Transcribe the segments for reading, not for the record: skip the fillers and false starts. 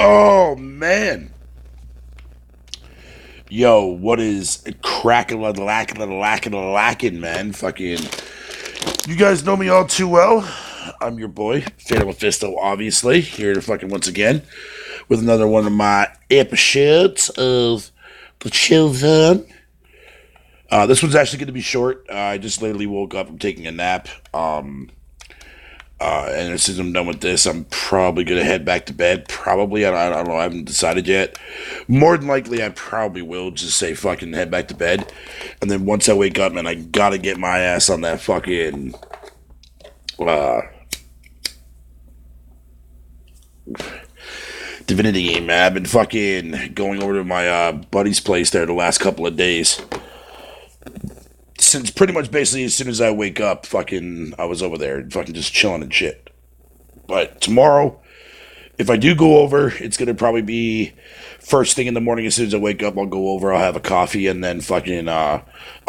Oh man. Yo, what is cracking lacking, man? Fucking you guys know me all too well. I'm your boy, Fatal Mephisto, obviously, here to fucking once again with another one of my episodes of the Chill Zone. This one's actually going to be short. I just literally woke up from taking a nap. And as soon as I'm done with this, I'm probably going to head back to bed. Probably. I don't know. I haven't decided yet. More than likely, I probably will just say fucking head back to bed. And then once I wake up, man, I got to get my ass on that fucking uh, Divinity game, man. I've been fucking going over to my buddy's place there the last couple of days. Since pretty much basically as soon as I wake up, fucking, I was over there, fucking just chilling and shit. But tomorrow, if I do go over, it's gonna probably be first thing in the morning. As soon as I wake up, I'll go over, I'll have a coffee, and then fucking, I'll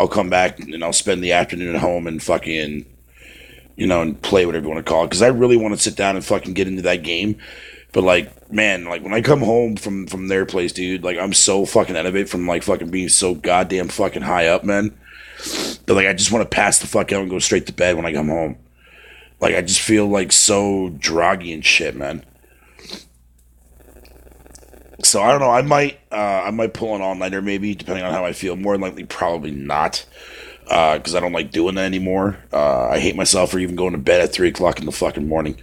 come back and I'll spend the afternoon at home and fucking, and play whatever you want to call it. Because I really want to sit down and fucking get into that game. But like, man, like when I come home from their place, dude, like I'm so fucking out of it from like fucking being so goddamn fucking high up, man. But like I just want to pass the fuck out and go straight to bed when I come home. Like I just feel like so droggy and shit, man. So I don't know. I might pull an all nighter maybe, depending on how I feel. More than likely, probably not, because I don't like doing that anymore. I hate myself for even going to bed at 3 o'clock in the fucking morning.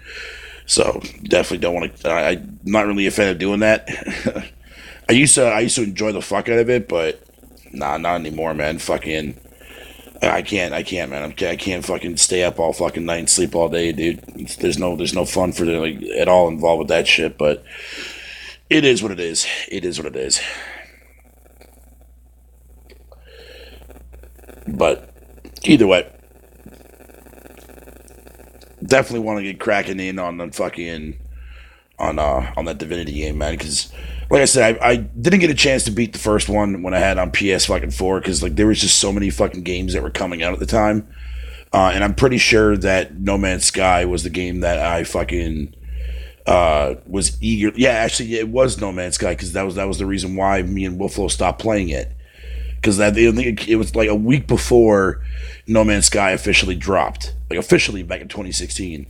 So definitely don't want to. I'm not really a fan of doing that. I used to enjoy the fuck out of it, but nah, not anymore, man. Fucking. I can't, man. I can't fucking stay up all fucking night and sleep all day, dude. There's no fun for the, like at all involved with that shit. But it is what it is. It is what it is. But either way, definitely want to get cracking in on the fucking on that Divinity game, man. Because like I said, I didn't get a chance to beat the first one when I had on PS fucking 4 because like there was just so many fucking games that were coming out at the time. And I'm pretty sure that No Man's Sky was the game that I fucking was eager. Yeah, actually, it was No Man's Sky because that was the reason why me and Wolflo stopped playing it. Because it was like a week before No Man's Sky officially dropped, like officially back in 2016.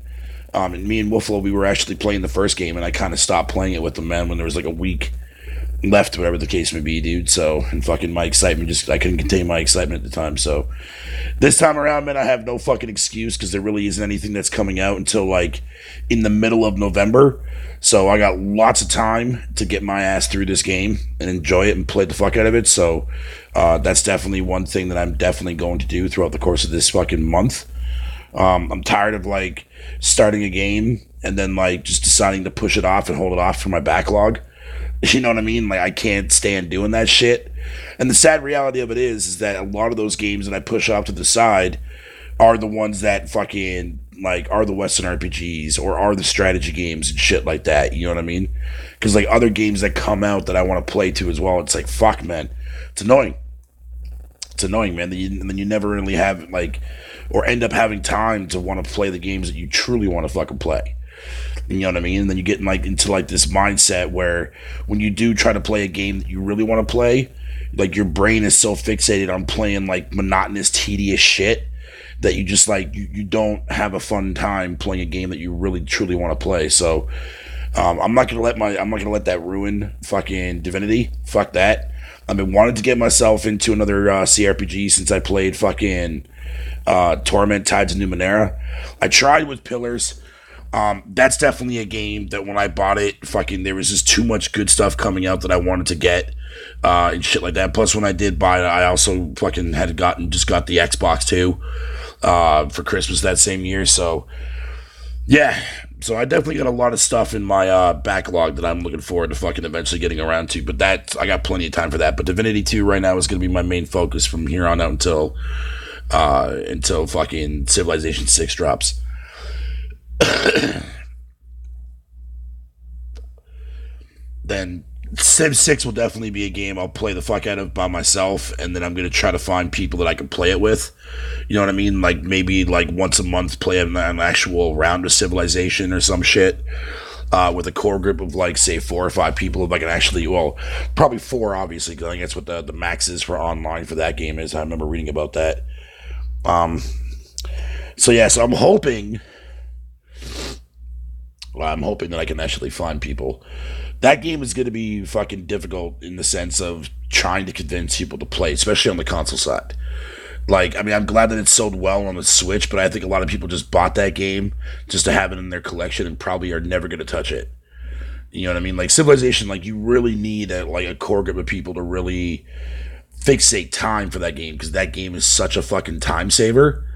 And me and Wolflo, we were actually playing the first game, and I kind of stopped playing it with them, man, when there was like a week left, whatever the case may be, dude. So, and fucking my excitement I couldn't contain my excitement at the time. So, this time around, man, I have no fucking excuse because there really isn't anything that's coming out until like in the middle of November. So, I got lots of time to get my ass through this game and enjoy it and play the fuck out of it. So, that's definitely one thing that I'm definitely going to do throughout the course of this fucking month. I'm tired of like starting a game and then like just deciding to push it off and hold it off for my backlog. You know what I mean? Like I can't stand doing that shit. And the sad reality of it is that a lot of those games that I push off to the side are the ones that fucking like are the Western RPGs or are the strategy games and shit like that. You know what I mean? Because like other games that come out that I want to play to as well, it's like fuck, man, it's annoying. It's annoying, man. And then you never really have like, or end up having time to want to play the games that you truly want to fucking play. You know what I mean? And then you get like into like this mindset where when you do try to play a game that you really want to play, like your brain is so fixated on playing like monotonous, tedious shit that you just like you don't have a fun time playing a game that you really truly want to play. So I'm not gonna let that ruin fucking Divinity. Fuck that. I've been wanting to get myself into another CRPG since I played fucking Torment Tides of Numenera. I tried with Pillars. That's definitely a game that when I bought it, fucking there was just too much good stuff coming out that I wanted to get and shit like that. Plus, when I did buy it, I also fucking got the Xbox too for Christmas that same year. So yeah, so I definitely got a lot of stuff in my backlog that I'm looking forward to fucking eventually getting around to. But that I got plenty of time for that. But Divinity 2 right now is going to be my main focus from here on out until fucking Civilization 6 drops. Then Civ 6 will definitely be a game I'll play the fuck out of by myself, and then I'm gonna try to find people that I can play it with. You know what I mean? Like maybe like once a month play an actual round of Civilization or some shit. with a core group of like say 4 or 5 people. If I can actually, well, probably 4 obviously, because I think that's what the max is for online for that game is. I remember reading about that. Um, so yeah, so I'm hoping that I can actually find people. That game is going to be fucking difficult in the sense of trying to convince people to play, especially on the console side. Like, I mean, I'm glad that it sold well on the Switch, but I think a lot of people just bought that game just to have it in their collection and probably are never going to touch it. You know what I mean? Like Civilization, like you really need a core group of people to really fixate time for that game because that game is such a fucking time saver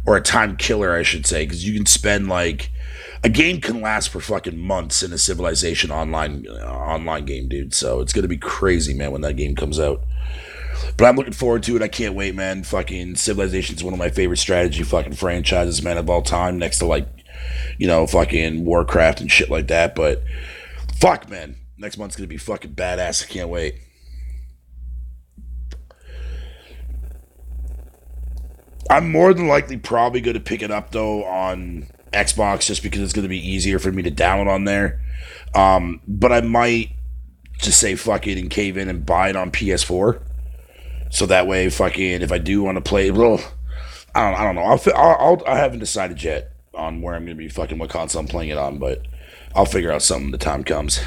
or a time killer, I should say, because you can spend like a game can last for fucking months in a Civilization online game, dude. So it's gonna be crazy, man, when that game comes out. But I'm looking forward to it. I can't wait, man. Fucking Civilization is one of my favorite strategy fucking franchises, man, of all time. Next to like, fucking Warcraft and shit like that. But fuck, man, next month's gonna be fucking badass. I can't wait. I'm more than likely probably going to pick it up though on Xbox just because it's going to be easier for me to download on there. But I might just say fuck it and cave in and buy it on PS4. So that way, fucking, if I do want to play, well, I don't know. I haven't decided yet on where I'm going to be fucking what console I'm playing it on, but I'll figure out something when the time comes.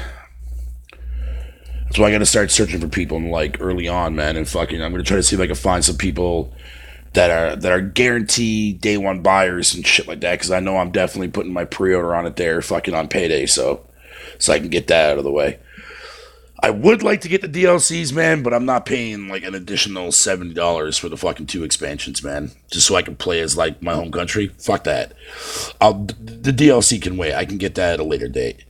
That's why I got to start searching for people like early on, man, and fucking, I'm going to try to see if I can find some people that are guaranteed day one buyers and shit like that because I know I'm definitely putting my pre-order on it there fucking on payday so I can get that out of the way. I would like to get the DLCs, man, but I'm not paying like an additional $70 for the fucking 2 expansions, man, just so I can play as like my home country. Fuck that. The DLC can wait. I can get that at a later date.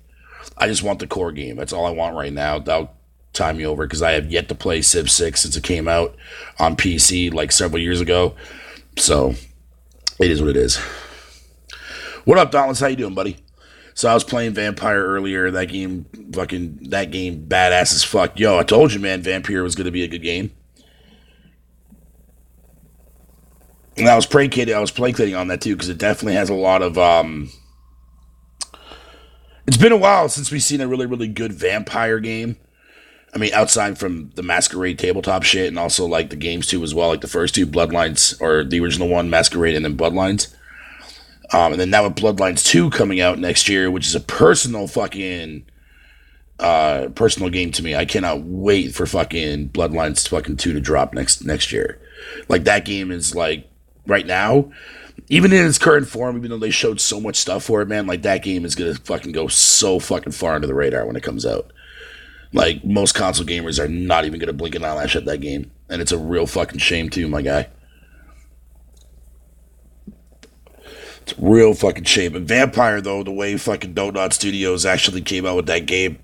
I just want the core game. That's all I want right now. That'll time me over because I have yet to play Civ 6 since it came out on PC like several years ago. So it is what it is. What up, Dauntless? How you doing, buddy? So I was playing Vampire earlier. That game, badass as fuck. Yo, I told you, man, Vampire was going to be a good game. And I was placating on that too because it definitely has a lot of. It's been a while since we've seen a really, really good vampire game. I mean, outside from the Masquerade tabletop shit and also like the games too as well, like the first 2 Bloodlines or the original one, Masquerade, and then Bloodlines. And then now with Bloodlines 2 coming out next year, which is a personal game to me. I cannot wait for fucking Bloodlines fucking 2 to drop next year. Like that game is like right now, even in its current form, even though they showed so much stuff for it, man, like that game is gonna fucking go so fucking far under the radar when it comes out. Like, most console gamers are not even going to blink an eyelash at that game. And it's a real fucking shame, too, my guy. It's a real fucking shame. And Vampire, though, the way fucking Donut Studios actually came out with that game,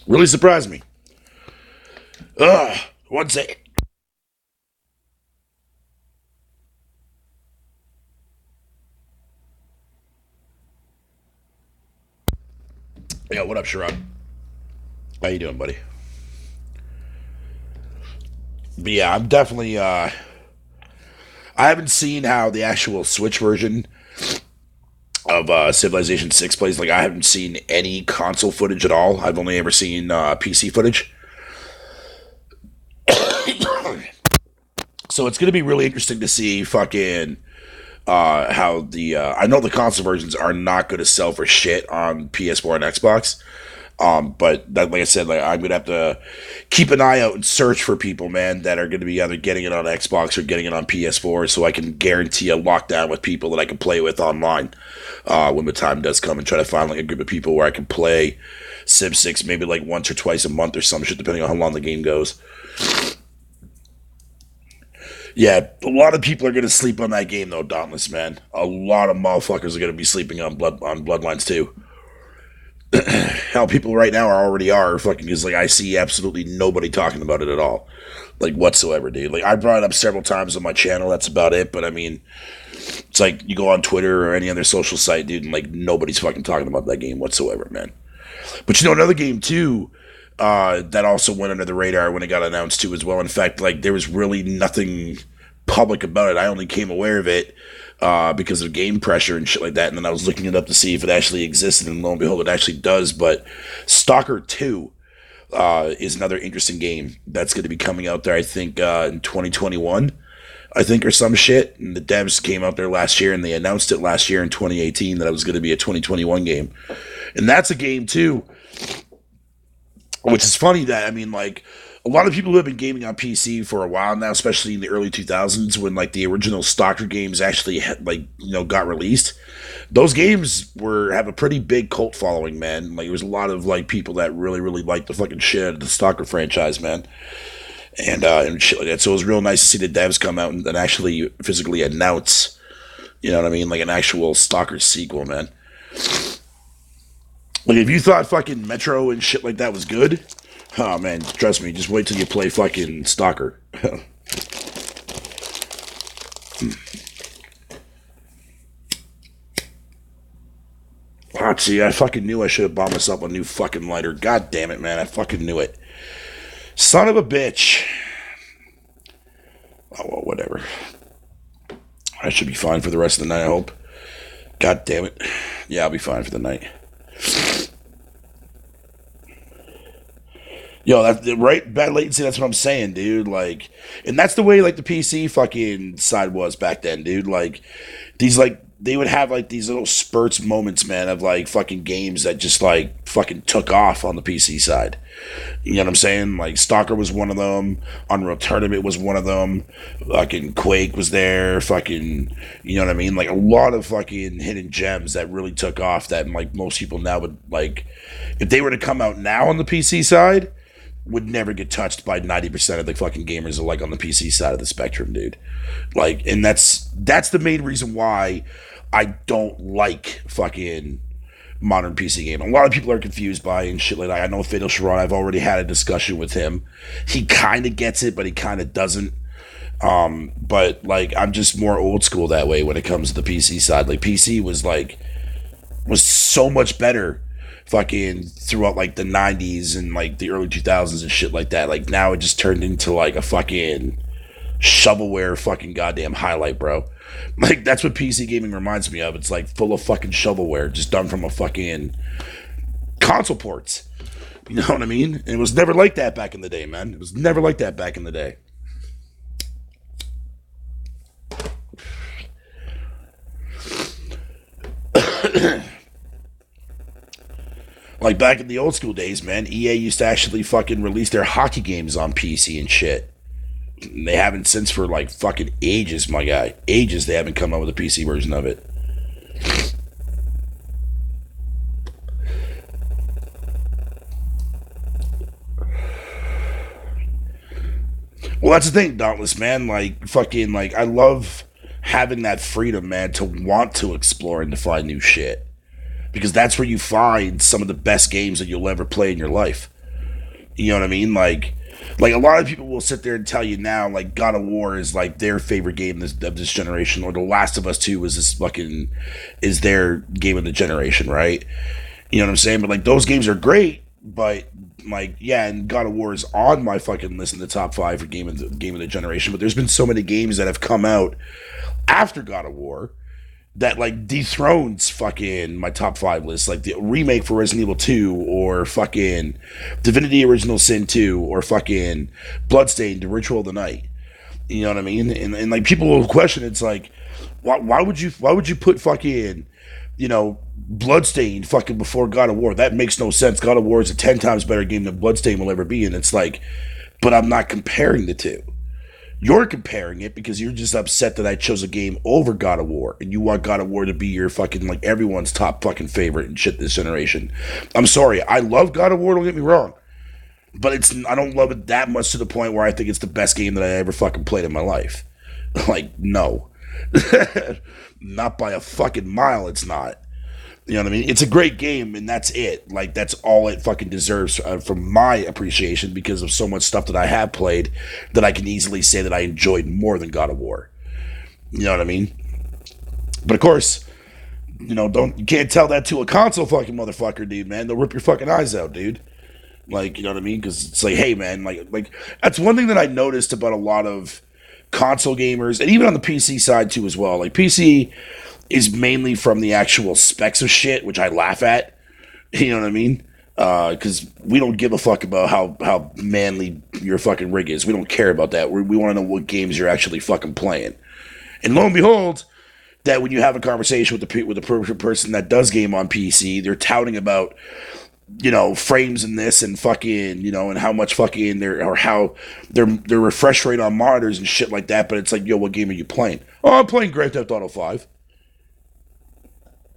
really surprised me. One second. Yeah, what up, Sherrod? How you doing, buddy? But yeah, I'm definitely I haven't seen how the actual Switch version of Civilization 6 plays. Like, I haven't seen any console footage at all. I've only ever seen PC footage. So it's going to be really interesting to see fucking how the I know the console versions are not going to sell for shit on PS4 and Xbox. But that, like I said, like I'm gonna have to keep an eye out and search for people, man, that are gonna be either getting it on Xbox or getting it on PS4, so I can guarantee a lockdown with people that I can play with online when the time does come, and try to find like a group of people where I can play Civ 6 maybe like once or twice a month or some shit, depending on how long the game goes. Yeah, a lot of people are gonna sleep on that game though, Dauntless, man. A lot of motherfuckers are gonna be sleeping on Bloodlines too. How people right now already are fucking because like I see absolutely nobody talking about it at all, like whatsoever, dude. Like I brought it up several times on my channel. That's about it. But I mean, it's like you go on Twitter or any other social site, dude, and like nobody's fucking talking about that game whatsoever, man. But you know another game too that also went under the radar when it got announced too as well. In fact, like there was really nothing public about it. I only came aware of it because of game pressure and shit like that. And then I was looking it up to see if it actually existed, and lo and behold, it actually does. But Stalker 2 is another interesting game that's going to be coming out there, I think, in 2021. I think, or some shit. And the devs came out there last year, and they announced it last year in 2018 that it was going to be a 2021 game. And that's a game, too, which is funny that, I mean, like, a lot of people who have been gaming on PC for a while now, especially in the early 2000s when, like, the original Stalker games actually, got released. Those games have a pretty big cult following, man. Like, there was a lot of, like, people that really, really liked the fucking shit out of the Stalker franchise, man. And shit like that. So it was real nice to see the devs come out and actually physically announce, you know what I mean, like an actual Stalker sequel, man. Like, if you thought fucking Metro and shit like that was good, oh man, trust me, just wait till you play fucking Stalker. Ah, see, I fucking knew I should have bought myself a new fucking lighter. God damn it, man, I fucking knew it. Son of a bitch. Oh, well, whatever. I should be fine for the rest of the night, I hope. God damn it. Yeah, I'll be fine for the night. Yo, that's right. Bad latency. That's what I'm saying, dude. Like, and that's the way like the PC fucking side was back then, dude. Like, these like they would have like these little spurts, moments, man, of like fucking games that just like fucking took off on the PC side. You know what I'm saying? Like Stalker was one of them. Unreal Tournament was one of them. Fucking Quake was there. Fucking, you know what I mean? Like a lot of fucking hidden gems that really took off. That like most people now would like, if they were to come out now on the PC side, would never get touched by 90% of the fucking gamers like on the PC side of the spectrum, dude. Like, and that's the main reason why I don't like fucking modern PC game. A lot of people are confused by and shit like that. I know Fatal Sharon, I've already had a discussion with him. He kind of gets it, but he kind of doesn't. But like, I'm just more old school that way when it comes to the PC side. Like, PC was so much better fucking throughout like the 90s and like the early 2000s and shit like that. Like, now it just turned into like a fucking shovelware fucking goddamn highlight, bro. Like, that's what PC gaming reminds me of. It's like full of fucking shovelware just done from a fucking console ports. You know what I mean? And it was never like that back in the day, man. It was never like that back in the day. Like back in the old school days, man, EA used to actually fucking release their hockey games on PC and shit. They haven't since for like fucking ages, my guy. Ages they haven't come out with a PC version of it. Well, that's the thing, Dauntless, man. Like, fucking, like, I love having that freedom, man, to want to explore and to find new shit. Because that's where you find some of the best games that you'll ever play in your life. You know what I mean? Like a lot of people will sit there and tell you now, like, God of War is, like, their favorite game of this generation, or The Last of Us 2 is their game of the generation, right? You know what I'm saying? But, like, those games are great, but, like, yeah, and God of War is on my fucking list in the top 5 for game of the generation, but there's been so many games that have come out after God of War that like dethrones fucking my top 5 list, like the remake for Resident Evil 2, or fucking Divinity Original Sin 2, or fucking Bloodstained, The Ritual of the Night. You know what I mean? And like people will question, it's like, why would you put fucking, you know, Bloodstained fucking before God of War? That makes no sense. God of War is a 10 times better game than Bloodstained will ever be, and it's like, but I'm not comparing the two. You're comparing it because you're just upset that I chose a game over God of War, and you want God of War to be your fucking, like, everyone's top fucking favorite and shit this generation. I'm sorry, I love God of War, don't get me wrong, but I don't love it that much to the point where I think it's the best game that I ever fucking played in my life. Like, no. Not by a fucking mile, it's not. You know what I mean? It's a great game, and that's it. Like, that's all it fucking deserves from my appreciation, because of so much stuff that I have played that I can easily say that I enjoyed more than God of War. You know what I mean? But of course, you know, you can't tell that to a console fucking motherfucker, dude, man. They'll rip your fucking eyes out, dude. Like, you know what I mean? Because it's like, hey, man, like that's one thing that I noticed about a lot of console gamers, and even on the PC side too as well. Like PC is mainly from the actual specs of shit, which I laugh at. You know what I mean? Because we don't give a fuck about how manly your fucking rig is. We don't care about that. We want to know what games you're actually fucking playing. And lo and behold, that when you have a conversation with the person that does game on PC, they're touting about, you know, frames and this and fucking, you know, and how much fucking how their refresh rate on monitors and shit like that. But it's like, yo, what game are you playing? Oh, I'm playing Grand Theft Auto 5.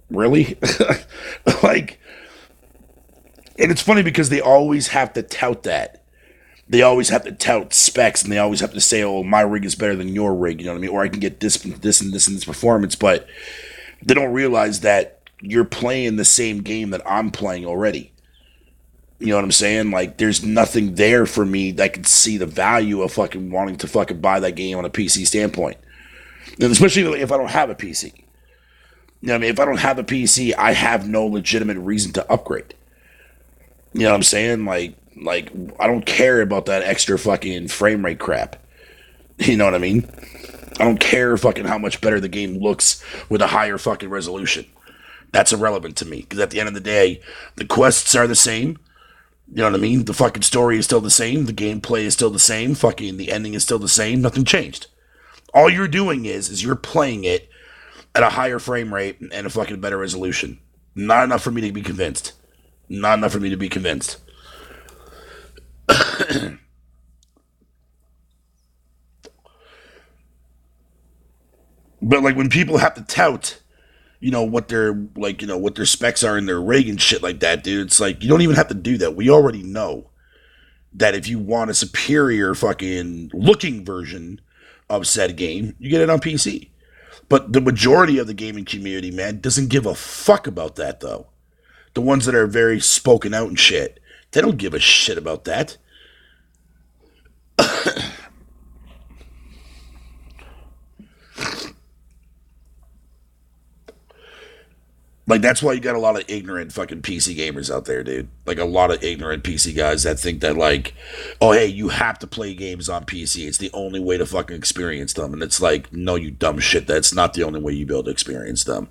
Really? Like, and it's funny because they always have to tout that. They always have to tout specs, and they always have to say, "Oh, my rig is better than your rig." You know what I mean? Or I can get this, and this performance. But they don't realize that you're playing the same game that I'm playing already. You know what I'm saying? Like, there's nothing there for me that can see the value of fucking wanting to fucking buy that game on a PC standpoint. And especially if I don't have a PC. You know what I mean? If I don't have a PC, I have no legitimate reason to upgrade. You know what I'm saying? Like I don't care about that extra fucking frame rate crap. You know what I mean? I don't care fucking how much better the game looks with a higher fucking resolution. That's irrelevant to me. Because at the end of the day, the quests are the same. You know what I mean? The fucking story is still the same. The gameplay is still the same. Fucking the ending is still the same. Nothing changed. All you're doing is you're playing it at a higher frame rate and a fucking better resolution. Not enough for me to be convinced. Not enough for me to be convinced. But like when people have to tout, you know, what their like, you know, what their specs are in their rig and shit like that, dude, it's like you don't even have to do that. We already know that if you want a superior fucking looking version of said game, you get it on PC. But the majority of the gaming community, man, doesn't give a fuck about that though. The ones that are very spoken out and shit, they don't give a shit about that. Like, that's why you got a lot of ignorant fucking PC gamers out there, dude. Like, a lot of ignorant PC guys that think that, like, oh, hey, you have to play games on PC. It's the only way to fucking experience them. And it's like, no, you dumb shit. That's not the only way you be able to experience them.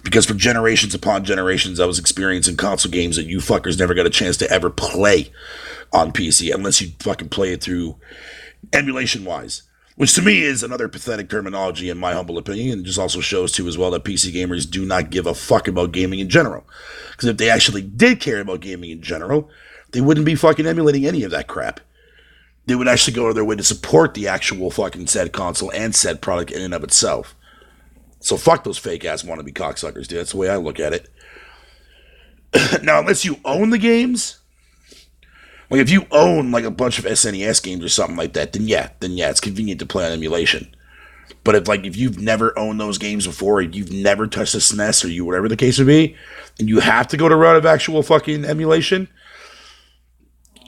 Because for generations upon generations, I was experiencing console games that you fuckers never got a chance to ever play on PC unless you fucking play it through emulation-wise. Which to me is another pathetic terminology in my humble opinion, and just also shows too as well that PC gamers do not give a fuck about gaming in general. Because if they actually did care about gaming in general, they wouldn't be fucking emulating any of that crap. They would actually go to their way to support the actual fucking said console and said product in and of itself. So fuck those fake ass wannabe cocksuckers, dude. That's the way I look at it. Now, unless you own the games, like if you own like a bunch of SNES games or something like that, then yeah, it's convenient to play on emulation. But if you've never owned those games before, or you've never touched a SNES or you whatever the case would be, and you have to go to route of actual fucking emulation,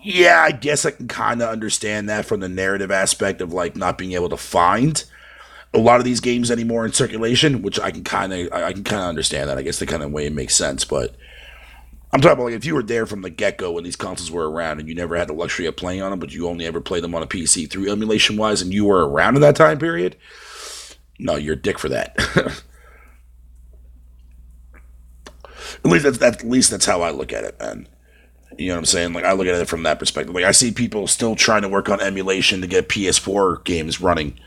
yeah, I guess I can kind of understand that from the narrative aspect of like not being able to find a lot of these games anymore in circulation, which I can kind of understand that. I guess the kind of way it makes sense, but I'm talking about like if you were there from the get-go when these consoles were around and you never had the luxury of playing on them, but you only ever played them on a PC through emulation-wise and you were around in that time period, no, you're a dick for that. At least that's how I look at it, man. You know what I'm saying? Like, I look at it from that perspective. Like, I see people still trying to work on emulation to get PS4 games running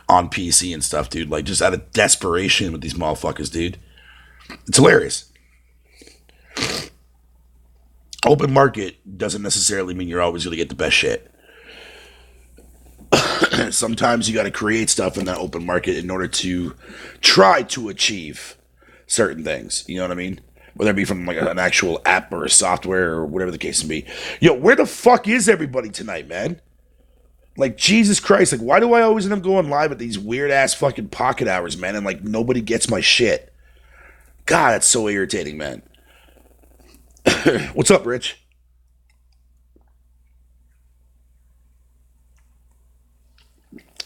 on PC and stuff, dude. Like, just out of desperation with these motherfuckers, dude. It's hilarious. Open market doesn't necessarily mean you're always going to get the best shit. Sometimes you got to create stuff in that open market in order to try to achieve certain things. You know what I mean? Whether it be from like an actual app or a software or whatever the case may be. Yo, where the fuck is everybody tonight, man? Like, Jesus Christ, like, why do I always end up going live at these weird-ass fucking pocket hours, man, and, like, nobody gets my shit? God, that's so irritating, man. What's up, Rich?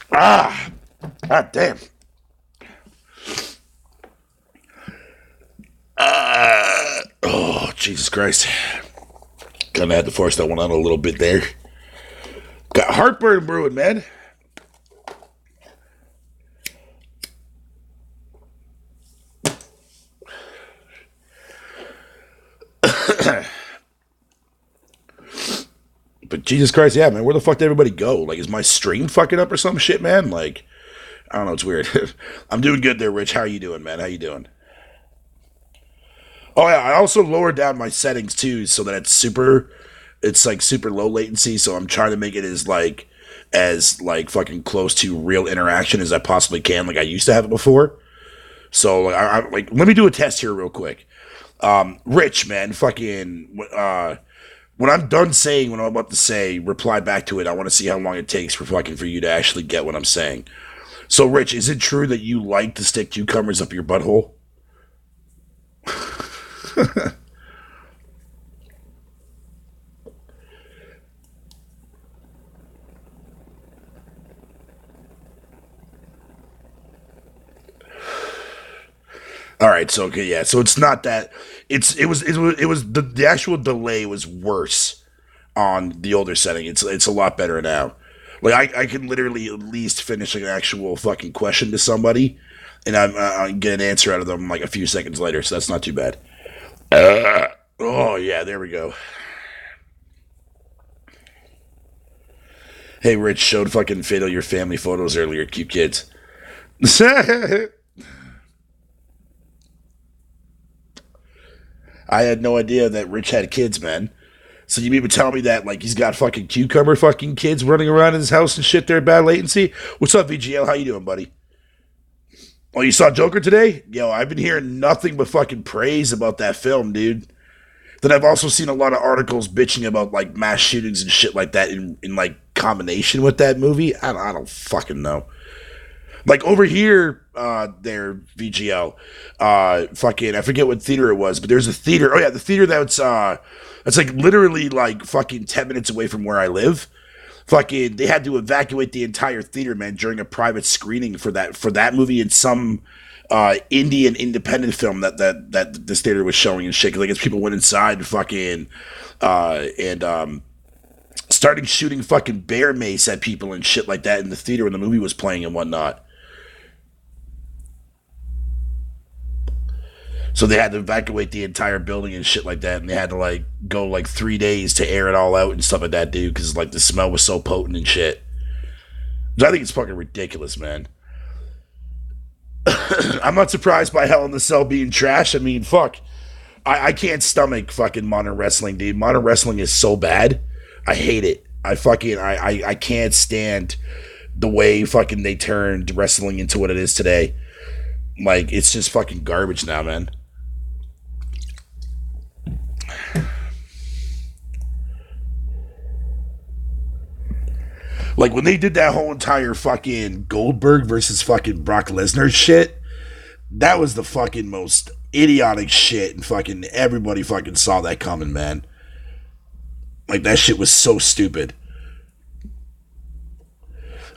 God damn. Oh, Jesus Christ. Kind of had to force that one out a little bit there. Got heartburn brewing, man. But Jesus Christ, yeah, man, where the fuck did everybody go? Like, is my stream fucking up or some shit, man? Like, I don't know, it's weird. I'm doing good there, Rich. How you doing, man? How you doing? Oh yeah, I also lowered down my settings too, so that it's like super low latency. So I'm trying to make it as like fucking close to real interaction as I possibly can, like I used to have it before. So like, like let me do a test here real quick. Rich, man, fucking when I'm done saying what I'm about to say, reply back to it. I want to see how long it takes for you to actually get what I'm saying. So, Rich, is it true that you like to stick cucumbers up your butthole? All right, so okay, yeah, so it's not that it was the actual delay was worse on the older setting. It's a lot better now. Like I can literally at least finish an actual fucking question to somebody, and I get an answer out of them like a few seconds later. So that's not too bad. Oh yeah, there we go. Hey, Rich showed fucking Fatal your family photos earlier. Cute kids. I had no idea that Rich had kids, man. So you mean to tell me that like he's got fucking cucumber fucking kids running around in his house and shit there at bad latency? What's up, VGL? How you doing, buddy? Oh, you saw Joker today? Yo, I've been hearing nothing but fucking praise about that film, dude. Then I've also seen a lot of articles bitching about like mass shootings and shit like that in like combination with that movie. I don't fucking know. Like over here, there VGL, fucking I forget what theater it was, but there's a theater. Oh yeah, the theater that's like literally like fucking 10 minutes away from where I live. Fucking, they had to evacuate the entire theater, man, during a private screening for that movie and some Indian independent film that this theater was showing and shit. 'Cause I guess people went inside and fucking and started shooting fucking bear mace at people and shit like that in the theater when the movie was playing and whatnot. So they had to evacuate the entire building and shit like that, and they had to like go like 3 days to air it all out and stuff like that, dude, because like the smell was so potent and shit. So I think it's fucking ridiculous, man. I'm not surprised by Hell in the Cell being trash. I mean, fuck. I can't stomach fucking modern wrestling, dude. Modern wrestling is so bad. I hate it. I can't stand the way fucking they turned wrestling into what it is today. Like, it's just fucking garbage now, man. Like when they did that whole entire fucking Goldberg versus fucking Brock Lesnar shit, that was the fucking most idiotic shit, and fucking everybody fucking saw that coming, man. Like that shit was so stupid.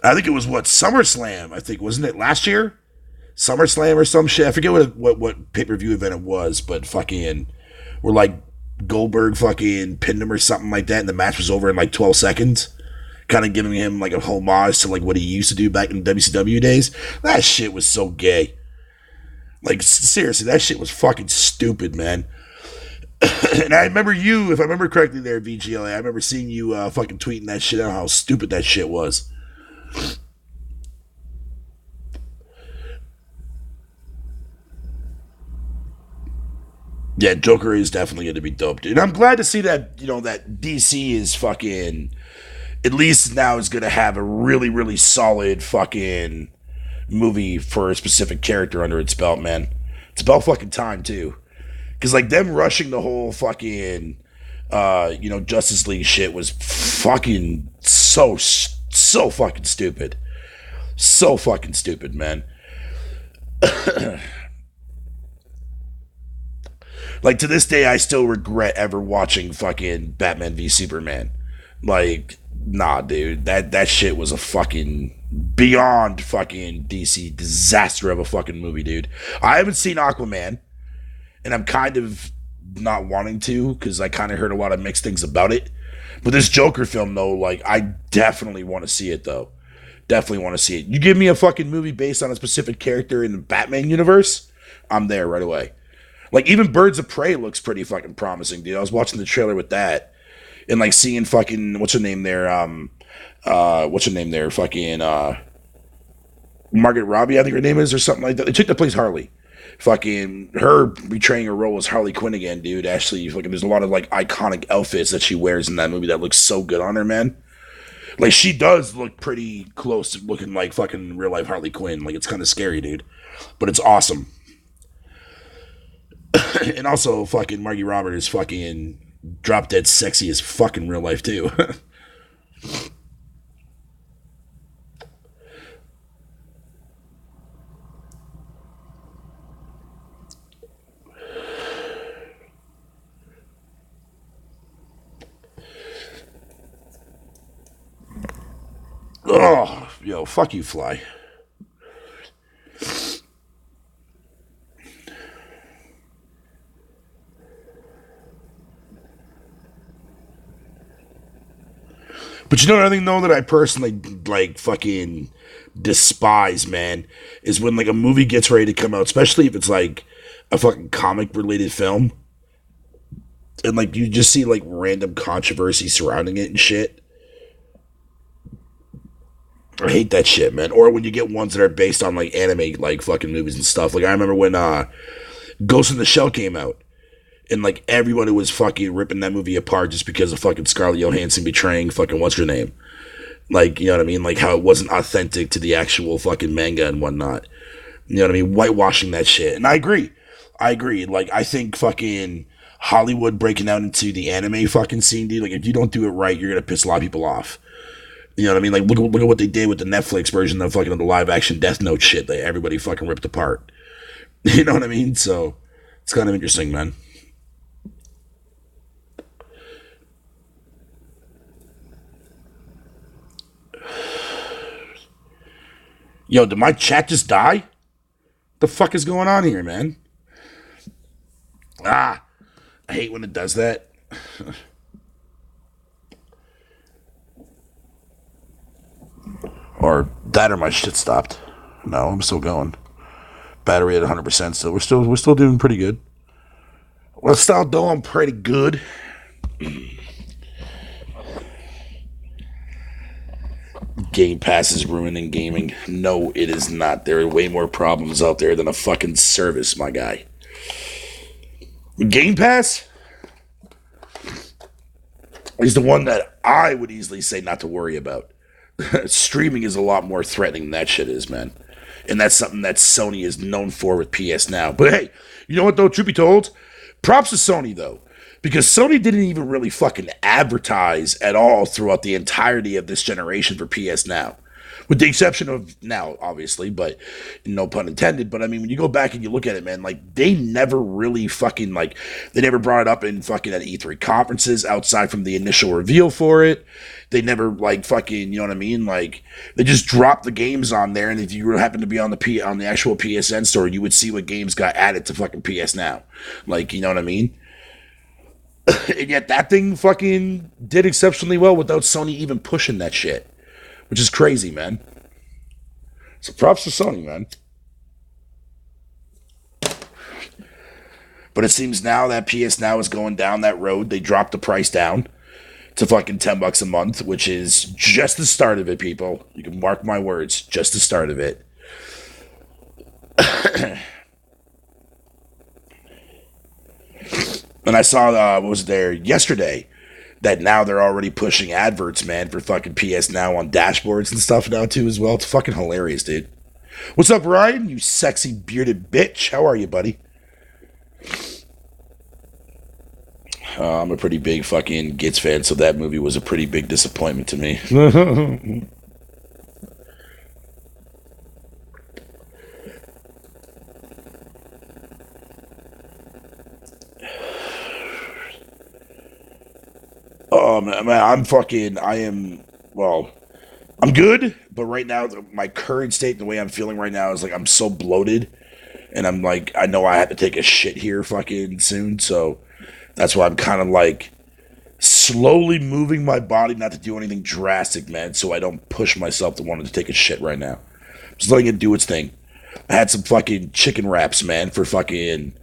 I think it was what SummerSlam. I think wasn't it last year? SummerSlam or some shit. I forget what pay per view event it was, but fucking were like Goldberg fucking pinned him or something like that, and the match was over in like 12 seconds. Kind of giving him like a homage to like what he used to do back in WCW days. That shit was so gay. Like seriously, that shit was fucking stupid, man. And I remember you, if I remember correctly, there VGLA. I remember seeing you fucking tweeting that shit out. How stupid that shit was. Yeah, Joker is definitely going to be dope, dude. And I'm glad to see that, that DC is fucking, at least now is going to have a really, really solid fucking movie for a specific character under its belt, man. It's about fucking time, too. Because, like, them rushing the whole fucking, Justice League shit was fucking so fucking stupid. So fucking stupid, man. Like, to this day, I still regret ever watching fucking Batman v Superman. Like, nah, dude. That shit was a fucking beyond fucking DC disaster of a fucking movie, dude. I haven't seen Aquaman, and I'm kind of not wanting to, because I kind of heard a lot of mixed things about it. But this Joker film, though, like, I definitely want to see it, though. Definitely want to see it. You give me a fucking movie based on a specific character in the Batman universe, I'm there right away. Like even Birds of Prey looks pretty fucking promising, dude. I was watching the trailer with that and like seeing fucking what's her name there, what's her name there, fucking Margaret Robbie, I think her name is, or something like that. The chick that plays Harley. Fucking her betraying her role as Harley Quinn again, dude. Actually, fucking, there's a lot of like iconic outfits that she wears in that movie that looks so good on her, man. Like she does look pretty close to looking like fucking real life Harley Quinn. Like it's kind of scary, dude, but it's awesome. And also, fucking Margie Robert is fucking drop dead sexy as fucking real life too. Oh, yo, fuck you, Fly. But you know another thing though that I personally like fucking despise, man, is when like a movie gets ready to come out, especially if it's like a fucking comic related film, and like you just see like random controversy surrounding it and shit. I hate that shit, man. Or when you get ones that are based on like anime, like fucking movies and stuff. Like I remember when Ghost in the Shell came out, and like everyone who was fucking ripping that movie apart just because of fucking Scarlett Johansson betraying fucking what's her name. Like, you know what I mean? Like how it wasn't authentic to the actual fucking manga and whatnot. You know what I mean? Whitewashing that shit. And I agree. I agree. Like I think fucking Hollywood breaking out into the anime fucking scene, dude. Like if you don't do it right, you're gonna piss a lot of people off. You know what I mean? Like, look at what they did with the Netflix version of fucking the live action Death Note shit that everybody fucking ripped apart. You know what I mean? So, it's kind of interesting, man. Yo, did my chat just die? The fuck is going on here, man? Ah, I hate when it does that. Or that or my shit stopped. No, I'm still going. Battery at 100% still. We're still doing pretty good. We're still doing pretty good. Game Pass is ruining gaming. No, it is not. There are way more problems out there than a fucking service, my guy. Game Pass is the one that I would easily say not to worry about. Streaming is a lot more threatening than that shit is, man. And that's something that Sony is known for with PS Now. But hey, you know what though, truth be told? Props to Sony though. Because Sony didn't even really fucking advertise at all throughout the entirety of this generation for PS Now. With the exception of now, obviously, but no pun intended. But I mean, when you go back and you look at it, man, like they never really fucking like they never brought it up in fucking at E3 conferences outside from the initial reveal for it. They never like fucking, you know what I mean? Like they just dropped the games on there, and if you happen to be on the actual PSN store, you would see what games got added to fucking PS Now. Like, you know what I mean? And yet that thing fucking did exceptionally well without Sony even pushing that shit. Which is crazy, man. So props to Sony, man. But it seems now that PS Now is going down that road. They dropped the price down to fucking $10 a month, which is just the start of it, people. You can mark my words, just the start of it. And I saw, what was there yesterday, that now they're already pushing adverts, man, for fucking PS Now on dashboards and stuff now, too, as well. It's fucking hilarious, dude. What's up, Ryan? You sexy bearded bitch. How are you, buddy? I'm a pretty big fucking Gitz fan, so that movie was a pretty big disappointment to me. Man, well, I'm good, but right now, my current state, the way I'm feeling right now is like I'm so bloated, and I'm like, I know I have to take a shit here fucking soon, so that's why I'm kind of like slowly moving my body not to do anything drastic, man, so I don't push myself to wanting to take a shit right now. Just letting it do its thing. I had some fucking chicken wraps, man, for fucking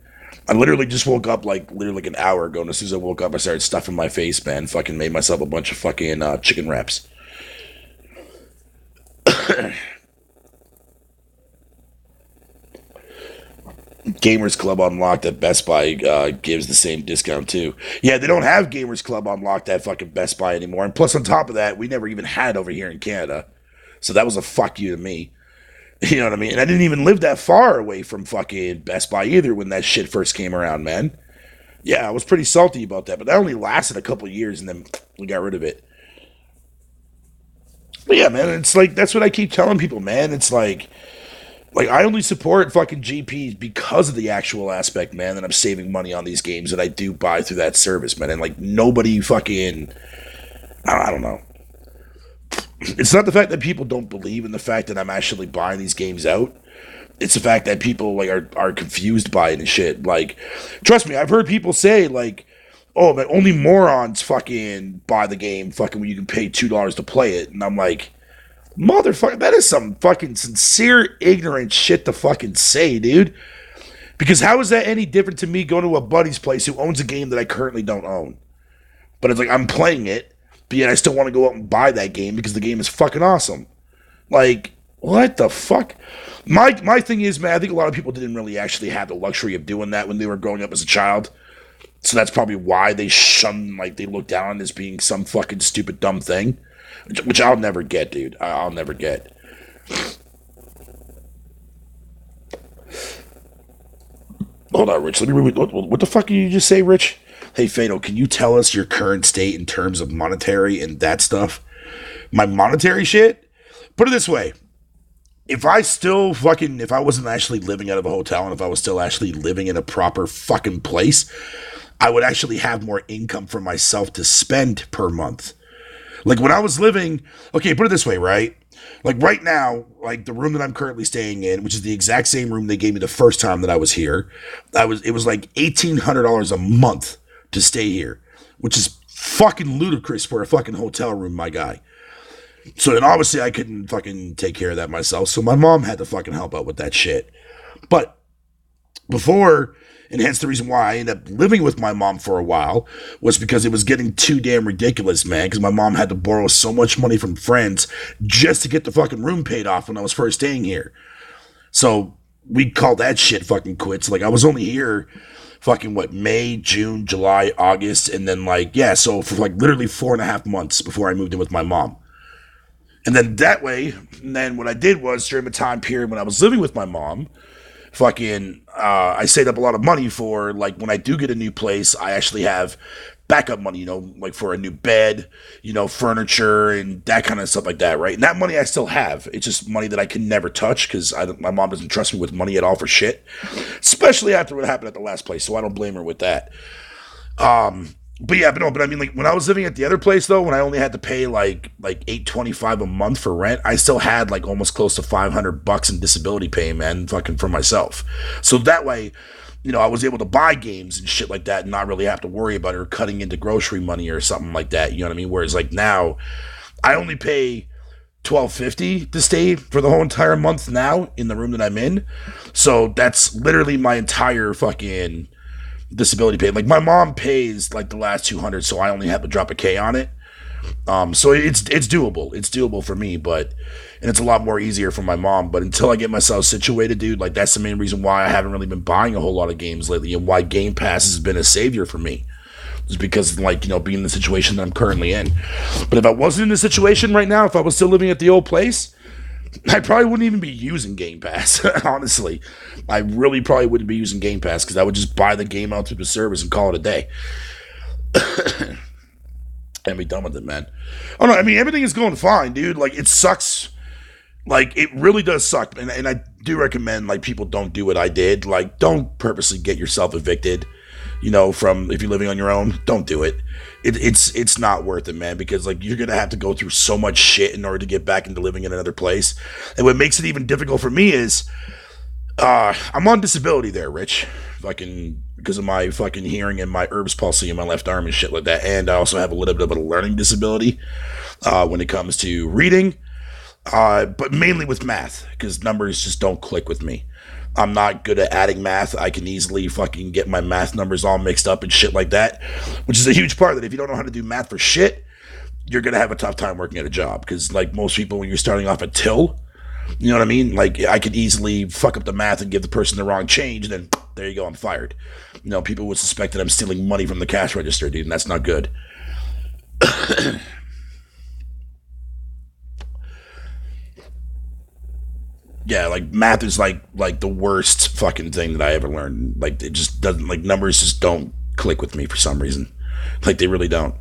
I literally just woke up like literally like an hour ago, and as soon as I woke up, I started stuffing my face, man. Fucking made myself a bunch of fucking chicken wraps. Gamers Club Unlocked at Best Buy gives the same discount too. Yeah, they don't have Gamers Club Unlocked at fucking Best Buy anymore. And plus, on top of that, we never even had it over here in Canada. So that was a fuck you to me. You know what I mean? And I didn't even live that far away from fucking Best Buy either when that shit first came around, man. Yeah, I was pretty salty about that, but that only lasted a couple of years and then we got rid of it. But yeah, man, it's like that's what I keep telling people, man. It's like I only support fucking GPs because of the actual aspect, man, that I'm saving money on these games that I do buy through that service, man. And like nobody fucking I don't know. It's not the fact that people don't believe in the fact that I'm actually buying these games out. It's the fact that people like are confused by it and shit. Like, trust me, I've heard people say like, "Oh, but only morons fucking buy the game fucking when you can pay $2 to play it." And I'm like, "Motherfucker, that is some fucking sincere ignorant shit to fucking say, dude." Because how is that any different to me going to a buddy's place who owns a game that I currently don't own? But it's like I'm playing it, but yet I still want to go out and buy that game because the game is fucking awesome. Like, what the fuck? My thing is, man, I think a lot of people didn't really actually have the luxury of doing that when they were growing up as a child. So that's probably why they shun, like, they look down on as being some fucking stupid, dumb thing. Which I'll never get, dude. I'll never get. Hold on, Rich. Let me read. What the fuck did you just say, Rich? Hey, Fado, can you tell us your current state in terms of monetary and that stuff? My monetary shit? Put it this way. If I wasn't actually living out of a hotel and if I was still actually living in a proper fucking place, I would actually have more income for myself to spend per month. Like when I was living, okay, put it this way, right? Like right now, like the room that I'm currently staying in, which is the exact same room they gave me the first time that I was here, it was like $1,800 a month to stay here, which is fucking ludicrous for a fucking hotel room, my guy. So then obviously I couldn't fucking take care of that myself, so my mom had to fucking help out with that shit. But before, and hence the reason why I ended up living with my mom for a while, was because it was getting too damn ridiculous, man, because my mom had to borrow so much money from friends just to get the fucking room paid off when I was first staying here. So we called that shit fucking quits. Like I was only here fucking May, June, July, August, and then like, yeah, so for like literally 4.5 months before I moved in with my mom. And then that way, and then what I did was during the time period when I was living with my mom, I saved up a lot of money for, like, when I do get a new place, I actually have backup money, you know, like for a new bed, you know, furniture and that kind of stuff like that, right? And that money I still have. It's just money that I can never touch because my mom doesn't trust me with money at all for shit, especially after what happened at the last place, so I don't blame her with that. But I mean, like when I was living at the other place though, when I only had to pay like $825 a month for rent, I still had like almost close to $500 in disability pay, man, fucking for myself. So that way, you know, I was able to buy games and shit like that and not really have to worry about her cutting into grocery money or something like that. You know what I mean? Whereas like now, I only pay $12.50 to stay for the whole entire month now in the room that I'm in. So that's literally my entire fucking disability pay. Like my mom pays like the last 200, so I only have to drop a K on it. So it's doable. It's doable for me, and it's a lot more easier for my mom. But until I get myself situated, dude, like that's the main reason why I haven't really been buying a whole lot of games lately, and why Game Pass has been a savior for me. Is because like, you know, being in the situation that I'm currently in. But if I wasn't in the situation right now, if I was still living at the old place, I probably wouldn't even be using Game Pass, honestly. I really probably wouldn't be using Game Pass because I would just buy the game out through the service and call it a day. And be done with it, man. Oh, no, I mean, everything is going fine, dude. Like, it sucks. Like, it really does suck. And I do recommend, like, people don't do what I did. Like, don't purposely get yourself evicted, you know, from if you're living on your own. Don't do it. It's not worth it, man, because like you're gonna have to go through so much shit in order to get back into living in another place. And what makes it even difficult for me is I'm on disability there, Rich. Fucking because of my fucking hearing and my Erb's palsy in my left arm and shit like that. And I also have a little bit of a learning disability when it comes to reading, but mainly with math because numbers just don't click with me. I'm not good at adding math. I can easily fucking get my math numbers all mixed up and shit like that, which is a huge part that if you don't know how to do math for shit, you're gonna have a tough time working at a job. Because like most people, when you're starting off at till, you know what I mean? Like I could easily fuck up the math and give the person the wrong change, and then there you go, I'm fired. People would suspect that I'm stealing money from the cash register, dude, and that's not good. Yeah, like math is like the worst fucking thing that I ever learned. Like it just doesn't, like numbers just don't click with me for some reason. Like they really don't.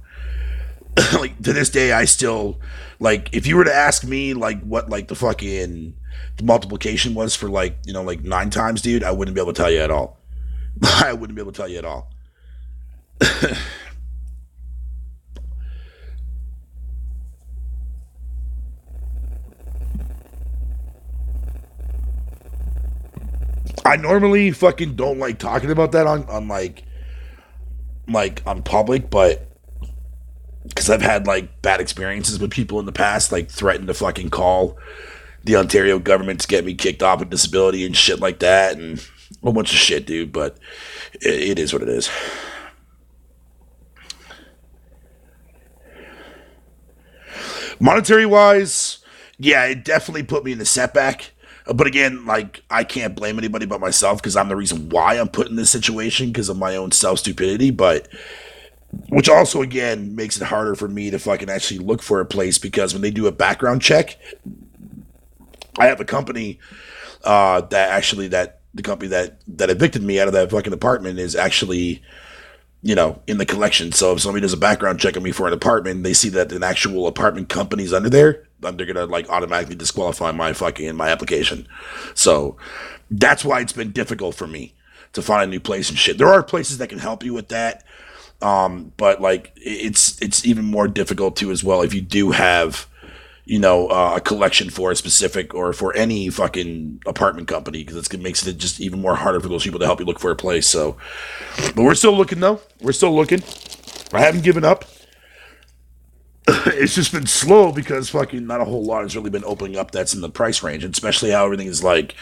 Like to this day I still, like if you were to ask me like what like the fucking multiplication was for like, like 9 times, dude, I wouldn't be able to tell you at all. I wouldn't be able to tell you at all. I normally fucking don't like talking about that on like on public, but because I've had like bad experiences with people in the past, like threatened to fucking call the Ontario government to get me kicked off with disability and shit like that, and a whole bunch of shit, dude. But it is what it is. Monetary wise, yeah, it definitely put me in a setback. But again, like I can't blame anybody but myself because I'm the reason why I'm put in this situation because of my own self stupidity. But which also again makes it harder for me to fucking actually look for a place because when they do a background check, I have a company that actually that the company that evicted me out of that fucking apartment is actually in the collection. So if somebody does a background check on me for an apartment, they see that an actual apartment company's under there, then they're gonna like automatically disqualify my application. So that's why it's been difficult for me to find a new place and shit. There are places that can help you with that, but like it's even more difficult too as well if you do have a collection for a specific or for any fucking apartment company because it makes it just even more harder for those people to help you look for a place. So, but we're still looking though. We're still looking. I haven't given up. It's just been slow because fucking not a whole lot has really been opening up that's in the price range, and especially how everything is like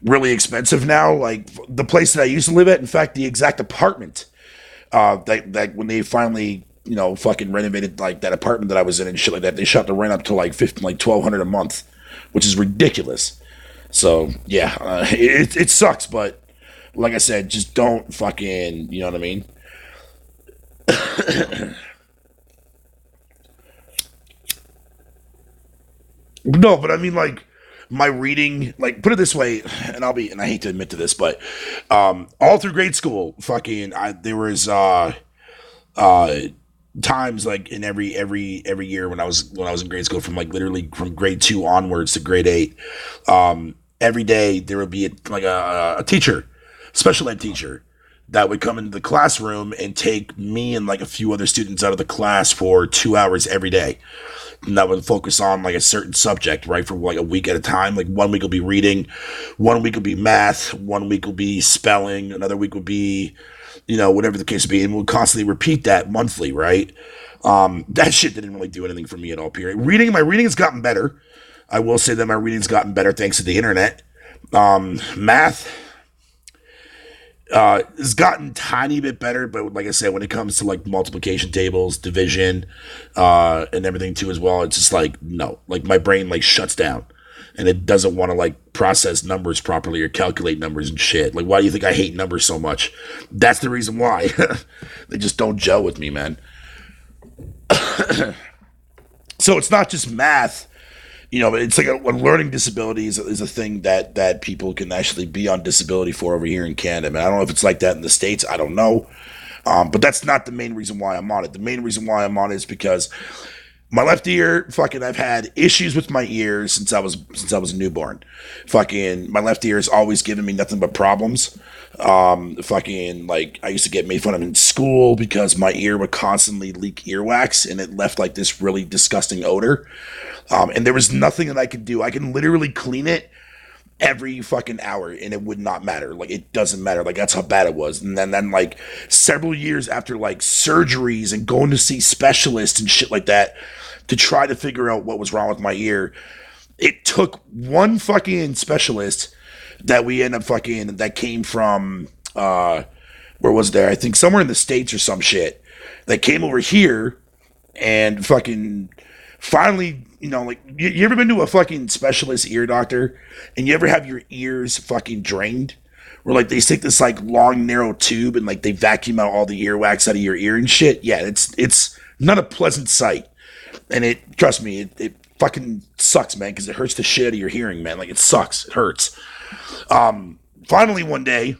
really expensive now. Like the place that I used to live at, in fact, the exact apartment that when they finally fucking renovated like that apartment that I was in and shit like that, they shot the rent up to like 15, like 1,200 a month, which is ridiculous. So yeah, it sucks, but like I said, just don't fucking, you know what I mean? No, but I mean like my reading, like put it this way, and I hate to admit to this, but all through grade school, fucking, there was uh times like in every year when I was in grade school from like literally from grade 2 onwards to grade 8, every day there would be a teacher, special ed teacher that would come into the classroom and take me and like a few other students out of the class for 2 hours every day, and that would focus on like a certain subject, right, for like a week at a time. Like one week will be reading, one week will be math, one week will be spelling, another week will be whatever the case would be, and we'll constantly repeat that monthly, right? That shit didn't really do anything for me at all. Period. My reading has gotten better. I will say that my reading's gotten better thanks to the internet. Math has gotten tiny bit better, but like I said, when it comes to like multiplication tables, division, and everything too as well, it's just like no, like my brain like shuts down and it doesn't want to like process numbers properly or calculate numbers and shit. Like, why do you think I hate numbers so much? That's the reason why. They just don't gel with me, man. So it's not just math, but it's like a learning disability is a thing that people can actually be on disability for over here in Canada. Man, I don't know if it's like that in the States. I don't know. But that's not the main reason why I'm on it. The main reason why I'm on it is because my left ear, fucking, I've had issues with my ears since I was a newborn. Fucking, my left ear has always given me nothing but problems. Fucking, like, I used to get made fun of in school because my ear would constantly leak earwax and it left like this really disgusting odor. And there was nothing that I could do. I can literally clean it every fucking hour and it would not matter. Like it doesn't matter. Like that's how bad it was. And then like several years after like surgeries and going to see specialists and shit like that to try to figure out what was wrong with my ear, it took one fucking specialist that we end up fucking that came from where was there? I think somewhere in the States or some shit that came over here and fucking finally, like you ever been to a fucking specialist ear doctor and you ever have your ears fucking drained? Where like they stick this like long narrow tube and like they vacuum out all the earwax out of your ear and shit. Yeah, it's not a pleasant sight. And it, trust me, it fucking sucks, man, because it hurts the shit out of your hearing, man. Like it sucks. It hurts. Finally one day,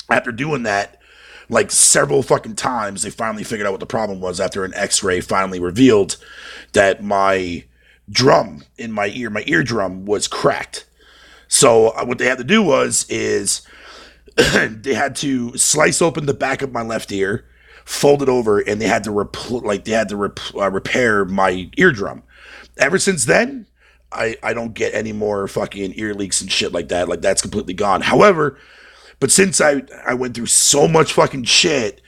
after doing that, like several fucking times, they finally figured out what the problem was after an x-ray finally revealed that my drum in my eardrum was cracked. So what they had to do is they had to slice open the back of my left ear, fold it over, and they had to repair my eardrum. Ever since then, I don't get any more fucking ear leaks and shit like that. Like that's completely gone. However, but since I went through so much fucking shit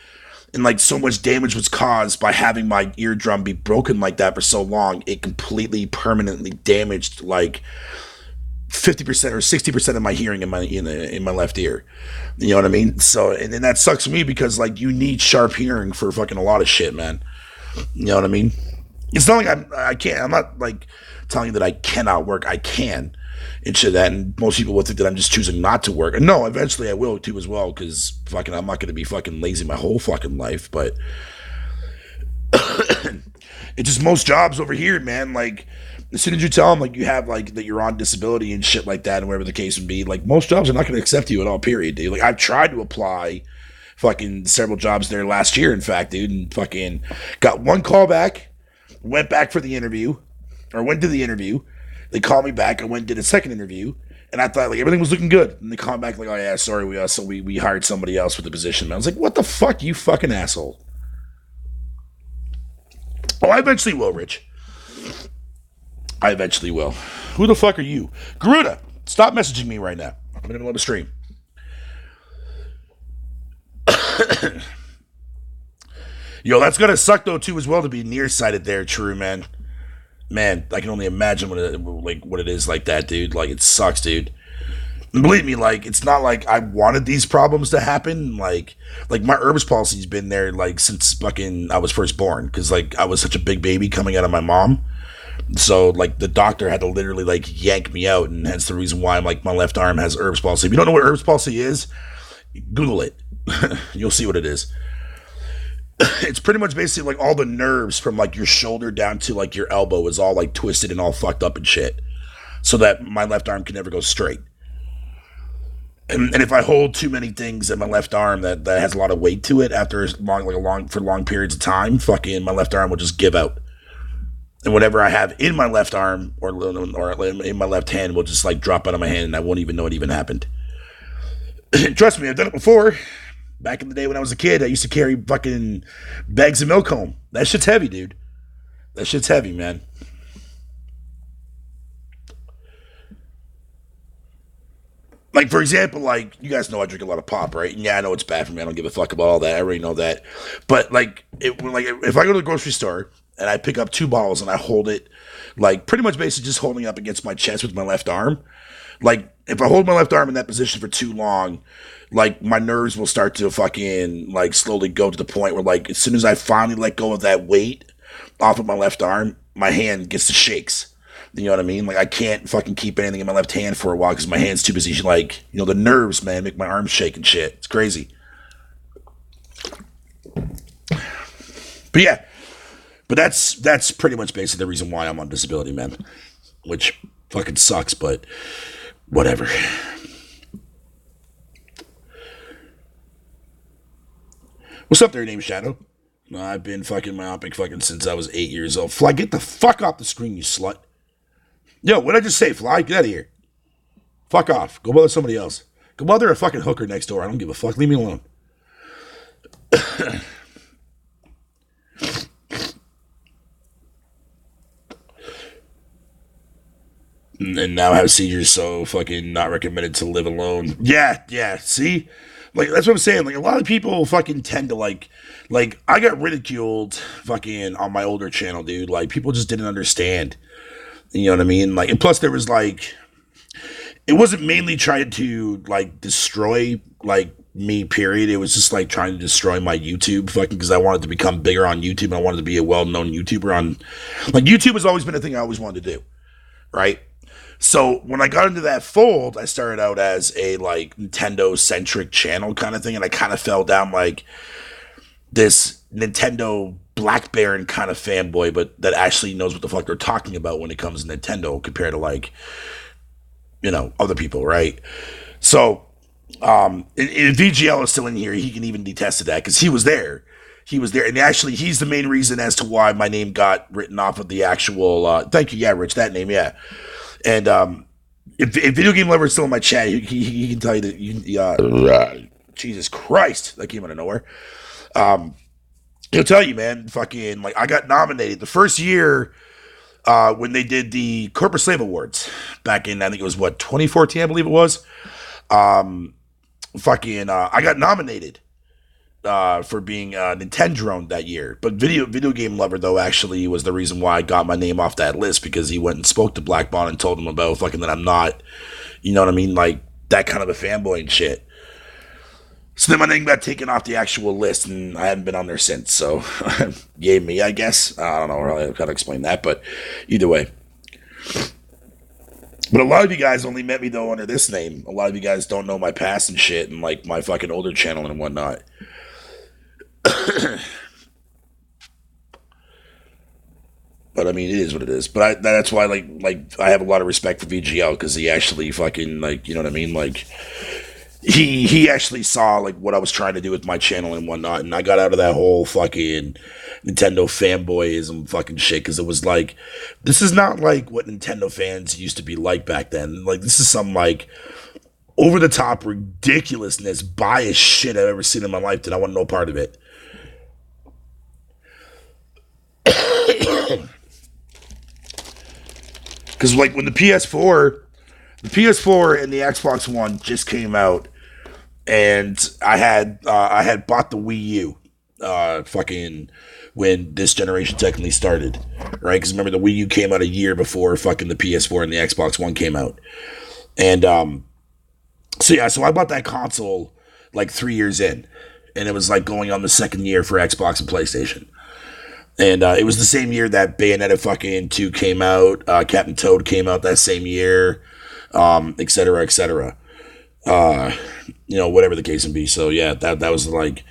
and like so much damage was caused by having my eardrum be broken like that for so long, it completely permanently damaged like 50% or 60% of my hearing in my left ear. You know what I mean? So and that sucks for me because like you need sharp hearing for fucking a lot of shit, man. You know what I mean? It's not like I'm not like telling you that I cannot work. I can and shit that, and most people would think that I'm just choosing not to work. And no, eventually I will too as well, because fucking I'm not gonna be fucking lazy my whole fucking life, but it's just most jobs over here, man, like as soon as you tell them like you have like that you're on disability and shit like that and whatever the case would be, like most jobs are not gonna accept you at all, period, dude. Like I've tried to apply fucking several jobs there last year, in fact, dude, and fucking got one call back, went back for the interview, or went to the interview. They called me back. I went and did a second interview, and I thought like everything was looking good. And they called back like, "Oh yeah, sorry, we hired somebody else for the position." And I was like, "What the fuck, you fucking asshole!" Oh, I eventually will, Rich. I eventually will. Who the fuck are you, Garuda? Stop messaging me right now. I'm in the middle of a stream. Yo, that's gonna suck though too as well to be nearsighted there. True, man. Man, I can only imagine what it is like that, dude. Like it sucks, dude. And believe me, like it's not like I wanted these problems to happen. Like my Erbs palsy's been there like since fucking I was first born, because like I was such a big baby coming out of my mom. So like the doctor had to literally like yank me out, and hence the reason why I'm like my left arm has Erbs palsy. If you don't know what Erbs palsy is, Google it. You'll see what it is. It's pretty much basically like all the nerves from like your shoulder down to like your elbow is all like twisted and all fucked up and shit, so that my left arm can never go straight. And if I hold too many things in my left arm that has a lot of weight to it after long periods of time, fucking my left arm will just give out. And whatever I have in my left arm or in my left hand will just like drop out of my hand, and I won't even know it even happened. Trust me, I've done it before. Back in the day when I was a kid, I used to carry fucking bags of milk home. That shit's heavy, dude. That shit's heavy, man. Like, for example, like, you guys know I drink a lot of pop, right? And yeah, I know it's bad for me. I don't give a fuck about all that. I already know that. But, like, if I go to the grocery store and I pick up 2 bottles and I hold it, like, pretty much basically just holding up against my chest with my left arm, like, if I hold my left arm in that position for too long, like, my nerves will start to fucking, like, slowly go to the point where, like, as soon as I finally let go of that weight off of my left arm, my hand gets the shakes. You know what I mean? Like, I can't fucking keep anything in my left hand for a while because my hand's too busy. Like, the nerves, man, make my arms shake and shit. It's crazy. But yeah. But that's pretty much basically the reason why I'm on disability, man. Which fucking sucks, but whatever. What's up there, name Shadow? I've been fucking myopic fucking since I was 8 years old. Fly, get the fuck off the screen, you slut. Yo, what did I just say, Fly? Get out of here. Fuck off. Go bother somebody else. Go bother a fucking hooker next door. I don't give a fuck. Leave me alone. And now have seizures, so fucking not recommended to live alone. Yeah, see? Like, that's what I'm saying. Like, a lot of people fucking tend to, like, I got ridiculed fucking on my older channel, dude. Like, people just didn't understand. You know what I mean? Like, and plus there was, like, it wasn't mainly trying to like destroy like me, period. It was just like trying to destroy my YouTube fucking because I wanted to become bigger on YouTube and I wanted to be a well-known YouTuber on like YouTube has always been a thing I always wanted to do, right? So when I got into that fold, I started out as a like Nintendo centric channel kind of thing, and I kind of fell down like this Nintendo Black Baron kind of fanboy, but that actually knows what the fuck they're talking about when it comes to Nintendo compared to like, you know, other people, right? So, if VGL is still in here, he can even detest to that because he was there. He was there, and actually, he's the main reason as to why my name got written off of the actual. Thank you, yeah, Rich, that name, yeah. And if Video Game Lover is still in my chat, he can tell you that. Jesus Christ, that came out of nowhere. He'll tell you, man, fucking, like, I got nominated the first year when they did the Corporate Slave Awards back in, I think it was, 2014, I believe it was. I got nominated for being Nintendrone that year. But Video Game Lover, though, actually was the reason why I got my name off that list because he went and spoke to Black Bond and told him about fucking that I'm not, you know what I mean, like, that kind of a fanboy and shit. So then my name got taken off the actual list, and I haven't been on there since. So, yay me, I guess. I don't know really how to explain that, but either way. But a lot of you guys only met me, though, under this name. A lot of you guys don't know my past and shit, and, like, my fucking older channel and whatnot. But, I mean, it is what it is. But that's why, like I have a lot of respect for VGL, because he actually fucking, like, you know what I mean? Like... He actually saw like what I was trying to do with my channel and whatnot, and I got out of that whole fucking Nintendo fanboyism fucking shit because it was like, this is not like what Nintendo fans used to be like back then. Like this is some like over the top ridiculousness, biased shit I've ever seen in my life that I want no part of it. Because like when the PS4 and the Xbox One just came out. And I had bought the Wii U, fucking when this generation technically started, right? Because remember the Wii U came out a year before fucking the PS4 and the Xbox One came out, and so I bought that console like 3 years in, and it was like going on the second year for Xbox and PlayStation, and it was the same year that Bayonetta fucking 2 came out, Captain Toad came out that same year, et cetera, et cetera. You know, whatever the case may be. So yeah, that was like,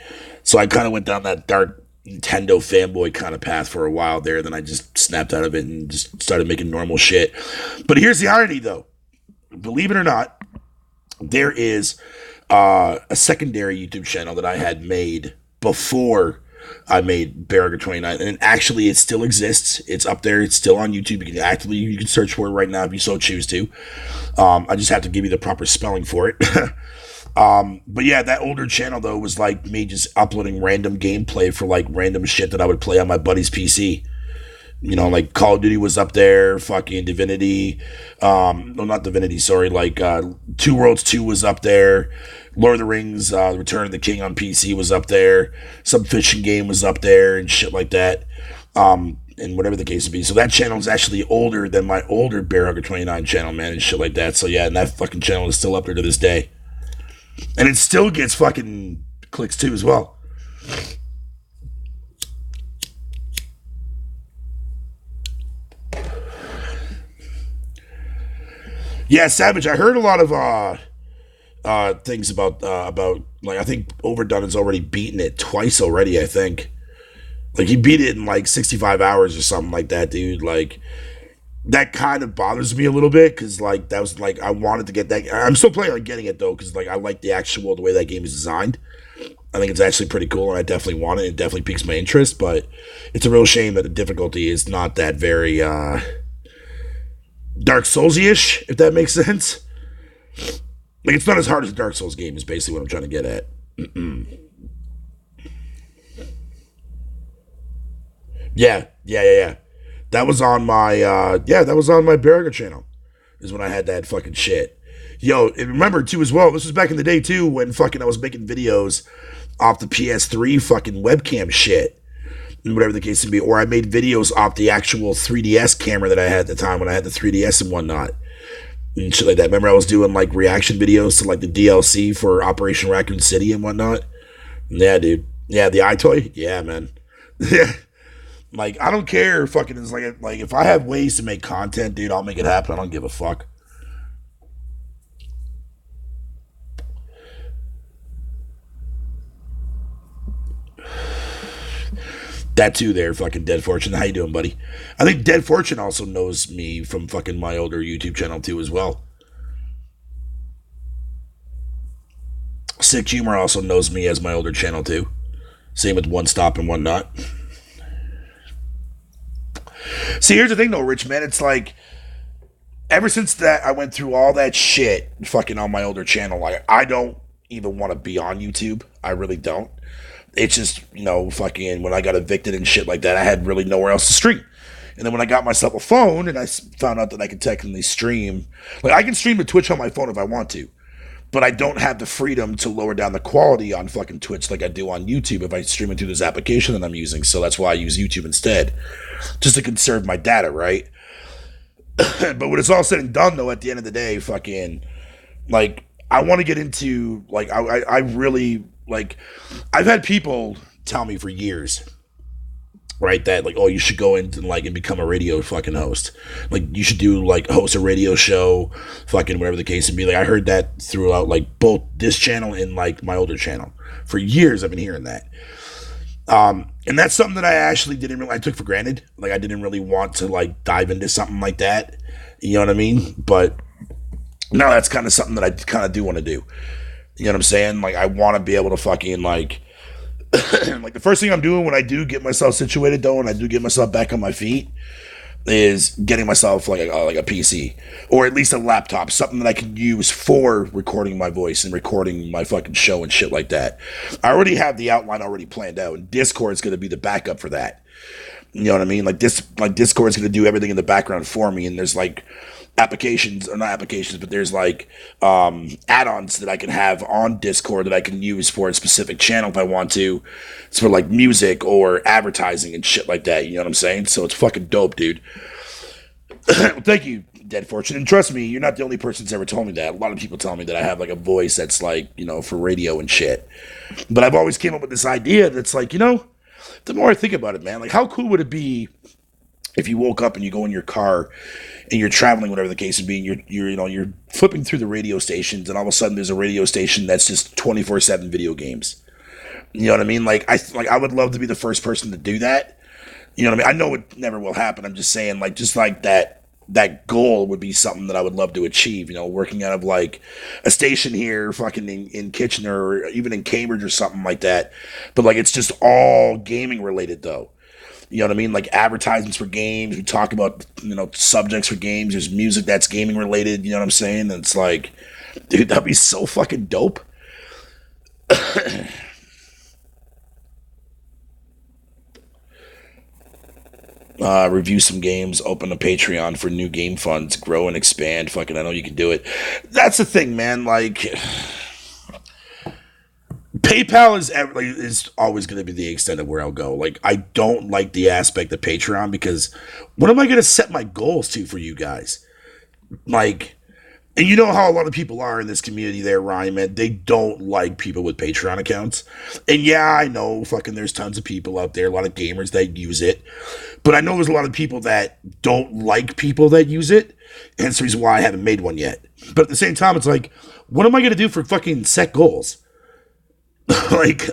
so I kind of went down that dark Nintendo fanboy kind of path for a while there. Then I just snapped out of it and just started making normal shit. But here's the irony, though. Believe it or not, there is a secondary YouTube channel that I had made before I made Barriger 29, and actually it still exists. It's up there. It's still on YouTube. You can search for it right now if you so choose to. I just have to give you the proper spelling for it. But yeah, that older channel though was like me just uploading random gameplay for like random shit that I would play on my buddy's PC. You know, like Call of Duty was up there, fucking Divinity. No, not Divinity, sorry. Like Two Worlds 2 was up there. Lord of the Rings, Return of the King on PC was up there. Some fishing game was up there and shit like that. And whatever the case would be. So that channel is actually older than my older Bear Hugger 29 channel, man, and shit like that. So yeah, and that fucking channel is still up there to this day. And it still gets fucking clicks too as well. Yeah, Savage, I heard a lot of things about like I think Overdone has already beaten it twice already, I think. Like he beat it in like 65 hours or something like that, dude. Like that kind of bothers me a little bit because like that was like I wanted to get that. I'm still planning on getting it though because like I like the way that game is designed. I think it's actually pretty cool and I definitely want it. It definitely piques my interest, but it's a real shame that the difficulty is not that very Dark Souls-ish, if that makes sense. Like it's not as hard as a Dark Souls game is basically what I'm trying to get at. Yeah. That was on my Barriger channel. Is when I had that fucking shit. Yo, and remember too as well. This was back in the day too when fucking I was making videos off the PS3 fucking webcam shit, and whatever the case may be. Or I made videos off the actual 3DS camera that I had at the time when I had the 3DS and whatnot. and shit like that. Remember, I was doing like reaction videos to like the DLC for Operation Raccoon City and whatnot. Yeah, dude. Yeah, the iToy. Yeah, man. Yeah. Like, I don't care. Fucking, it's like if I have ways to make content, dude, I'll make it happen. I don't give a fuck. That too, there, fucking Dead Fortune. How you doing, buddy? I think Dead Fortune also knows me from fucking my older YouTube channel too, as well. Sick Humor also knows me as my older channel too. Same with One Stop and Whatnot. See, here's the thing though, Rich man. It's like ever since that I went through all that shit fucking on my older channel, like I don't even want to be on YouTube. I really don't. It's just, fucking when I got evicted and shit like that, I had really nowhere else to stream. And then when I got myself a phone and I found out that I could technically stream, like I can stream to Twitch on my phone if I want to, but I don't have the freedom to lower down the quality on fucking Twitch like I do on YouTube if I stream it through this application that I'm using. So that's why I use YouTube instead, just to conserve my data, right? But when it's all said and done, though, at the end of the day, fucking, like, I want to get into, like, I really, like, I've had people tell me for years, right, that, like, oh, you should go into, like, and become a radio fucking host. Like, you should do, like, host a radio show, fucking whatever the case may be. Like, I heard that throughout, like, both this channel and, like, my older channel. For years, I've been hearing that. And that's something that I actually I took for granted. Like, I didn't really want to, like, dive into something like that. You know what I mean? But now that's kind of something that I kind of do want to do. You know what I'm saying? Like, I want to be able to fucking, like, like, the first thing I'm doing when I do get myself situated, though, and I do get myself back on my feet, is getting myself like a PC or at least a laptop, something that I can use for recording my voice and recording my fucking show and shit like that. I already have the outline already planned out, and Discord is going to be the backup for that. You know what I mean? Like Discord is going to do everything in the background for me, and there's like applications, or not applications, but there's like add-ons that I can have on Discord that I can use for a specific channel if I want to. It's for like music or advertising and shit like that. You know what I'm saying? So it's fucking dope, dude. Thank you, Dead Fortune. And trust me, you're not the only person that's ever told me that. A lot of people tell me that I have like a voice that's like, for radio and shit. But I've always came up with this idea that's like, the more I think about it, man, like how cool would it be if you woke up and you go in your car and you're traveling, whatever the case would be, and you're flipping through the radio stations, and all of a sudden there's a radio station that's just 24/7 video games. You know what I mean? Like I would love to be the first person to do that. You know what I mean? I know it never will happen. I'm just saying, like, just like that goal would be something that I would love to achieve. Working out of like a station here, fucking in Kitchener, or even in Cambridge or something like that. But like it's just all gaming related, though. You know what I mean? Like advertisements for games. We talk about, subjects for games. There's music that's gaming related. You know what I'm saying? And it's like, dude, that'd be so fucking dope. Review some games, open a Patreon for new game funds, grow and expand. Fucking, I know you can do it. That's the thing, man. Like, PayPal is always going to be the extent of where I'll go. Like, I don't like the aspect of Patreon because what am I going to set my goals to for you guys? Like, and you know how a lot of people are in this community there, Ryan, man. They don't like people with Patreon accounts. And yeah, I know fucking there's tons of people out there, a lot of gamers that use it. But I know there's a lot of people that don't like people that use it. And that's the reason why I haven't made one yet. But at the same time, it's like, what am I going to do for fucking set goals? Like,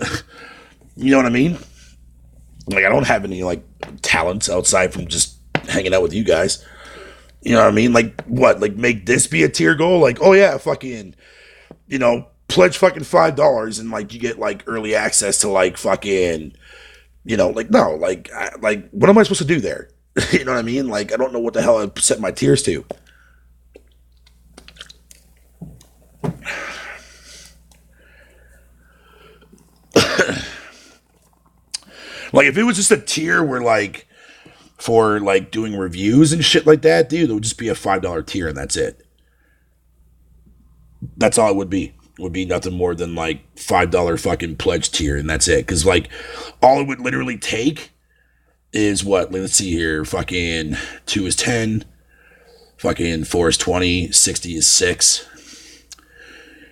you know what I mean? Like, I don't have any, like, talents outside from just hanging out with you guys. You know what I mean? Like, what? Like, make this be a tier goal? Like, oh, yeah, fucking, pledge fucking $5 and, like, you get, like, early access to, like, fucking, like, no. Like, what am I supposed to do there? You know what I mean? Like, I don't know what the hell I set my tiers to. Like, if it was just a tier where, like, for, like, doing reviews and shit like that, dude, it would just be a $5 tier and that's it. That's all it would be. It would be nothing more than, like, $5 fucking pledge tier and that's it. Because, like, all it would literally take is what? Let's see here. Fucking 2 is 10. Fucking 4 is 20, 60 is 6.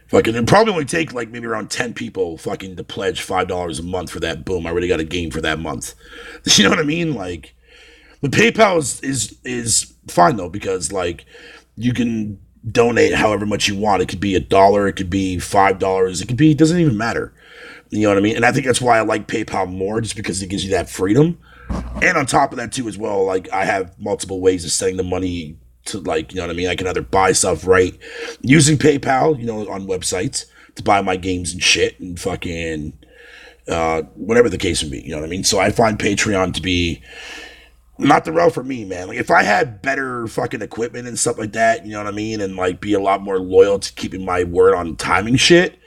Fucking, it'd probably only take like maybe around 10 people fucking to pledge $5 a month for that. Boom, I already got a game for that month. You know what I mean? Like, but PayPal is fine though, because like you can donate however much you want. It could be $1, it could be $5, it doesn't even matter. You know what I mean? And I think that's why I like PayPal more, just because it gives you that freedom. And on top of that too, as well, like I have multiple ways of sending the money to, like, you know what I mean? I can either buy stuff right using PayPal, you know, on websites to buy my games and shit and fucking whatever the case would be, you know what I mean? So I find Patreon to be not the route for me, man. Like if I had better fucking equipment and stuff like that, you know what I mean? And like be a lot more loyal to keeping my word on timing shit,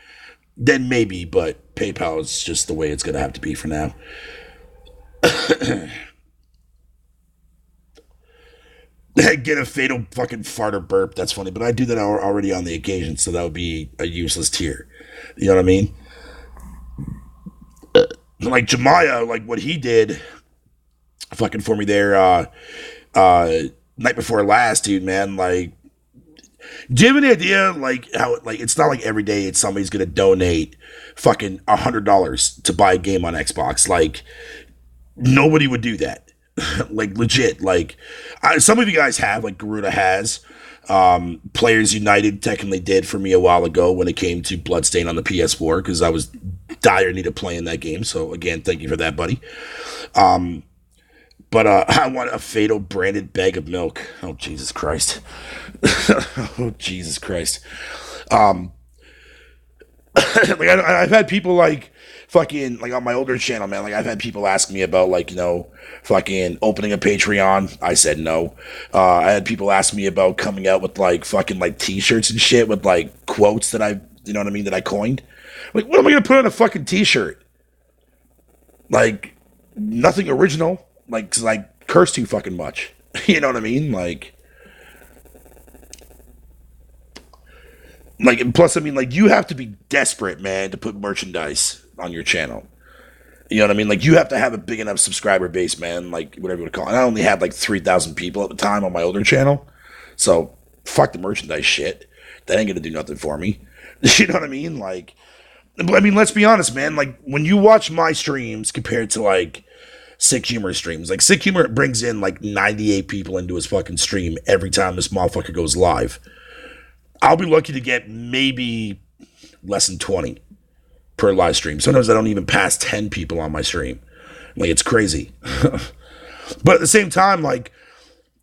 then maybe, but PayPal is just the way it's going to have to be for now. Get a fatal fucking fart or burp. That's funny, but I do that already on the occasion, so that would be a useless tier. You know what I mean? Like Jemiah, like what he did, fucking for me there, night before last, dude, man. Like, do you have any idea, like how, like it's not like every day it's somebody's gonna donate fucking $100 to buy a game on Xbox. Like, nobody would do that. Like legit, like some of you guys have, like Garuda has, Players United technically did for me a while ago when it came to Bloodstain on the PS4, because I was dire need of playing that game. So again, thank you for that, buddy. But I want a Fatal branded bag of milk. Oh Jesus Christ. Oh Jesus Christ. Like I've had people like fucking like on my older channel, man. Like I've had people ask me about, like, you know, fucking opening a Patreon. I said no. I had people ask me about coming out with like fucking like t-shirts and shit with like quotes that I, you know what I mean, that I coined. Like, what am I gonna put on a fucking t-shirt? Like, nothing original. Like, 'cause I curse too fucking much. You know what I mean? Like, and plus, I mean, like, you have to be desperate, man, to put merchandise on your channel. You know what I mean? Like, you have to have a big enough subscriber base, man, like, whatever you want to call it. And I only had, like, 3,000 people at the time on my older channel. So, fuck the merchandise shit. That ain't gonna do nothing for me. You know what I mean? Like, I mean, let's be honest, man. Like, when you watch my streams compared to, like, Sick Humor streams, like, Sick Humor brings in, like, 98 people into his fucking stream every time this motherfucker goes live. I'll be lucky to get maybe less than 20 per live stream. Sometimes I don't even pass 10 people on my stream. Like, it's crazy. But at the same time, like,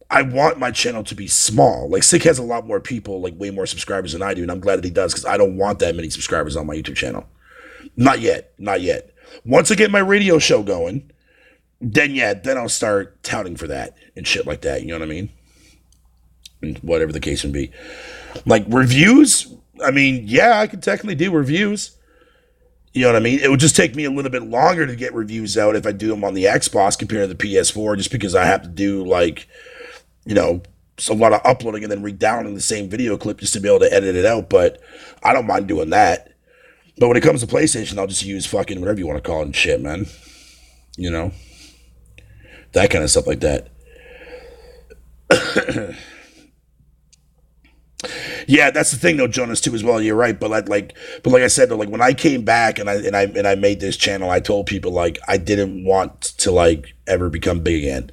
I want my channel to be small. Like, Sick has a lot more people, like, way more subscribers than I do, and I'm glad that he does, because I don't want that many subscribers on my YouTube channel. Not yet. Not yet. Once I get my radio show going, then I'll start touting for that and shit like that. You know what I mean? And whatever the case would be. Like, reviews, I mean, yeah, I could technically do reviews. You know what I mean? It would just take me a little bit longer to get reviews out if I do them on the Xbox compared to the PS4, just because I have to do, like, you know, a lot of uploading and then re-downloading the same video clip just to be able to edit it out. But I don't mind doing that. But when it comes to PlayStation, I'll just use fucking whatever you want to call it and shit, man. You know? That kind of stuff like that. Yeah, that's the thing though, Jonas, too, as well. You're right, but like I said though, like when I came back and I made this channel, I told people, like, I didn't want to, like, ever become big again,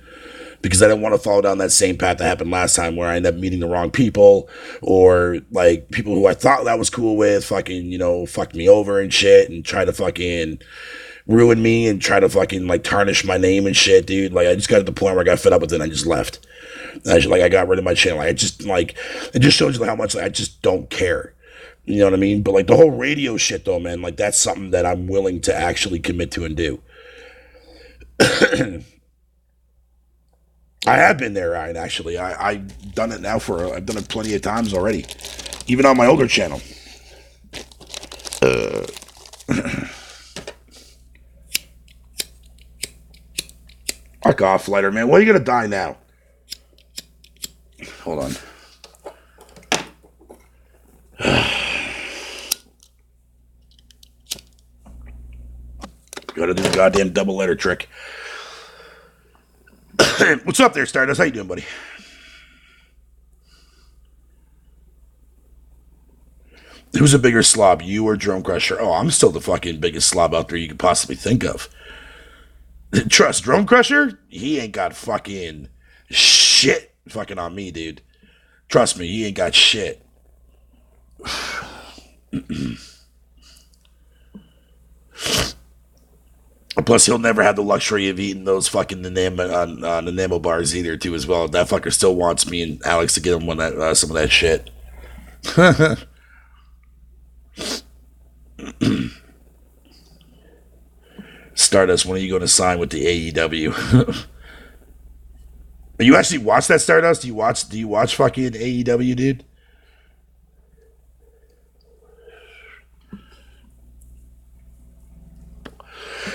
because I didn't want to follow down that same path that happened last time, where I ended up meeting the wrong people, or like people who I thought that was cool with fucking, you know, fucked me over and shit, and try to fucking ruin me and try to fucking, like, tarnish my name and shit, dude. Like, I just got to the point where I got fed up with it and I just left. I got rid of my channel. I just, like, it just shows you how much, like, I just don't care. You know what I mean? But, like, the whole radio shit, though, man, like, that's something that I'm willing to actually commit to and do. I have been there, Ryan, actually. I've done it now I've done it plenty of times already. Even on my older channel. Fuck off, lighter, man. Why are you gonna die now? Hold on. Gotta do the goddamn double letter trick. What's up there, Stardust? How you doing, buddy? Who's a bigger slob, you or Drone Crusher? Oh, I'm still the fucking biggest slob out there you could possibly think of. Trust Drone Crusher, he ain't got fucking shit fucking on me, dude. Trust me, he ain't got shit. Plus, he'll never have the luxury of eating those fucking enamel bars either, too, as well. That fucker still wants me and Alex to get him some of that shit. Stardust, when are you going to sign with the AEW? You actually watch that, Stardust? Do you watch fucking AEW, dude?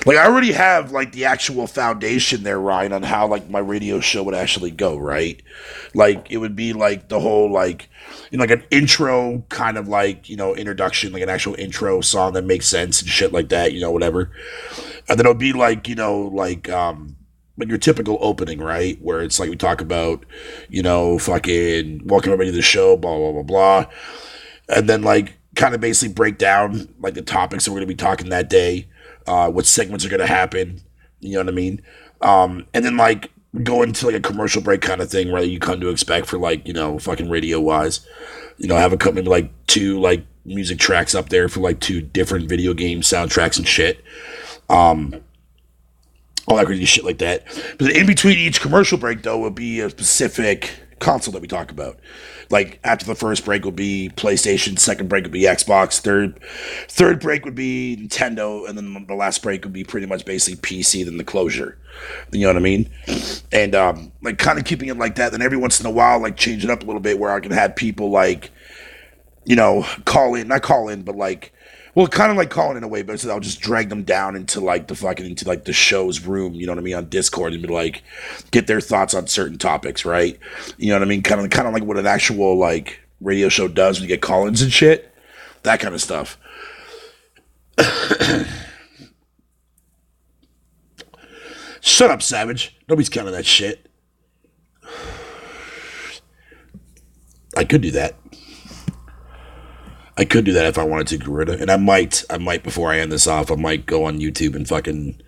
Like, I already have like the actual foundation there, Ryan, on how like my radio show would actually go, right? Like it would be like the whole like like an intro kind of like, introduction, like an actual intro song that makes sense and shit like that, whatever. And then it'll be like, like your typical opening, right? Where it's like we talk about, fucking welcome everybody to the show, blah blah blah blah. And then like kind of basically break down like the topics that we're gonna be talking that day, what segments are gonna happen, you know what I mean? And then like go into like a commercial break kind of thing where you come to expect for like, fucking radio wise. Have a company like two like music tracks up there for like two different video game soundtracks and shit. All that crazy shit like that. But in between each commercial break, though, will be a specific console that we talk about. Like after the first break will be PlayStation, second break would be Xbox, third break would be Nintendo, and then the last break would be pretty much basically PC, then the closure. You know what I mean? And like kind of keeping it like that. Then every once in a while, like change it up a little bit where I can have people like, not call in, but like, well, kind of like calling in a way, but so I'll just drag them down into like the show's room, you know what I mean, on Discord, and be like, get their thoughts on certain topics, right? You know what I mean? Kind of like what an actual like radio show does when you get call-ins and shit, that kind of stuff. Shut up, Savage. Nobody's counting that shit. I could do that. I could do that if I wanted to, Garuda. And I might before I end this off, I might go on YouTube and fucking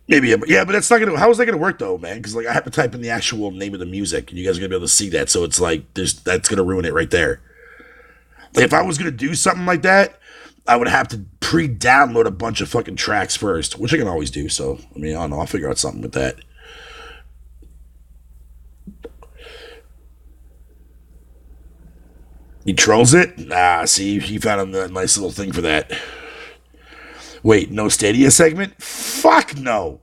maybe, yeah, but that's not gonna. How is that gonna work though, man? Because like I have to type in the actual name of the music, and you guys are gonna be able to see that. So it's like that's gonna ruin it right there. Like, if I was gonna do something like that, I would have to pre-download a bunch of fucking tracks first, which I can always do. So I mean, I don't know. I'll figure out something with that. He trolls it? Nah, see, he found a nice little thing for that. Wait, no Stadia segment? Fuck no.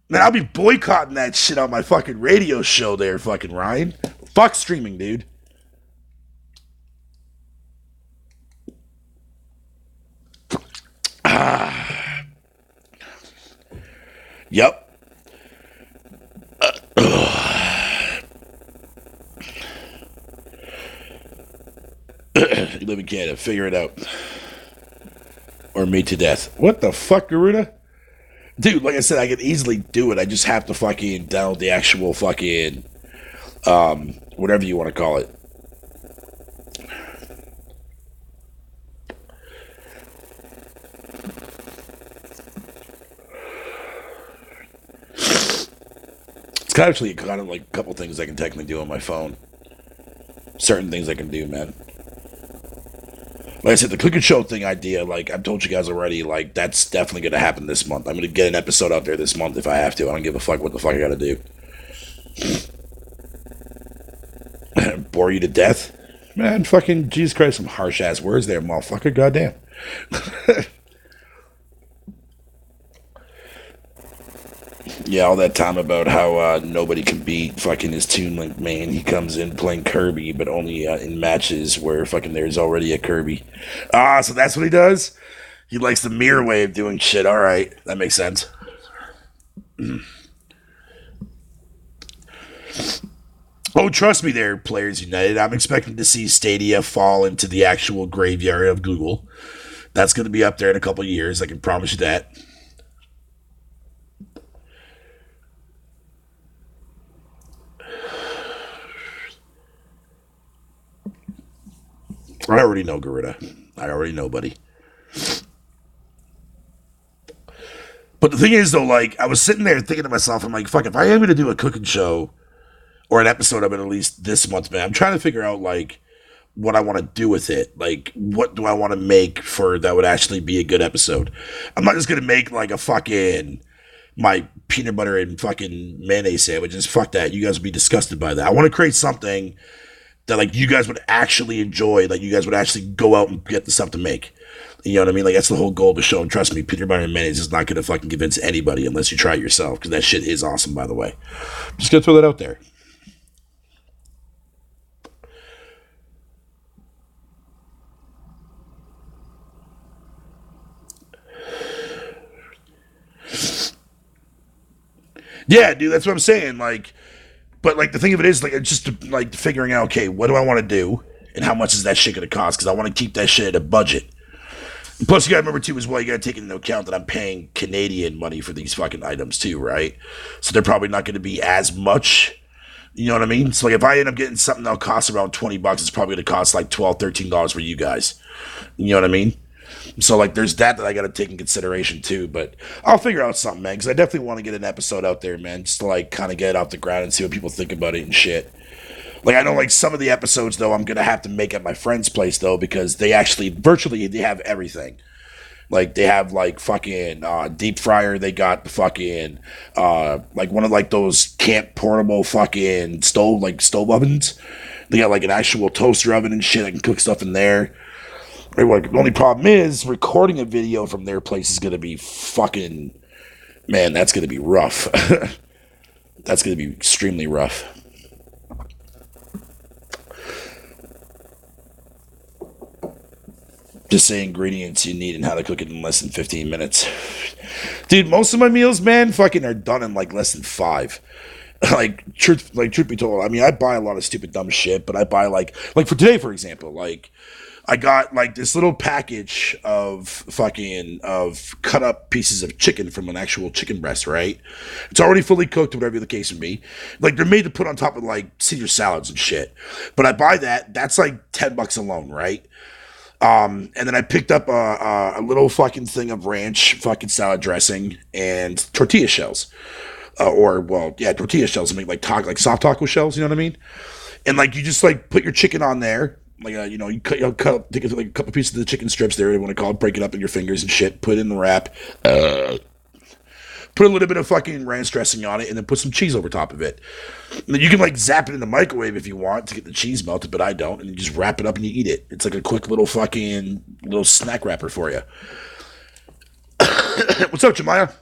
Man, I'll be boycotting that shit on my fucking radio show there, fucking Ryan. Fuck streaming, dude. Yep. You live in Canada. Figure it out. Or me to death. What the fuck, Garuda? Dude, like I said, I could easily do it. I just have to fucking download the actual fucking, whatever you want to call it. It's actually kind of like a couple things I can technically do on my phone. Certain things I can do, man. Like I said, the Cooking Show thing idea, like I've told you guys already, like that's definitely going to happen this month. I'm going to get an episode out there this month if I have to. I don't give a fuck what the fuck I got to do. Bore you to death? Man, fucking Jesus Christ, some harsh ass words there, motherfucker. Goddamn. Yeah, all that time about how nobody can beat fucking his Toon Link man. He comes in playing Kirby, but only in matches where fucking there's already a Kirby. Ah, so that's what he does? He likes the mirror way of doing shit. All right, that makes sense. Oh, trust me there, Players United. I'm expecting to see Stadia fall into the actual graveyard of Google. That's going to be up there in a couple of years. I can promise you that. I already know, Garuda. I already know, buddy. But the thing is, though, like, I was sitting there thinking to myself, I'm like, fuck, if I am going to do a cooking show or an episode of it at least this month, man, I'm trying to figure out, like, what I want to do with it. Like, what do I want to make for that would actually be a good episode? I'm not just going to make, like, a fucking, my peanut butter and fucking mayonnaise sandwiches. Fuck that. You guys would be disgusted by that. I want to create something that, like, you guys would actually enjoy, like, you guys would actually go out and get the stuff to make. You know what I mean? Like, that's the whole goal of the show. And trust me, peanut butter and mayonnaise is not going to fucking convince anybody unless you try it yourself, because that shit is awesome, by the way. Just going to throw that out there. Yeah, dude, that's what I'm saying. Like, but like the thing of it is, like, it's just like figuring out, okay, what do I want to do, and how much is that shit going to cost? Because I want to keep that shit at a budget. Plus, you got to remember too as well. You got to take into account that I'm paying Canadian money for these fucking items too, right? So they're probably not going to be as much. You know what I mean? So like, if I end up getting something that'll cost around $20, it's probably going to cost like $12, $13 for you guys. You know what I mean? So like, there's that I got to take in consideration too. But I'll figure out something, man, because I definitely want to get an episode out there, man, just to like kind of get it off the ground and see what people think about it and shit. Like, I know, like, some of the episodes, though, I'm going to have to make at my friend's place, though, because they actually, virtually, they have everything. Like, they have, like, fucking deep fryer. They got the fucking, like, one of, like, those camp portable fucking stove ovens. They got, like, an actual toaster oven and shit. I can cook stuff in there. Like, the only problem is, recording a video from their place is going to be fucking, man, that's going to be rough. That's going to be extremely rough. Just say ingredients you need and how to cook it in less than 15 minutes. Dude, most of my meals, man, fucking are done in like less than 5. Truth be told, I mean, I buy a lot of stupid dumb shit, but I buy like for today, for example, like I got like this little package of cut up pieces of chicken from an actual chicken breast, right? It's already fully cooked, whatever the case may be. Like, they're made to put on top of like Caesar salads and shit. But I buy that's like $10 alone, right? And then I picked up a little fucking thing of ranch fucking salad dressing and tortilla shells. Tortilla shells. I mean, like soft taco shells, you know what I mean? And like, you just like put your chicken on there. Like, take like a couple pieces of the chicken strips there, you want to call it, break it up in your fingers and shit, put it in the wrap. Put a little bit of fucking ranch dressing on it, and then put some cheese over top of it. And then you can like zap it in the microwave if you want to get the cheese melted, but I don't. And you just wrap it up and you eat it. It's like a quick little snack wrapper for you. What's up, Jemiah?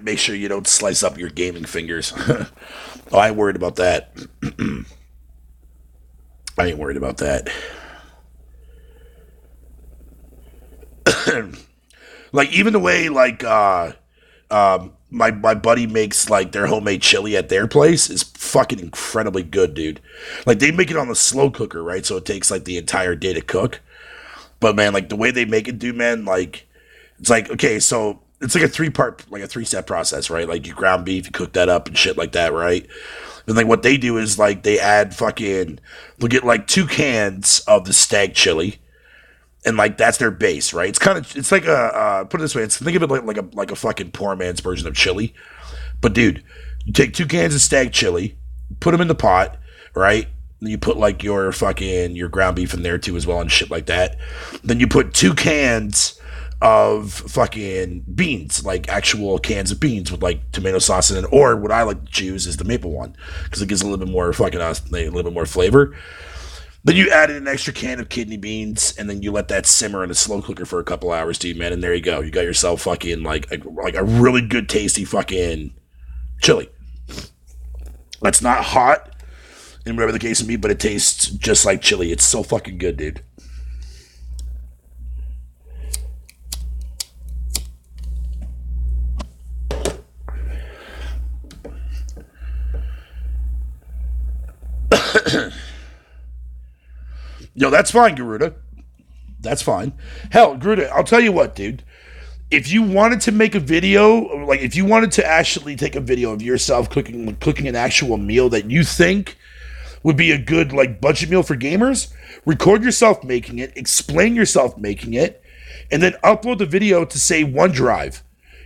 Make sure you don't slice up your gaming fingers. Oh, I ain't worried about that. I ain't worried about that. Like, even the way like my buddy makes like their homemade chili at their place is fucking incredibly good, dude. Like, they make it on the slow cooker, right? So it takes like the entire day to cook. But man, like the way they make it, dude, man, like it's like, okay, so it's like a 3-step process, right? Like, you ground beef, you cook that up and shit like that, right? And like what they do is like they add they'll get like 2 cans of the stag chili, and like that's their base, right? It's like put it this way, think of it like a fucking poor man's version of chili. But dude, you take 2 cans of stag chili, put them in the pot, right? Then you put like your ground beef in there too as well and shit like that. Then you put 2 cans of fucking beans, like actual cans of beans with like tomato sauce in it, or what I like to choose is the maple one because it gives a little bit more a little bit more flavor. Then you add in an extra can of kidney beans, and then you let that simmer in a slow cooker for a couple hours, dude, man, and there you go. You got yourself fucking like a really good tasty fucking chili. That's not hot and whatever the case may be, but it tastes just like chili. It's so fucking good, dude. Yo, that's fine, Garuda. That's fine. Hell, Garuda, I'll tell you what, dude. If you wanted to make a video, like if you wanted to actually take a video of yourself cooking an actual meal that you think would be a good like budget meal for gamers, record yourself making it, explain yourself making it, and then upload the video to say OneDrive.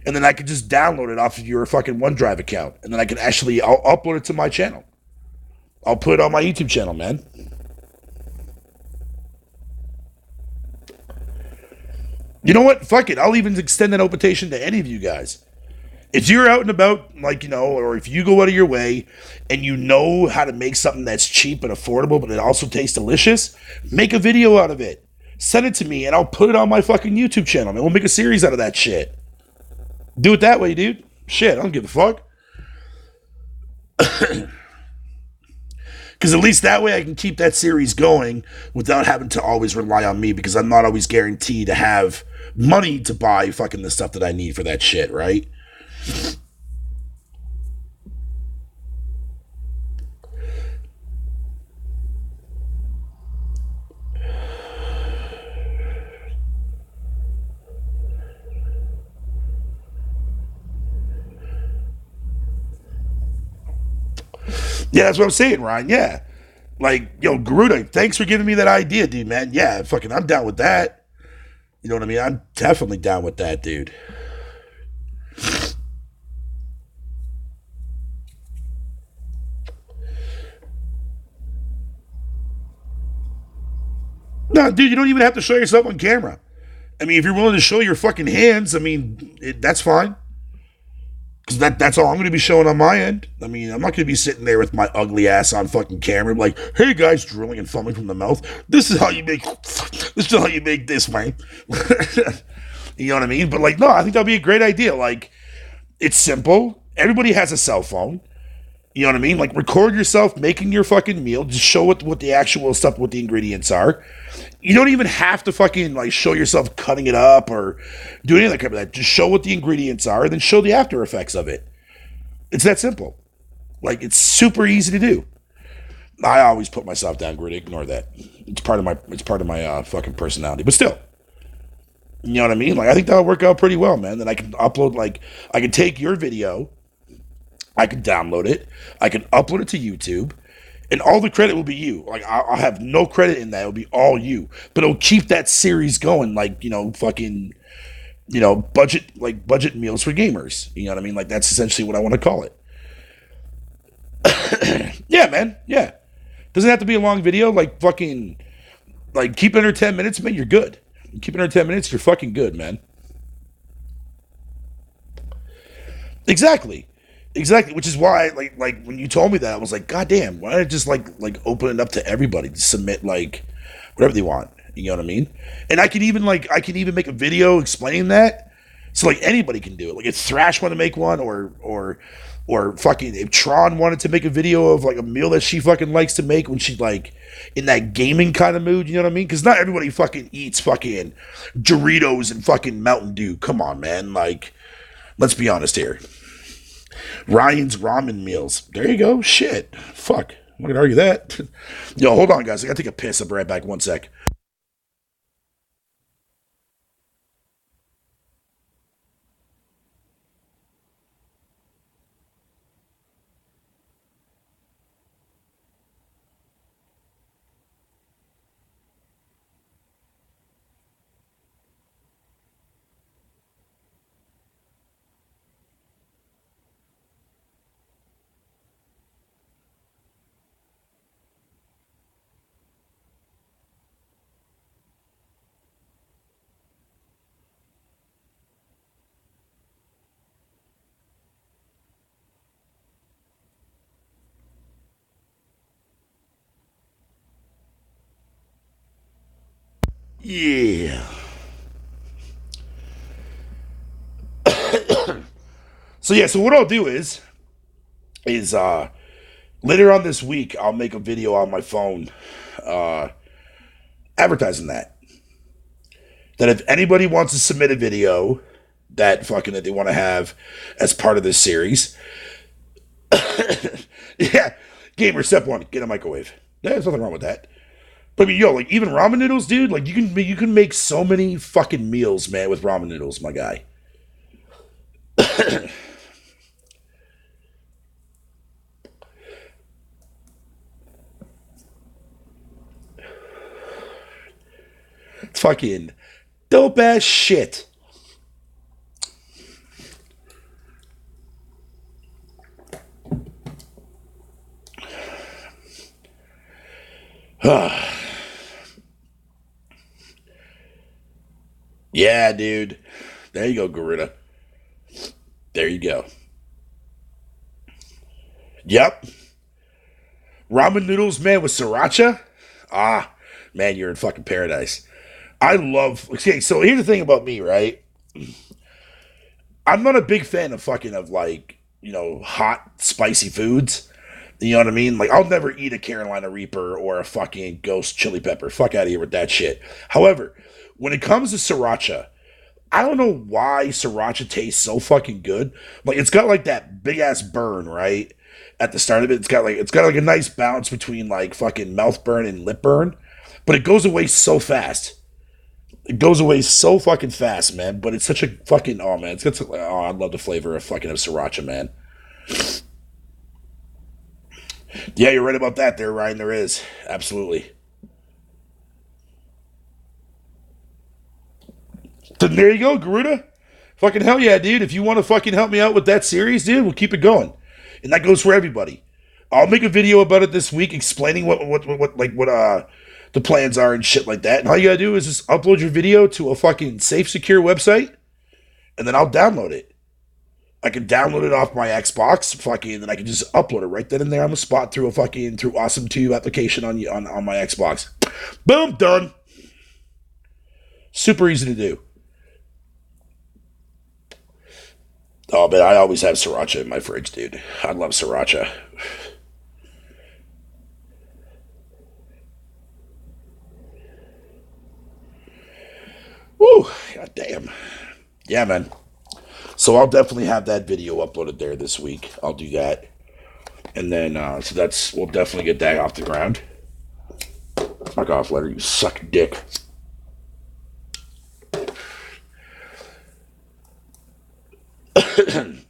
And then I could just download it off of your fucking OneDrive account. And then I'll upload it to my channel. I'll put it on my YouTube channel, man. You know what? Fuck it. I'll even extend that invitation to any of you guys. If you're out and about, like, you know, or if you go out of your way and you know how to make something that's cheap and affordable, but it also tastes delicious, make a video out of it. Send it to me and I'll put it on my fucking YouTube channel. And we'll make a series out of that shit. Do it that way, dude. Shit, I don't give a fuck. Because at least that way I can keep that series going without having to always rely on me, because I'm not always guaranteed to have money to buy fucking the stuff that I need for that shit, right? Yeah, that's what I'm saying, Ryan. Yeah. Like, yo, Garuda, thanks for giving me that idea, dude, man. Yeah, fucking, I'm down with that. You know what I mean? I'm definitely down with that, dude. No, dude, you don't even have to show yourself on camera. I mean, if you're willing to show your fucking hands, I mean, that's fine. Because that's all I'm going to be showing on my end. I mean, I'm not going to be sitting there with my ugly ass on fucking camera, like, hey guys, drilling and fumbling from the mouth. This is how you make this, man. You know what I mean? But like, no, I think that'd be a great idea. Like, it's simple. Everybody has a cell phone. You know what I mean? Like, record yourself making your fucking meal. Just show what the actual stuff, what the ingredients are. You don't even have to fucking, like, show yourself cutting it up or do anything like that. Just show what the ingredients are and then show the after effects of it. It's that simple. Like, it's super easy to do. I always put myself down, Grid. Ignore that. It's part of my fucking personality. But still, you know what I mean? Like, I think that'll work out pretty well, man. Then I can upload, like, I can take your video, I can download it, I can upload it to YouTube, and all the credit will be you. Like, I'll have no credit in that. It'll be all you. But it'll keep that series going, like, you know, fucking, you know, budget meals for gamers. You know what I mean? Like, that's essentially what I want to call it. Yeah, man. Yeah. Doesn't have to be a long video. Like, fucking, like, keep it under 10 minutes, man, you're good. Keep it under 10 minutes, you're fucking good, man. Exactly. Exactly, which is why, like when you told me that, I was like, God damn, why don't I just like open it up to everybody to submit like whatever they want? You know what I mean? And I can even make a video explaining that, so like anybody can do it. Like if Thrash want to make one, or fucking if Tron wanted to make a video of like a meal that she fucking likes to make when she's like in that gaming kind of mood. You know what I mean? Because not everybody fucking eats fucking Doritos and fucking Mountain Dew. Come on, man. Like, let's be honest here. Ryan's ramen meals. There you go. Shit. Fuck. I'm not gonna argue that. Yo, hold on, guys. I gotta take a piss. I'll be right back. One sec. Yeah. So yeah. So what I'll do is later on this week I'll make a video on my phone, uh, advertising that. That if anybody wants to submit a video that they want to have as part of this series, yeah, gamer step one, get a microwave. Yeah, there's nothing wrong with that. But I mean, yo, like even ramen noodles, dude. Like you can make so many fucking meals, man, with ramen noodles, my guy. It's fucking dope ass shit. Yeah, dude. There you go, Garuda. There you go. Yep. Ramen noodles, man, with sriracha. Ah, man, you're in fucking paradise. I love. Okay, so here's the thing about me, right? I'm not a big fan of fucking of like hot spicy foods. You know what I mean? Like I'll never eat a Carolina Reaper or a fucking Ghost chili pepper. Fuck out of here with that shit. However, when it comes to sriracha, I don't know why sriracha tastes so fucking good. Like it's got like that big ass burn, right? At the start of it, it's got like a nice balance between like fucking mouth burn and lip burn, but it goes away so fast. It goes away so fucking fast, man. But it's such a fucking oh man, I love the flavor of fucking of sriracha, man. Yeah, you're right about that, there, Ryan. There is absolutely. Then there you go, Garuda. Fucking hell yeah, dude. If you want to fucking help me out with that series, dude, we'll keep it going. And that goes for everybody. I'll make a video about it this week explaining what the plans are and shit like that. And all you gotta do is just upload your video to a fucking safe, secure website, and then I'll download it. I can download it off my Xbox, fucking, and then I can just upload it right then and there on the spot through Awesome Tube application on my Xbox. Boom, done. Super easy to do. Oh man, I always have sriracha in my fridge, dude. I love sriracha. Woo, god damn. Yeah, man. So I'll definitely have that video uploaded there this week. I'll do that, and then so that's we'll definitely get that off the ground. Fuck off, letter. You suck dick. And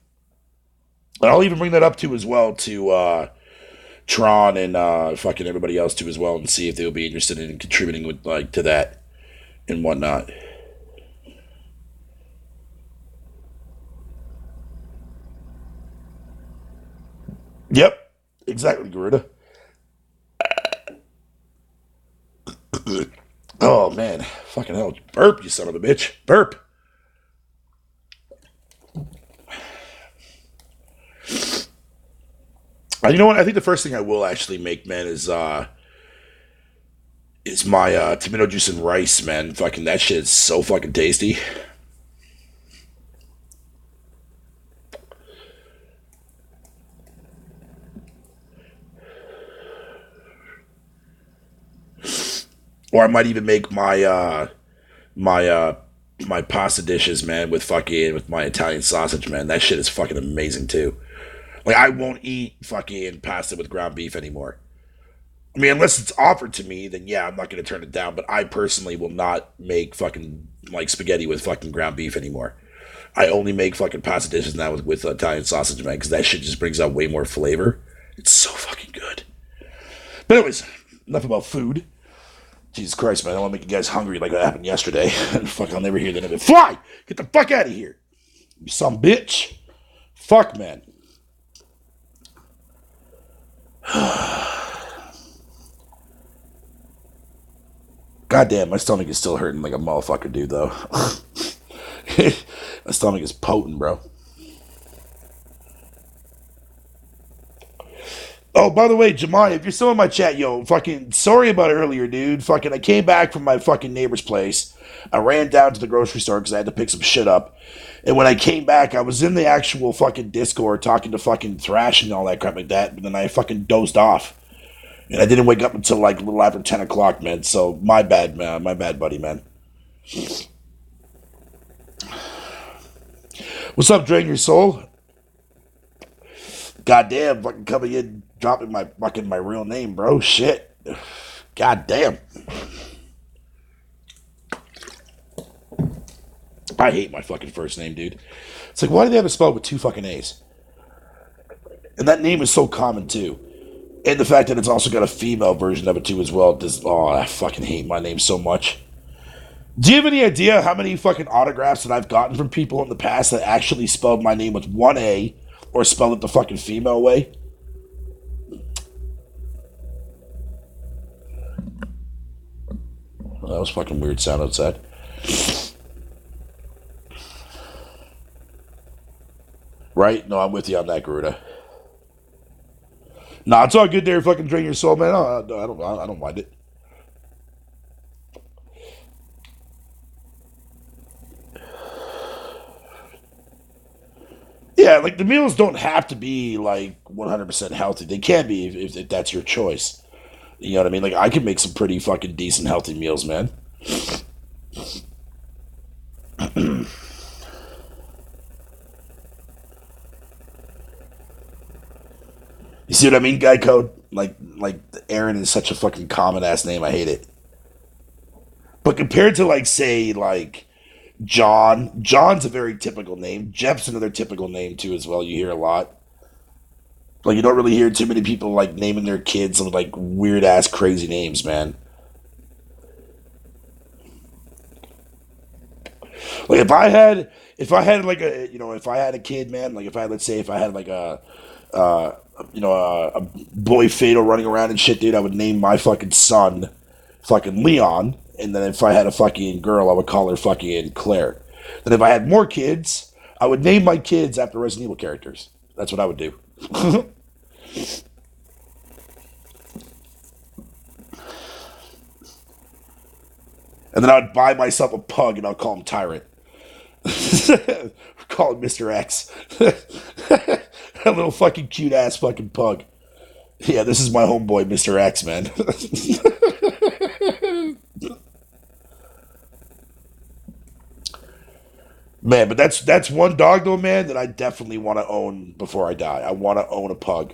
I'll even bring that up to as well to Tron and fucking everybody else too as well, and see if they'll be interested in contributing with like to that and whatnot. Yep, exactly, Garuda. Oh man, fucking hell, burp, you son of a bitch, burp. You know what? I think the first thing I will actually make, man, is my tomato juice and rice, man. Fucking that shit is so fucking tasty. Or I might even make my my pasta dishes, man, with my Italian sausage, man. That shit is fucking amazing too. Like I won't eat fucking pasta with ground beef anymore. I mean, unless it's offered to me, then yeah, I'm not gonna turn it down. But I personally will not make fucking like spaghetti with fucking ground beef anymore. I only make fucking pasta dishes now with Italian sausage, man, because that shit just brings out way more flavor. It's so fucking good. But anyways, enough about food. Jesus Christ, man, I don't want to make you guys hungry like that happened yesterday. Fuck, I'll never hear that of it. Fly! Get the fuck out of here. You some bitch. Fuck, man. Goddamn, my stomach is still hurting like a motherfucker, dude, though. My stomach is potent, bro. Oh, by the way, Jemai, if you're still in my chat, yo, fucking sorry about earlier, dude. Fucking, I came back from my fucking neighbor's place. I ran down to the grocery store because I had to pick some shit up. And when I came back, I was in the actual fucking Discord talking to fucking Thrash and all that crap like that. But then I fucking dozed off. And I didn't wake up until like a little after 10 o'clock, man. So my bad, man. My bad, buddy, man. What's up, Drain Your Soul? Goddamn, fucking coming in, dropping my real name, bro. Shit. God damn. I hate my fucking first name, dude. It's like, why do they have it spelled with two fucking A's? And that name is so common, too. And the fact that it's also got a female version of it, too, as well. I fucking hate my name so much. Do you have any idea how many fucking autographs that I've gotten from people in the past that actually spelled my name with one A or spelled it the fucking female way? Well, that was fucking weird sound outside. Right? No, I'm with you on that, Garuda. Nah, it's all good there. Fucking drain your soul, man. I don't mind it. Yeah, like the meals don't have to be like 100% healthy. They can be if that's your choice. You know what I mean? Like I can make some pretty fucking decent healthy meals, man. You see what I mean, guy code? Like Aaron is such a fucking common ass name. I hate it. But compared to like say like John's a very typical name. Jeff's another typical name too as well. You hear a lot. Like you don't really hear too many people like naming their kids with like weird ass crazy names, man. Like if I had like a if I had a kid, man, like if I let's say if I had like uh a boy fatal running around and shit, dude, I would name my fucking son fucking Leon, and then if I had a fucking girl, I would call her fucking Claire. Then if I had more kids, I would name my kids after Resident Evil characters. That's what I would do. And then I would buy myself a pug and I'll call him Tyrant. Call him Mr. X. A little fucking cute ass fucking pug. Yeah, this is my homeboy, Mr. X, man. Man, but that's one dog though, man, that I definitely want to own before I die. I want to own a pug.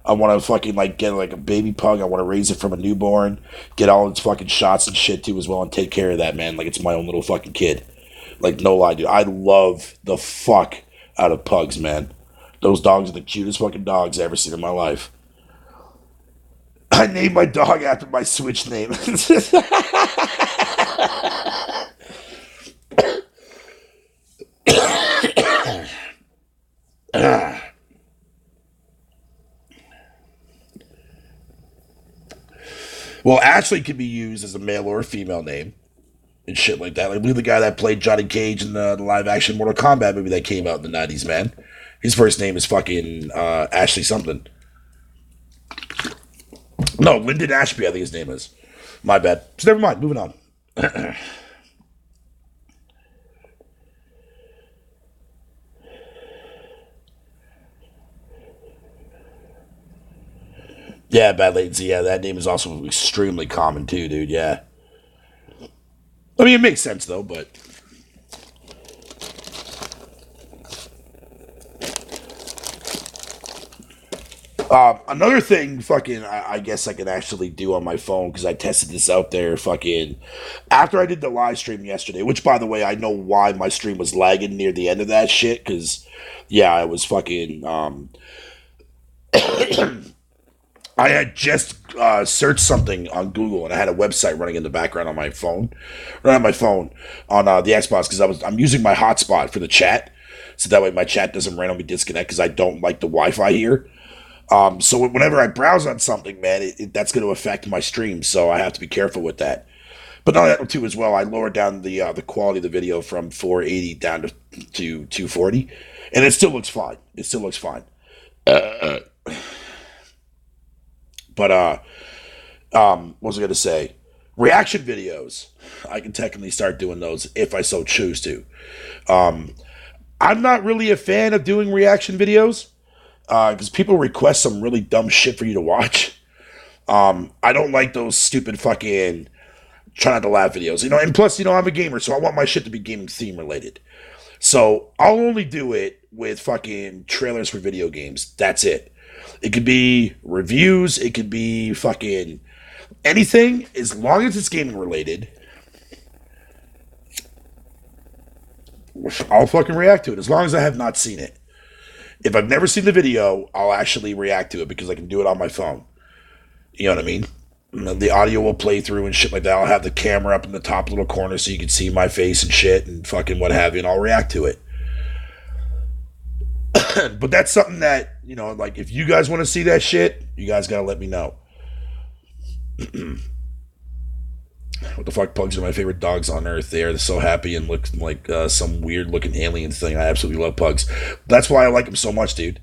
I want to fucking like get like a baby pug. I want to raise it from a newborn, get all its fucking shots and shit too as well, and take care of that, man, like it's my own little fucking kid. Like no lie, dude, I love the fuck out of pugs, man. Those dogs are the cutest fucking dogs I've ever seen in my life. I named my dog after my Switch name. Well, Ashley can be used as a male or a female name and shit like that. Like, look at the guy that played Johnny Cage in the live action Mortal Kombat movie that came out in the 90s, man. His first name is fucking Ashley something. No, Lyndon Ashby, I think his name is. My bad. So never mind. Moving on. Yeah, bad latency. Yeah, that name is also extremely common too, dude. Yeah. I mean, it makes sense though, but another thing, fucking, I guess I could actually do on my phone because I tested this out there, fucking, after I did the live stream yesterday. Which, by the way, I know why my stream was lagging near the end of that shit. Because, yeah, I was fucking. I had just searched something on Google and I had a website running in the background on my phone, running on my phone on the Xbox because I'm using my hotspot for the chat, so that way my chat doesn't randomly disconnect because I don't like the Wi-Fi here. So whenever I browse on something, man, that's going to affect my stream. So I have to be careful with that. But not that too as well. I lowered down the quality of the video from 480 down to 240, and it still looks fine. It still looks fine. But what was I going to say? Reaction videos. I can technically start doing those if I so choose to. Um, I'm not really a fan of doing reaction videos because people request some really dumb shit for you to watch. I don't like those stupid fucking try not to laugh videos, And plus, I'm a gamer, so I want my shit to be gaming theme related. So I'll only do it with fucking trailers for video games. That's it. It could be reviews. It could be fucking Anything, as long as it's gaming related, I'll fucking react to it. As long as I have not seen it. If I've never seen the video, I'll actually react to it because I can do it on my phone. You know what I mean? The audio will play through and shit like that. I'll have the camera up in the top little corner so you can see my face and shit and fucking what have you, and I'll react to it. But that's something that, like, if you guys want to see that shit, you guys gotta let me know. What the fuck? Pugs are my favorite dogs on earth. They are so happy and look like some weird looking alien thing. I absolutely love pugs. That's why I like them so much, dude.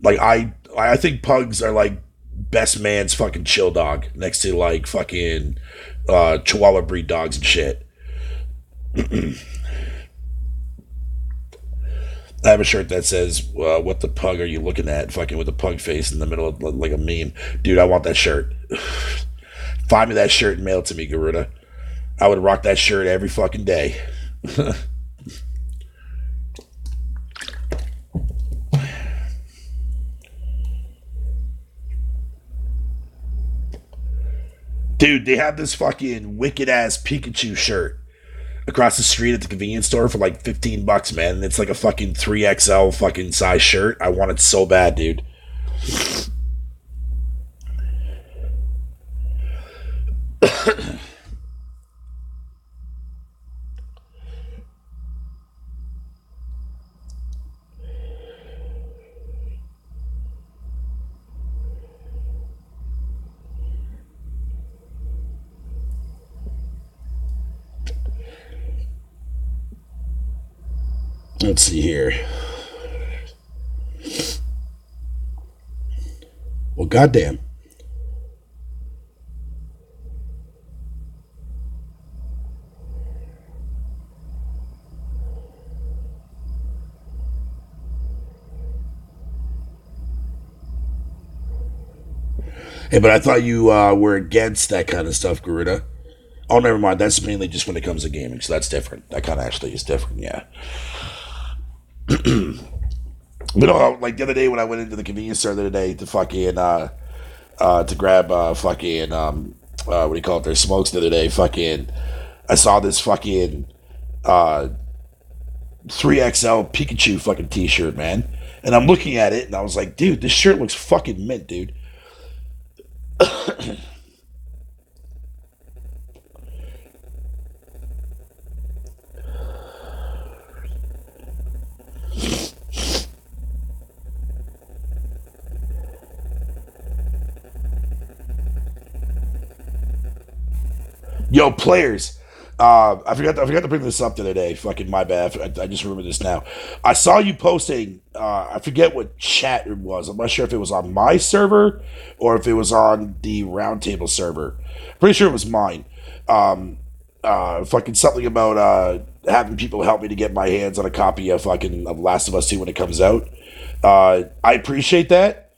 Like, I think pugs are like best man's fucking chill dog next to like fucking Chihuahua breed dogs and shit. I have a shirt that says, "What the pug are you looking at?" Fucking with a pug face in the middle of like a meme, dude. I want that shirt. Find me that shirt and mail it to me, Garuda. I would rock that shirt every fucking day. Dude, they have this fucking wicked ass Pikachu shirt across the street at the convenience store for like $15, man. And it's like a fucking 3XL fucking size shirt. I want it so bad, dude. Let's see here. Well, goddamn. Hey, but I thought you were against that kind of stuff, Garuda. Oh, never mind. That's mainly just when it comes to gaming, so that's different. That kind of actually is different, yeah. But no, like the other day when I went into the convenience store the other day to fucking to grab fucking what do you call it? Their smokes the other day. Fucking, I saw this fucking 3XL Pikachu fucking T-shirt, man. And I'm looking at it and I was like, dude, this shirt looks fucking mint, dude. Yo, players. I forgot to bring this up the other day. Fucking my bad. I just remember this now. I saw you posting. I forget what chat it was. I'm not sure if it was on my server or if it was on the Roundtable server. Pretty sure it was mine. Fucking something about having people help me to get my hands on a copy of Last of Us 2 when it comes out. I appreciate that.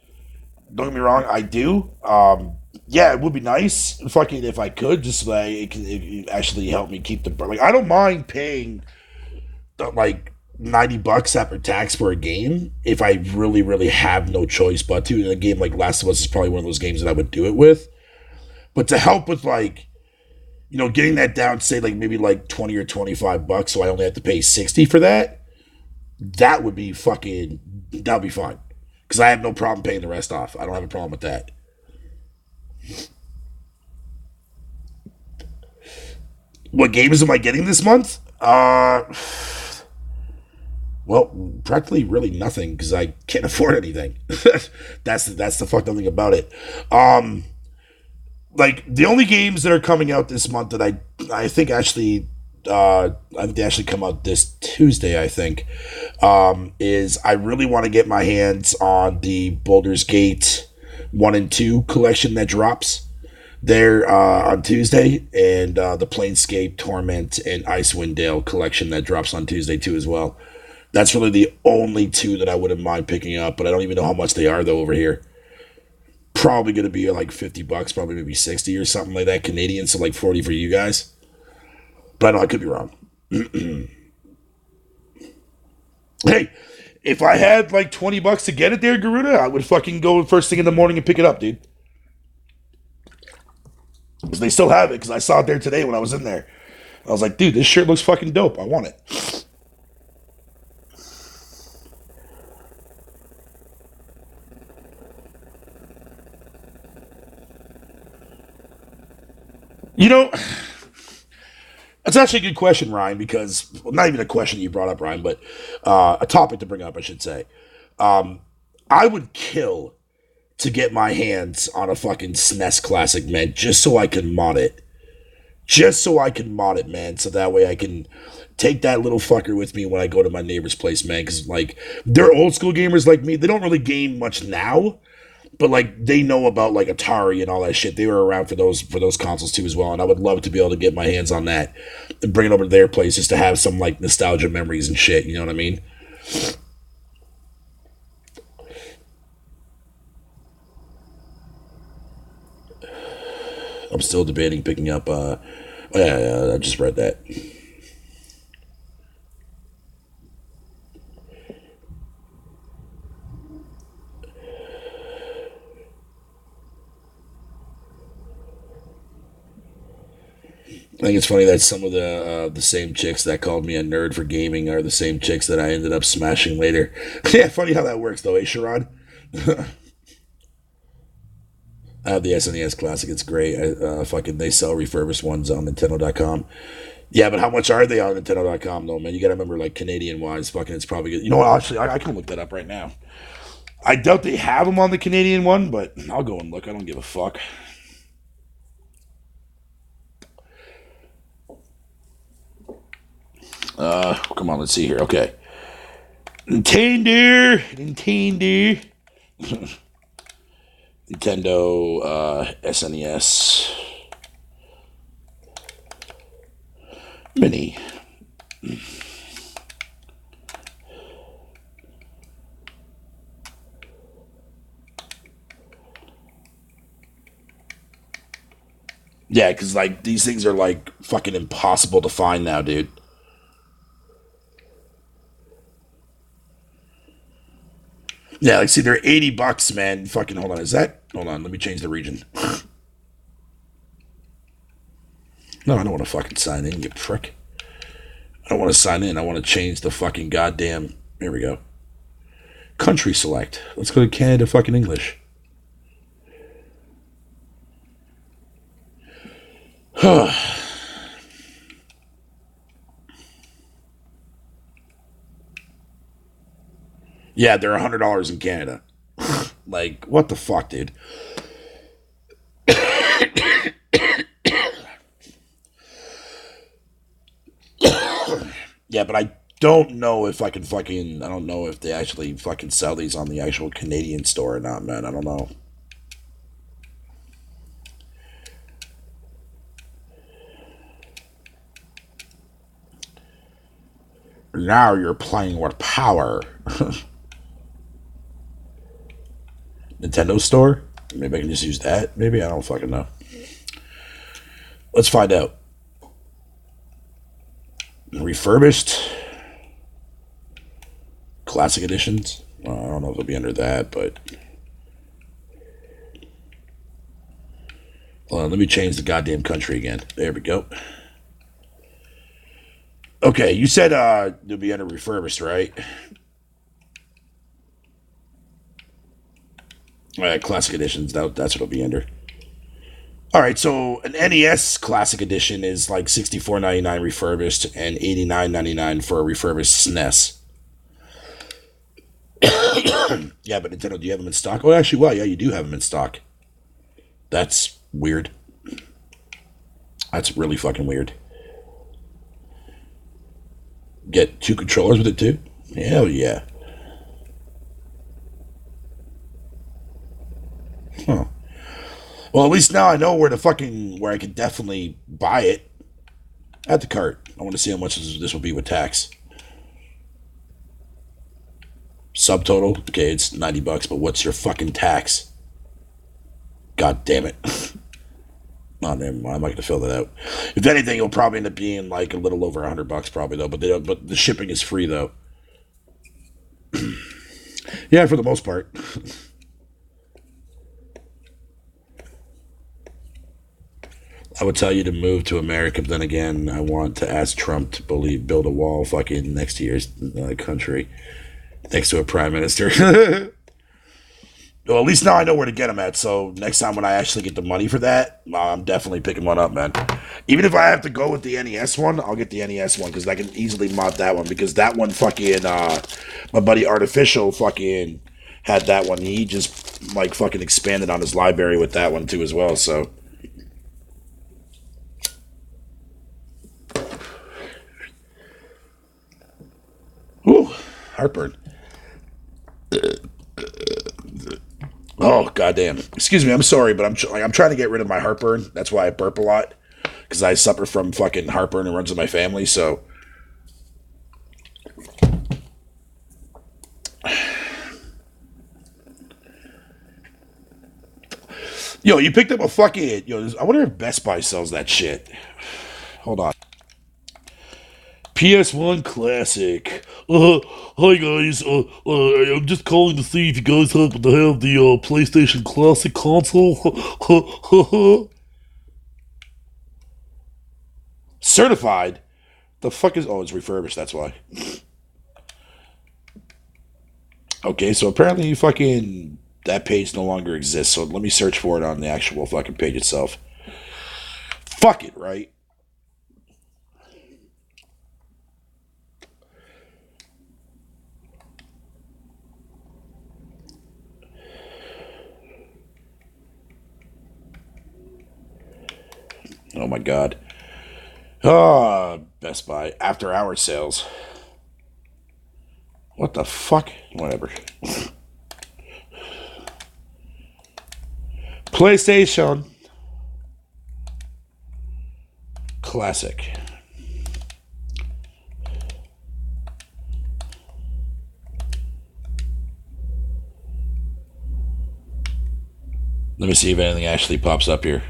Don't get me wrong, I do. Yeah, it would be nice, fucking, if I could, just so that it actually help me keep the like. I don't mind paying like $90 after tax for a game if I really, really have no choice but to. And a game like Last of Us is probably one of those games that I would do it with. But to help with like, getting that down, say like maybe like 20 or $25, so I only have to pay 60 for that. That would be fucking. That'd be fine. Because I have no problem paying the rest off. I don't have a problem with that. What games am I getting this month? Well, practically really nothing because I can't afford anything. That's the fucked up thing about it. Like the only games that are coming out this month that I think actually I think they actually come out this Tuesday. I think is I really want to get my hands on the Baldur's Gate 1 and 2 collection that drops there on Tuesday, and the Planescape Torment and Icewind Dale collection that drops on Tuesday too as well. That's really the only two that I wouldn't mind picking up, but I don't even know how much they are though over here. Probably going to be like $50, probably maybe 60 or something like that Canadian, so like 40 for you guys. But I know I could be wrong. Hey, if I had like $20 to get it there, Garuda, I would fucking go first thing in the morning and pick it up, dude. because they still have it. Because I saw it there today when I was in there. I was like, dude, this shirt looks fucking dope. I want it. You know, that's actually a good question, Ryan, because, well, not even a question that you brought up, Ryan, but a topic to bring up, I should say. I would kill to get my hands on a fucking SNES Classic, man, just so I can mod it. Just so I can mod it, man, so that way I can take that little fucker with me when I go to my neighbor's place, man, because, like, they're old school gamers like me. They don't really game much now, but, like, they know about, like, Atari and all that shit. They were around for those consoles, too, as well, and I would love to be able to get my hands on that and bring it over to their place just to have some, like, nostalgia memories and shit, you know what I mean? I'm still debating picking up, oh, yeah, I just read that. I think it's funny that some of the same chicks that called me a nerd for gaming are the same chicks that I ended up smashing later. Yeah, funny how that works though, eh, Sherrod? I have the SNES Classic. It's great. Fucking they sell refurbished ones on Nintendo.com. Yeah, but how much are they on Nintendo.com though, man? You gotta remember, like, Canadian wise, fucking it's probably good. You know what? Actually, I can look that up right now. I doubt they have them on the Canadian one, but I'll go and look. I don't give a fuck. Come on, let's see here. Okay, Nintendo, Nintendo, SNES Mini. Yeah, because, like, these things are, like, fucking impossible to find now, dude. Yeah, like, see, they're $80, man. Fucking hold on, is that? Hold on, let me change the region. No, I don't want to fucking sign in, you prick. I don't want to sign in. I want to change the fucking goddamn. Here we go. Country select. Let's go to Canada, fucking English. Yeah, they're $100 in Canada. Like, what the fuck, dude? Yeah, but I don't know if I can fucking. I don't know if they actually fucking sell these on the actual Canadian store or not, man. I don't know. Now you're playing with power. Nintendo store? Maybe I can just use that. Maybe I don't fucking know. Let's find out. Refurbished classic editions. Well, I don't know if it'll be under that, but hold on, let me change the goddamn country again. There we go. Okay, you said it'll be under refurbished, right? Classic editions. That's what it'll be under. All right, so an NES Classic Edition is like $64.99 refurbished and $89.99 for a refurbished SNES. Yeah, but Nintendo, do you have them in stock? Oh, actually, well, yeah, you do have them in stock. That's weird. That's really fucking weird. Get two controllers with it too? Hell yeah. Huh. Well, at least now I know where I can definitely buy it. Add the cart. I want to see how much this will be with tax. Subtotal. Okay, it's $90, but what's your fucking tax? God damn it. Oh, never mind. I'm not gonna fill that out. If anything, it'll probably end up being like a little over $100, probably though. But the shipping is free though. Yeah, for the most part. I would tell you to move to America, but then again, I want to ask Trump to build a wall fucking next to your country, next to a prime minister. Well, at least now I know where to get them at. So next time when I actually get the money for that, I'm definitely picking one up, man. Even if I have to go with the NES one, I'll get the NES one because I can easily mod that one. Because that one fucking, my buddy Artificial fucking had that one. He just like fucking expanded on his library with that one too as well. So. Whew, heartburn. Oh goddamn! Excuse me, I'm sorry, but I'm trying to get rid of my heartburn. That's why I burp a lot because I suffer from fucking heartburn and runs in my family. So, yo, you picked up a fucking I wonder if Best Buy sells that shit. Hold on. PS1 Classic. Hi guys. I'm just calling to see if you guys happen to have the PlayStation Classic console. Certified. The fuck is? Oh, it's refurbished. That's why. Okay, so apparently fucking that page no longer exists. So let me search for it on the actual fucking page itself. Fuck it, right? Oh my god. Best Buy after hour sales. What the fuck? Whatever. PlayStation Classic. Let me see if anything actually pops up here.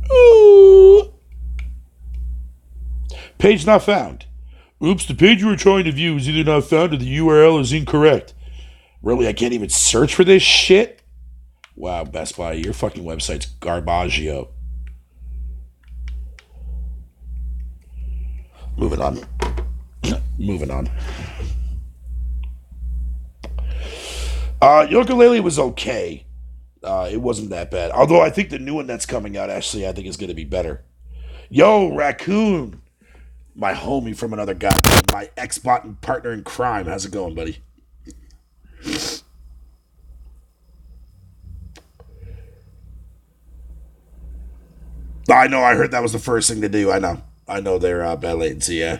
Ooh. Page not found. Oops, the page you were trying to view is either not found or the URL is incorrect. Really, I can't even search for this shit? Wow, Best Buy, your fucking website's garbaggio. Moving on. Moving on. Yooka-Laylee was okay. It wasn't that bad. Although I think the new one that's coming out, actually, I think is going to be better. Yo, Raccoon. My homie from another guy. My ex-bot and partner in crime. How's it going, buddy? I know. I heard that was the first thing to do. I know. I know they're bad latency, yeah.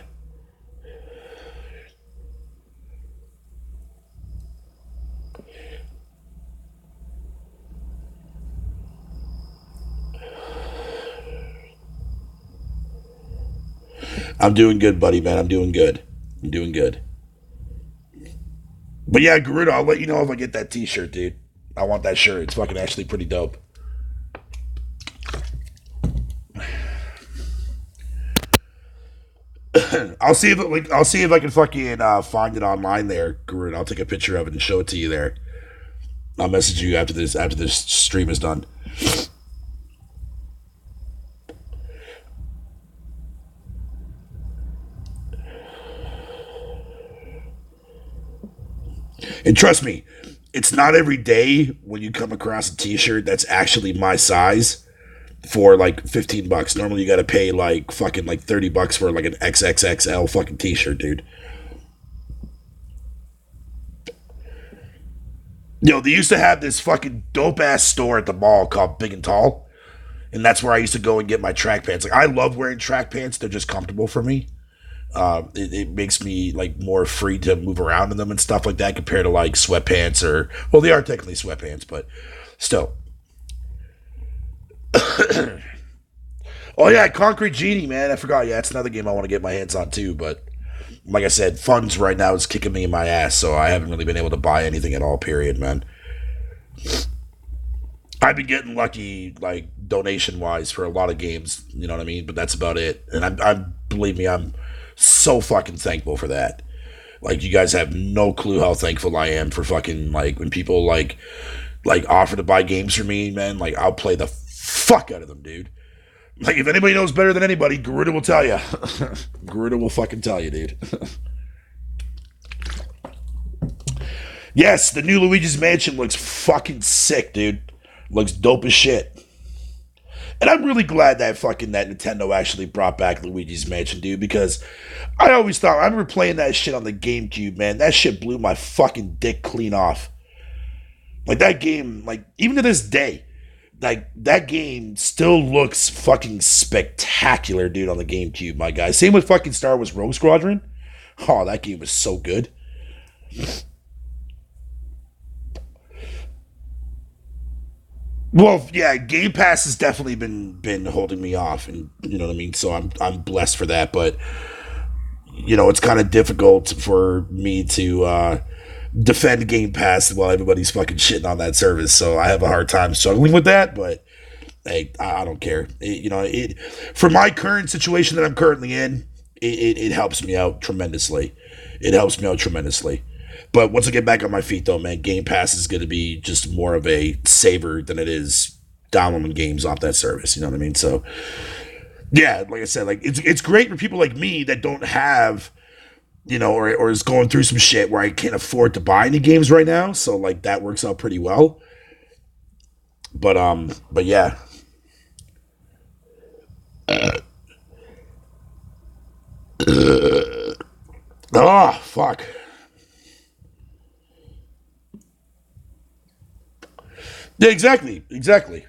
I'm doing good, buddy, man. I'm doing good. I'm doing good. But yeah, Garuda, I'll let you know if I get that t-shirt, dude. I want that shirt. It's fucking actually pretty dope. I'll see if I can fucking find it online there, Garuda. I'll take a picture of it and show it to you there. I'll message you after this stream is done. And trust me, it's not every day when you come across a t-shirt that's actually my size for like $15. Normally you gotta pay like fucking like $30 for like an XXXL fucking t-shirt, dude. They used to have this fucking dope ass store at the mall called Big and Tall. And that's where I used to go and get my track pants. Like I love wearing track pants, they're just comfortable for me. It makes me like more free to move around in them and stuff like that compared to like sweatpants or well they are technically sweatpants but still. Oh yeah, Concrete Genie, man, I forgot. Yeah, it's another game I want to get my hands on too, but like I said, funds right now is kicking me in my ass, so I haven't really been able to buy anything at all, period, man. I've been getting lucky, like donation wise, for a lot of games. You know what I mean? But that's about it. And I'm believe me, I'm so fucking thankful for that. Like you guys have no clue how thankful I am for fucking like when people like like offer to buy games for me, man, like I'll play the fuck out of them, dude. Like if anybody knows better than anybody, Garuda will tell you. Garuda will fucking tell you, dude. Yes, the new Luigi's Mansion looks fucking sick, dude. Looks dope as shit. And I'm really glad that fucking that Nintendo actually brought back Luigi's Mansion, dude, because I always thought I remember playing that shit on the GameCube, man. That shit blew my fucking dick clean off. Like that game, like even to this day, like that game still looks fucking spectacular, dude, on the GameCube, my guy. Same with fucking Star Wars Rogue Squadron. Oh, that game was so good. Well, yeah, Game Pass has definitely been holding me off, and you know what I mean. So I'm blessed for that, but you know it's kind of difficult for me to defend Game Pass while everybody's fucking shitting on that service. So I have a hard time struggling with that, but hey, I don't care. It for my current situation that I'm currently in, it helps me out tremendously. It helps me out tremendously. But once I get back on my feet, though, man, Game Pass is going to be just more of a saver than it is downloading games off that service. You know what I mean? So, yeah, like I said, like it's great for people like me that don't have, or is going through some shit where I can't afford to buy any games right now. So, like that works out pretty well. But yeah. Oh, fuck. Yeah, exactly.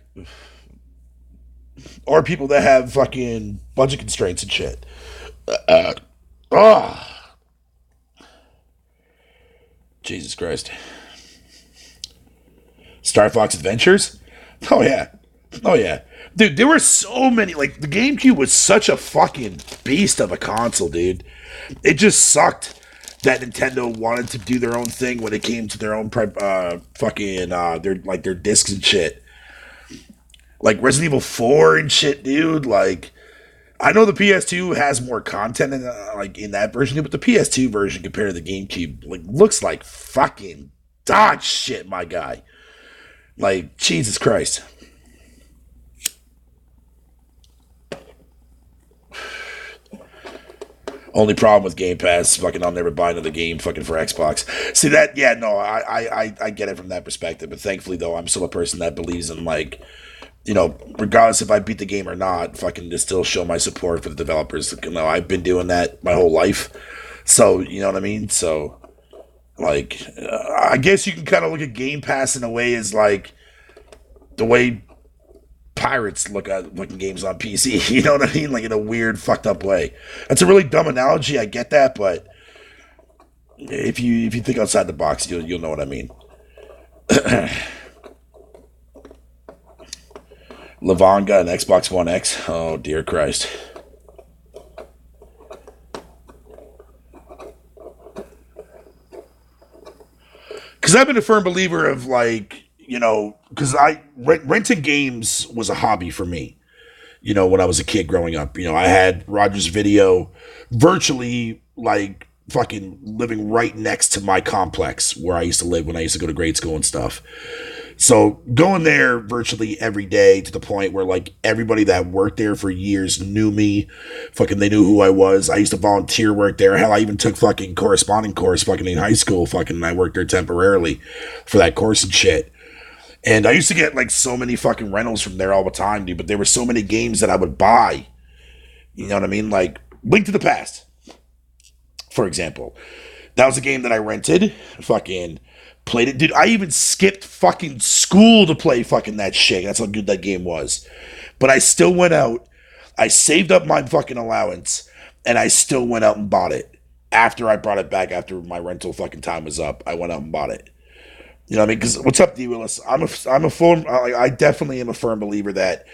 Or people that have fucking budget constraints and shit. Oh, Jesus Christ. Star Fox Adventures? Oh yeah. Oh yeah. Dude, there were so many, like the GameCube was such a fucking beast of a console, dude. It just sucked that Nintendo wanted to do their own thing when it came to their own their discs and shit. Like Resident Evil 4 and shit, dude. Like I know the PS2 has more content in that version, but the PS2 version compared to the GameCube like looks like fucking dog shit, my guy. Like Jesus Christ. Only problem with Game Pass, fucking, I'll never buy another game, fucking, for Xbox. See that? Yeah, no, I get it from that perspective. But thankfully, though, I'm still a person that believes in like, regardless if I beat the game or not, fucking, to still show my support for the developers. I've been doing that my whole life, so you know what I mean. So, like, I guess you can kind of look at Game Pass in a way as like the way pirates look at looking games on PC. You know what I mean? Like in a weird, fucked up way. That's a really dumb analogy. I get that, but if you think outside the box, you'll know what I mean. Lavanga and Xbox One X. Oh dear Christ. Because I've been a firm believer of like because renting games was a hobby for me. When I was a kid growing up, I had Rogers Video virtually like fucking living right next to my complex where I used to live when I used to go to grade school and stuff. So going there virtually every day to the point where like everybody that worked there for years knew me. Fucking they knew who I was. I used to volunteer work there. Hell, I even took fucking corresponding course fucking in high school. Fucking I worked there temporarily for that course and shit. And I used to get like so many fucking rentals from there all the time, dude. But there were so many games that I would buy. You know what I mean? Like Link to the Past, for example. That was a game that I rented. Fucking played it. Dude, I even skipped fucking school to play fucking that shit. That's how good that game was. But I still went out. I saved up my fucking allowance. And I still went out and bought it. After I brought it back, after my rental fucking time was up, I went out and bought it. You know what I mean? Because what's up, D. Willis? I definitely am a firm believer that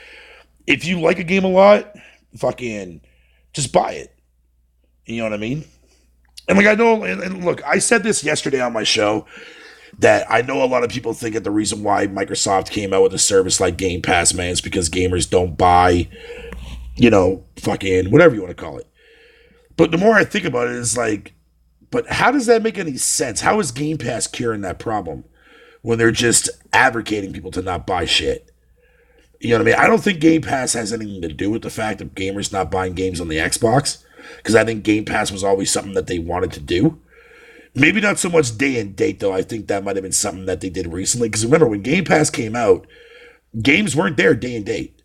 if you like a game a lot, fucking just buy it. You know what I mean? And like I know, and look, I said this yesterday on my show that I know a lot of people think that the reason why Microsoft came out with a service like Game Pass, man, is because gamers don't buy, fucking whatever you want to call it. But the more I think about it, it's like, but how does that make any sense? How is Game Pass curing that problem? when they're just advocating people to not buy shit. You know what I mean? I don't think Game Pass has anything to do with the fact of gamers not buying games on the Xbox, because I think Game Pass was always something that they wanted to do. Maybe not so much day and date, though. I think that might have been something that they did recently. Because remember, when Game Pass came out, games weren't there day and date.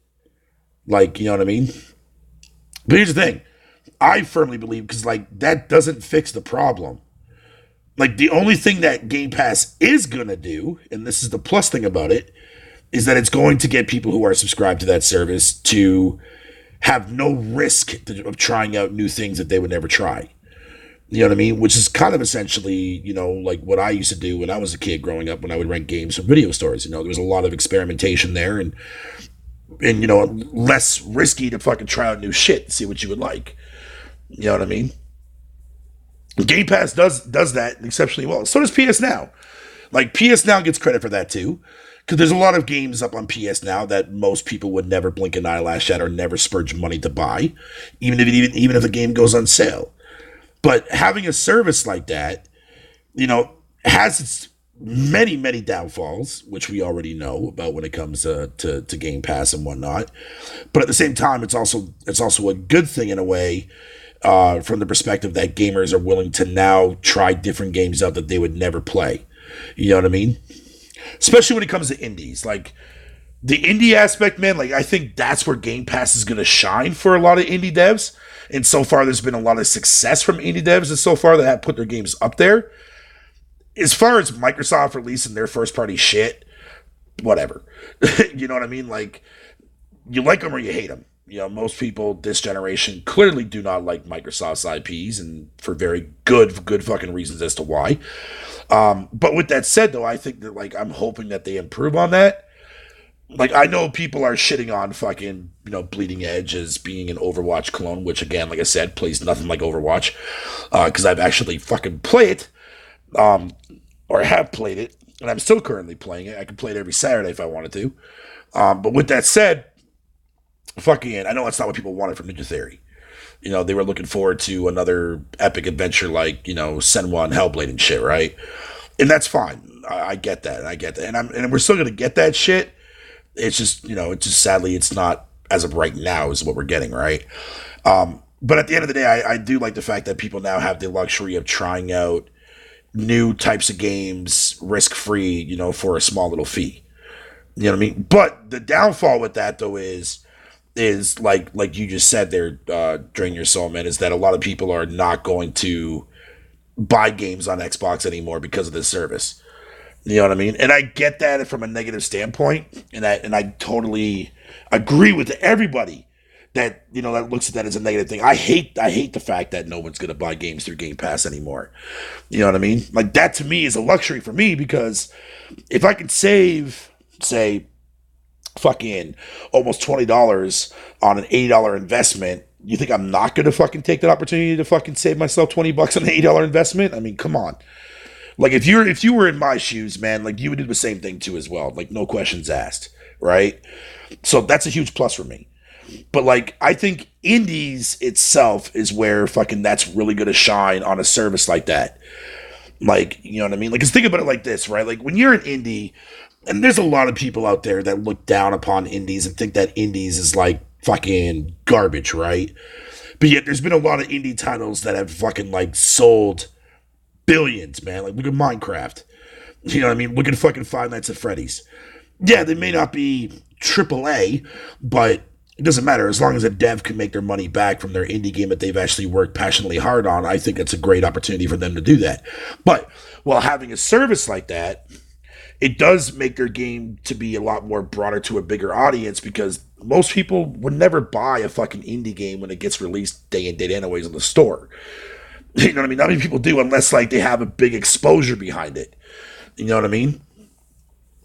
Like, you know what I mean? But here's the thing. I firmly believe, because, like, that doesn't fix the problem. Like, the only thing that Game Pass is going to do, and this is the plus thing about it, is that it's going to get people who are subscribed to that service to have no risk of trying out new things that they would never try. You know what I mean? Which is kind of essentially, you know, like what I used to do when I was a kid growing up, when I would rent games from video stores. You know, there was a lot of experimentation there, and you know, less risky to fucking try out new shit and see what you would like. You know what I mean? Game Pass does that exceptionally well. So does PS Now. Like, PS Now gets credit for that too, because there's a lot of games up on PS Now that most people would never blink an eyelash at or never spurge money to buy, even if the game goes on sale. But having a service like that, you know, has its many, many downfalls, which we already know about when it comes to Game Pass and whatnot. But at the same time, it's also a good thing in a way, from the perspective that gamers are willing to now try different games out that they would never play. You know what I mean? Especially when it comes to indies. Like, the indie aspect, man, like, I think that's where Game Pass is going to shine for a lot of indie devs. And so far, there's been a lot of success from indie devs, and so far that have put their games up there. As far as Microsoft releasing their first-party shit, whatever. You know what I mean? Like, you like them or you hate them. You know, most people this generation clearly do not like Microsoft's IPs, and for very good fucking reasons as to why. But with that said, though, I think that, like, I'm hoping that they improve on that. Like, I know people are shitting on fucking, you know, Bleeding Edge as being an Overwatch clone, which, again, like I said, plays nothing like Overwatch, because I've actually fucking played it, or have played it, and I'm still currently playing it. I can play it every Saturday if I wanted to. But with that said, fucking, I know that's not what people wanted from Ninja Theory. You know, they were looking forward to another epic adventure like, you know, Senwa and Hellblade and shit, right? And that's fine. I get that. And we're still going to get that shit. It's just, you know, sadly, it's not, as of right now, is what we're getting, right? But at the end of the day, I do like the fact that people now have the luxury of trying out new types of games risk-free, you know, for a small little fee. You know what I mean? But the downfall with that, though, is like you just said there, Drain Your Soul, man, is that a lot of people are not going to buy games on Xbox anymore because of this service. You know what I mean? And I get that from a negative standpoint, and I totally agree with everybody that, you know, that looks at that as a negative thing. I hate the fact that no one's going to buy games through Game Pass anymore. You know what I mean? Like, that to me is a luxury for me, because if I could save, say, fucking almost $20 on an $80 investment, you think I'm not going to fucking take that opportunity to fucking save myself $20 on an $80 investment? I mean, come on. Like, if you were in my shoes, man, like, you would do the same thing too as well. Like, no questions asked, right? So that's a huge plus for me. But, like, I think indies itself is where fucking that's really going to shine on a service like that. Like, you know what I mean? Like, because think about it like this, right? Like, when you're an indie, and there's a lot of people out there that look down upon indies and think that indies is like fucking garbage, right? But yet there's been a lot of indie titles that have fucking like sold billions, man. Like, look at Minecraft. You know what I mean? Look at fucking Five Nights at Freddy's. Yeah, they may not be AAA, but it doesn't matter. As long as a dev can make their money back from their indie game that they've actually worked passionately hard on, I think it's a great opportunity for them to do that. But while having a service like that, it does make their game to be a lot more broader to a bigger audience, because most people would never buy a fucking indie game when it gets released day and date anyways in the store. You know what I mean? Not many people do, unless like they have a big exposure behind it. You know what I mean?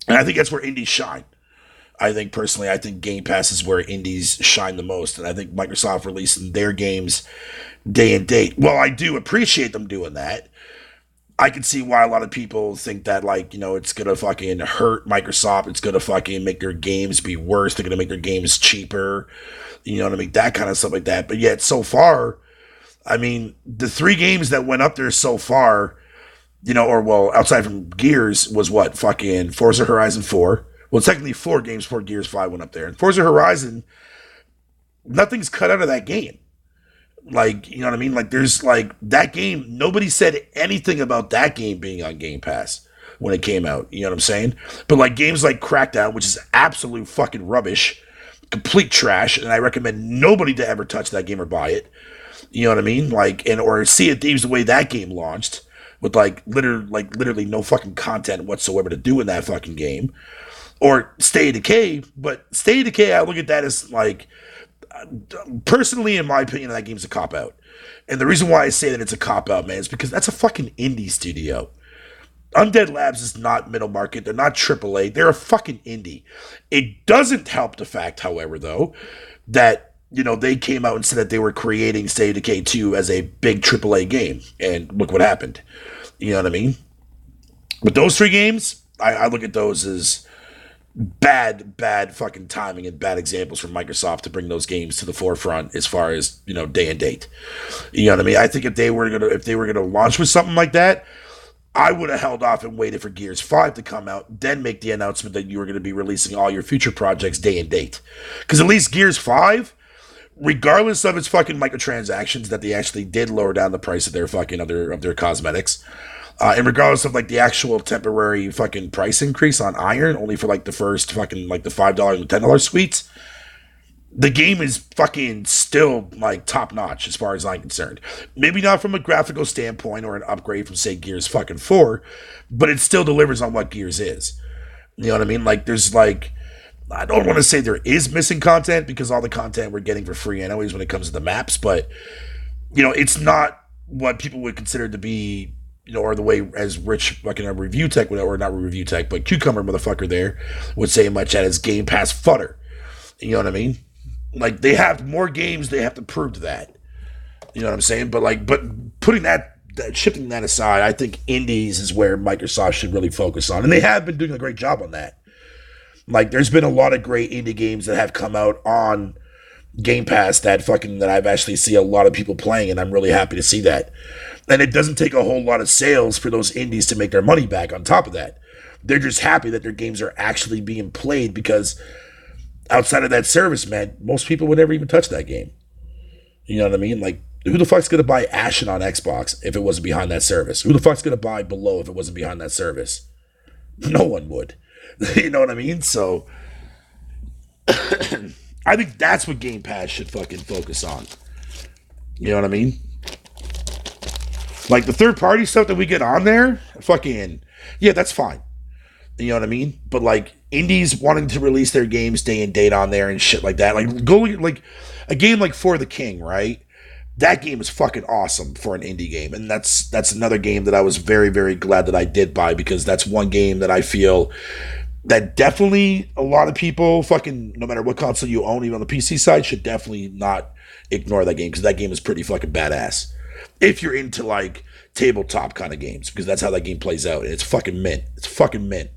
And I think that's where indies shine. I think Game Pass is where indies shine the most. And I think Microsoft releasing their games day and date, well, I do appreciate them doing that. I can see why a lot of people think that, like, you know, it's going to fucking hurt Microsoft. It's going to fucking make their games be worse. They're going to make their games cheaper. You know what I mean? That kind of stuff like that. But yet, so far, I mean, the 3 games that went up there so far, Or well, outside from Gears was what? Fucking Forza Horizon 4. Well, technically 4 games before Gears 5 went up there. And Forza Horizon, nothing's cut out of that game. Like, you know what I mean? Like, there's like that game, nobody said anything about that game being on Game Pass when it came out. You know what I'm saying? But like games like Crackdown, which is absolute fucking rubbish, complete trash, and I recommend nobody to ever touch that game or buy it. You know what I mean? Like, and or Sea of Thieves, the way that game launched, with literally no fucking content whatsoever to do in that fucking game. Or Stay of Decay, but Stay of Decay, I look at that as like, personally, in my opinion, that game's a cop out. And the reason why I say that it's a cop out, man, is because that's a fucking indie studio. Undead Labs is not middle market. They're not AAA. They're a fucking indie. It doesn't help the fact, however, though, that they came out and said that they were creating State of Decay 2 as a big AAA game. And look what happened. You know what I mean? But those 3 games, I look at those as bad fucking timing and bad examples from Microsoft to bring those games to the forefront as far as, day and date. You know what I mean? I think if they were gonna launch with something like that, I would have held off and waited for Gears 5 to come out, then make the announcement that you were going to be releasing all your future projects day and date. Because at least Gears 5, regardless of its fucking microtransactions that they actually did lower down the price of their fucking of their cosmetics, and regardless of like the actual temporary fucking price increase on Iron, only for like the first fucking like the $5 and $10 suites, the game is fucking still like top notch as far as I'm concerned. Maybe not from a graphical standpoint or an upgrade from say Gears fucking 4, but it still delivers on what Gears is. You know what I mean? Like there's like, I don't want to say there is missing content because all the content we're getting for free anyways when it comes to the maps, but it's not what people would consider to be, or the way as Rich fucking review tech, or not review tech, but Cucumber motherfucker there would say much as Game Pass fodder. You know what I mean? Like they have more games, they have to prove that. You know what I'm saying? But putting shifting that aside, I think indies is where Microsoft should really focus on, and they have been doing a great job on that. Like there's been a lot of great indie games that have come out on Game Pass that I've actually see a lot of people playing, and I'm really happy to see that. And it doesn't take a whole lot of sales for those indies to make their money back on top of that. They're just happy that their games are actually being played because outside of that service, man, most people would never even touch that game. You know what I mean? Like, who the fuck's going to buy Ashen on Xbox if it wasn't behind that service? Who the fuck's going to buy Below if it wasn't behind that service? No one would. You know what I mean? So, I think that's what Game Pass should fucking focus on. You know what I mean? Like, the third-party stuff that we get on there, fucking, yeah, that's fine. You know what I mean? But, like, indies wanting to release their games day and date on there and shit like that. Like, like, a game like For the King, right? That game is fucking awesome for an indie game. And that's another game that I was very, very glad that I did buy, because that's one game that I feel that definitely a lot of people fucking, no matter what console you own, even on the PC side, should definitely not ignore that game, because that game is pretty fucking badass. If you're into, like, tabletop kind of games, because that's how that game plays out. And it's fucking mint. It's fucking mint.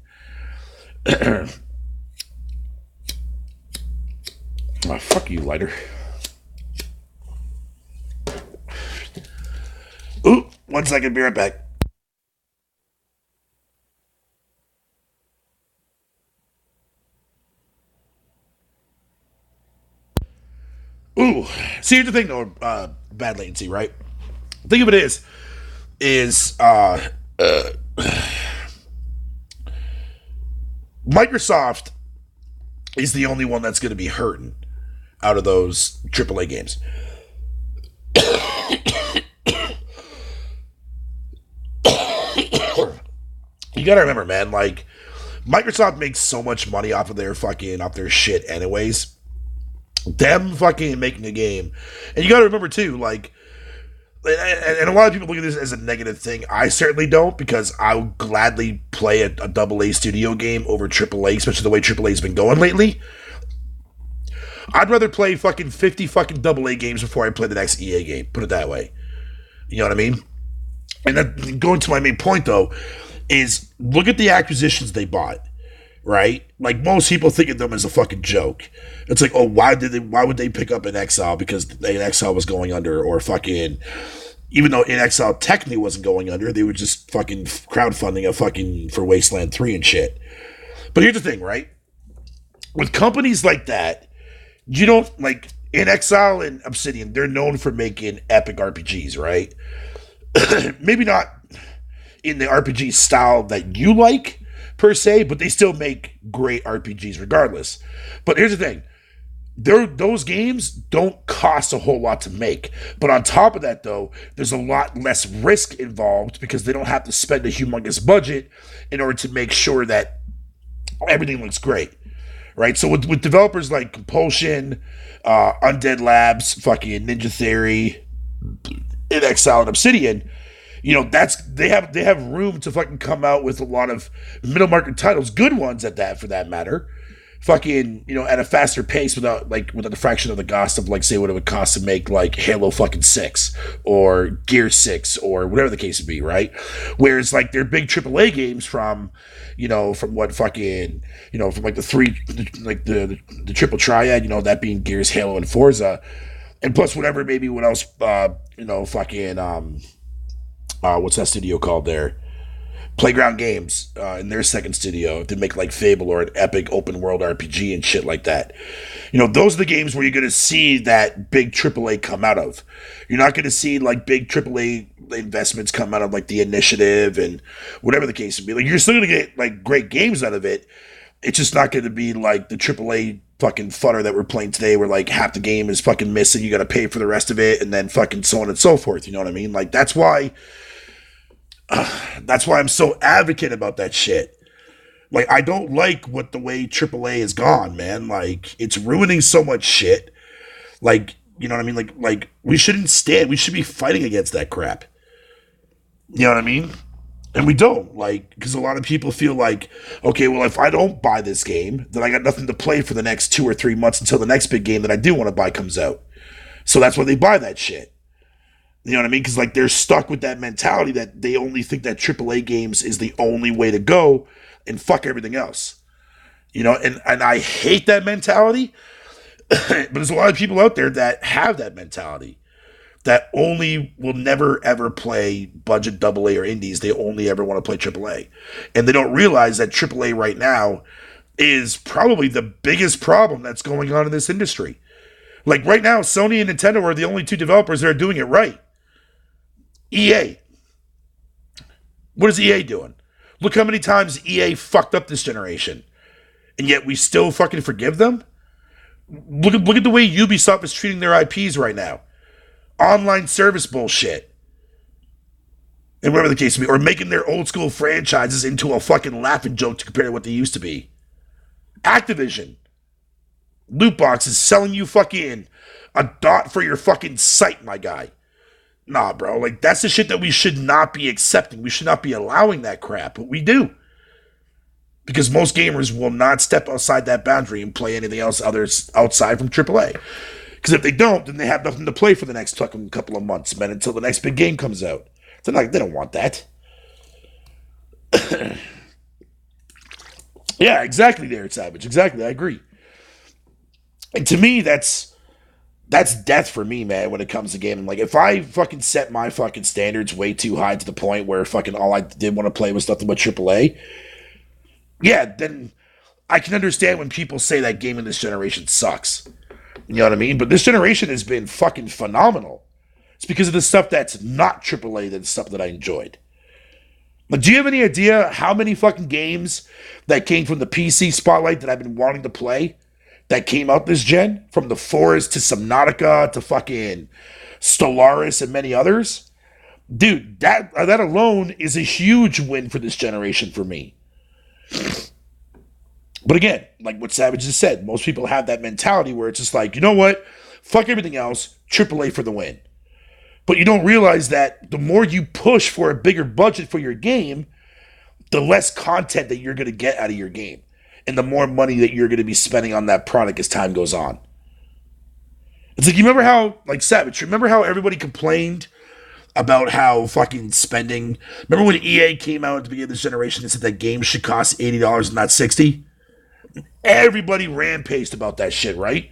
Oh, fuck you, lighter. Ooh, 1 second, be right back. Ooh, see, here's the thing though, bad latency, right? The thing of it is Microsoft is the only one that's going to be hurting out of those AAA games. You gotta remember, man, like, Microsoft makes so much money off their shit anyways. Them fucking making a game. And you gotta remember too, like, and a lot of people look at this as a negative thing. I certainly don't, because I would gladly play a AA studio game over AAA, especially the way AAA's been going lately. I'd rather play fucking 50 fucking AA games before I play the next EA game. Put it that way. You know what I mean? And then going to my main point though, is look at the acquisitions they bought, right? Like, most people think of them as a fucking joke. It's like, oh, why would they pick up an Exile because an Exile was going under, or fucking Even though In Exile technically wasn't going under, they were just fucking crowdfunding a fucking for Wasteland 3 and shit. But here's the thing, right? With companies like that, you don't like In Exile and Obsidian, they're known for making epic RPGs, right? Maybe not in the RPG style that you like per se, but they still make great RPGs regardless. But here's the thing. Those games don't cost a whole lot to make. But on top of that, though, there's a lot less risk involved because they don't have to spend a humongous budget in order to make sure that everything looks great. Right? So with developers like Compulsion, Undead Labs, fucking Ninja Theory, In Exile, and Obsidian, they have room to fucking come out with a lot of middle market titles, good ones at that for that matter, fucking at a faster pace without a fraction of the cost of say what it would cost to make like Halo fucking 6 or Gear 6 or whatever the case would be, right? Whereas like their big AAA games from what fucking from like the three like the triple triad, that being Gears, Halo, and Forza, and plus whatever maybe what else fucking what's that studio called there? Playground Games in their second studio to make like Fable or an epic open world RPG and shit like that. Those are the games where you're going to see that big AAA come out of. You're not going to see like big AAA investments come out of like the Initiative and whatever the case would be. Like you're still going to get like great games out of it. It's just not going to be like the AAA fucking fodder that we're playing today where like half the game is fucking missing. You got to pay for the rest of it and then fucking so on and so forth. You know what I mean? Like that's why I'm so advocate about that shit. Like, I don't like the way AAA has gone, man. Like, it's ruining so much shit. Like, you know what I mean? Like we shouldn't we should be fighting against that crap. You know what I mean? And we don't, because a lot of people feel like, okay, well, if I don't buy this game, then I got nothing to play for the next 2 or 3 months until the next big game that I do want to buy comes out. So that's why they buy that shit. You know what I mean? Because they're stuck with that mentality that they only think that AAA games is the only way to go and fuck everything else. And I hate that mentality. But there's a lot of people out there that have that mentality that only will never ever play budget AA or indies. They only ever want to play AAA. And they don't realize that AAA right now is probably the biggest problem that's going on in this industry. Like right now, Sony and Nintendo are the only two developers that are doing it right. EA. What is EA doing? Look how many times EA fucked up this generation. And yet we still fucking forgive them? Look at the way Ubisoft is treating their IPs right now. Online service bullshit. And whatever the case may be. Or making their old school franchises into a fucking laughing joke to compare to what they used to be. Activision. Loot boxes selling you fucking a dot for your fucking site, my guy. Nah, bro. That's the shit that we should not be accepting. We should not be allowing that crap, but we do. Because most gamers will not step outside that boundary and play anything else outside from AAA. Because if they don't, then they have nothing to play for the next fucking couple of months, man, until the next big game comes out. They don't want that. Yeah, exactly there, Savage. Exactly, I agree. And to me, that's death for me, man, when it comes to gaming. If I fucking set my fucking standards way too high to the point where fucking all I did want to play was nothing but AAA, yeah, then I can understand when people say that gaming this generation sucks. You know what I mean? But this generation has been fucking phenomenal. It's because of the stuff that's not AAA that's stuff that I enjoyed. But do you have any idea how many fucking games that came from the PC spotlight that I've been wanting to play that came out this gen? From the Forest to Subnautica to fucking Stellaris and many others? Dude, that alone is a huge win for this generation for me. But again, like what Savage just said, most people have that mentality where it's just like, you know what? Fuck everything else, AAA for the win. But you don't realize that the more you push for a bigger budget for your game, the less content that you're going to get out of your game. And the more money that you're going to be spending on that product as time goes on. It's like, you remember how, Savage, remember how everybody complained about how fucking spending... Remember when EA came out at the beginning of this generation and said that games should cost $80 and not $60? Everybody rampaged about that shit, right?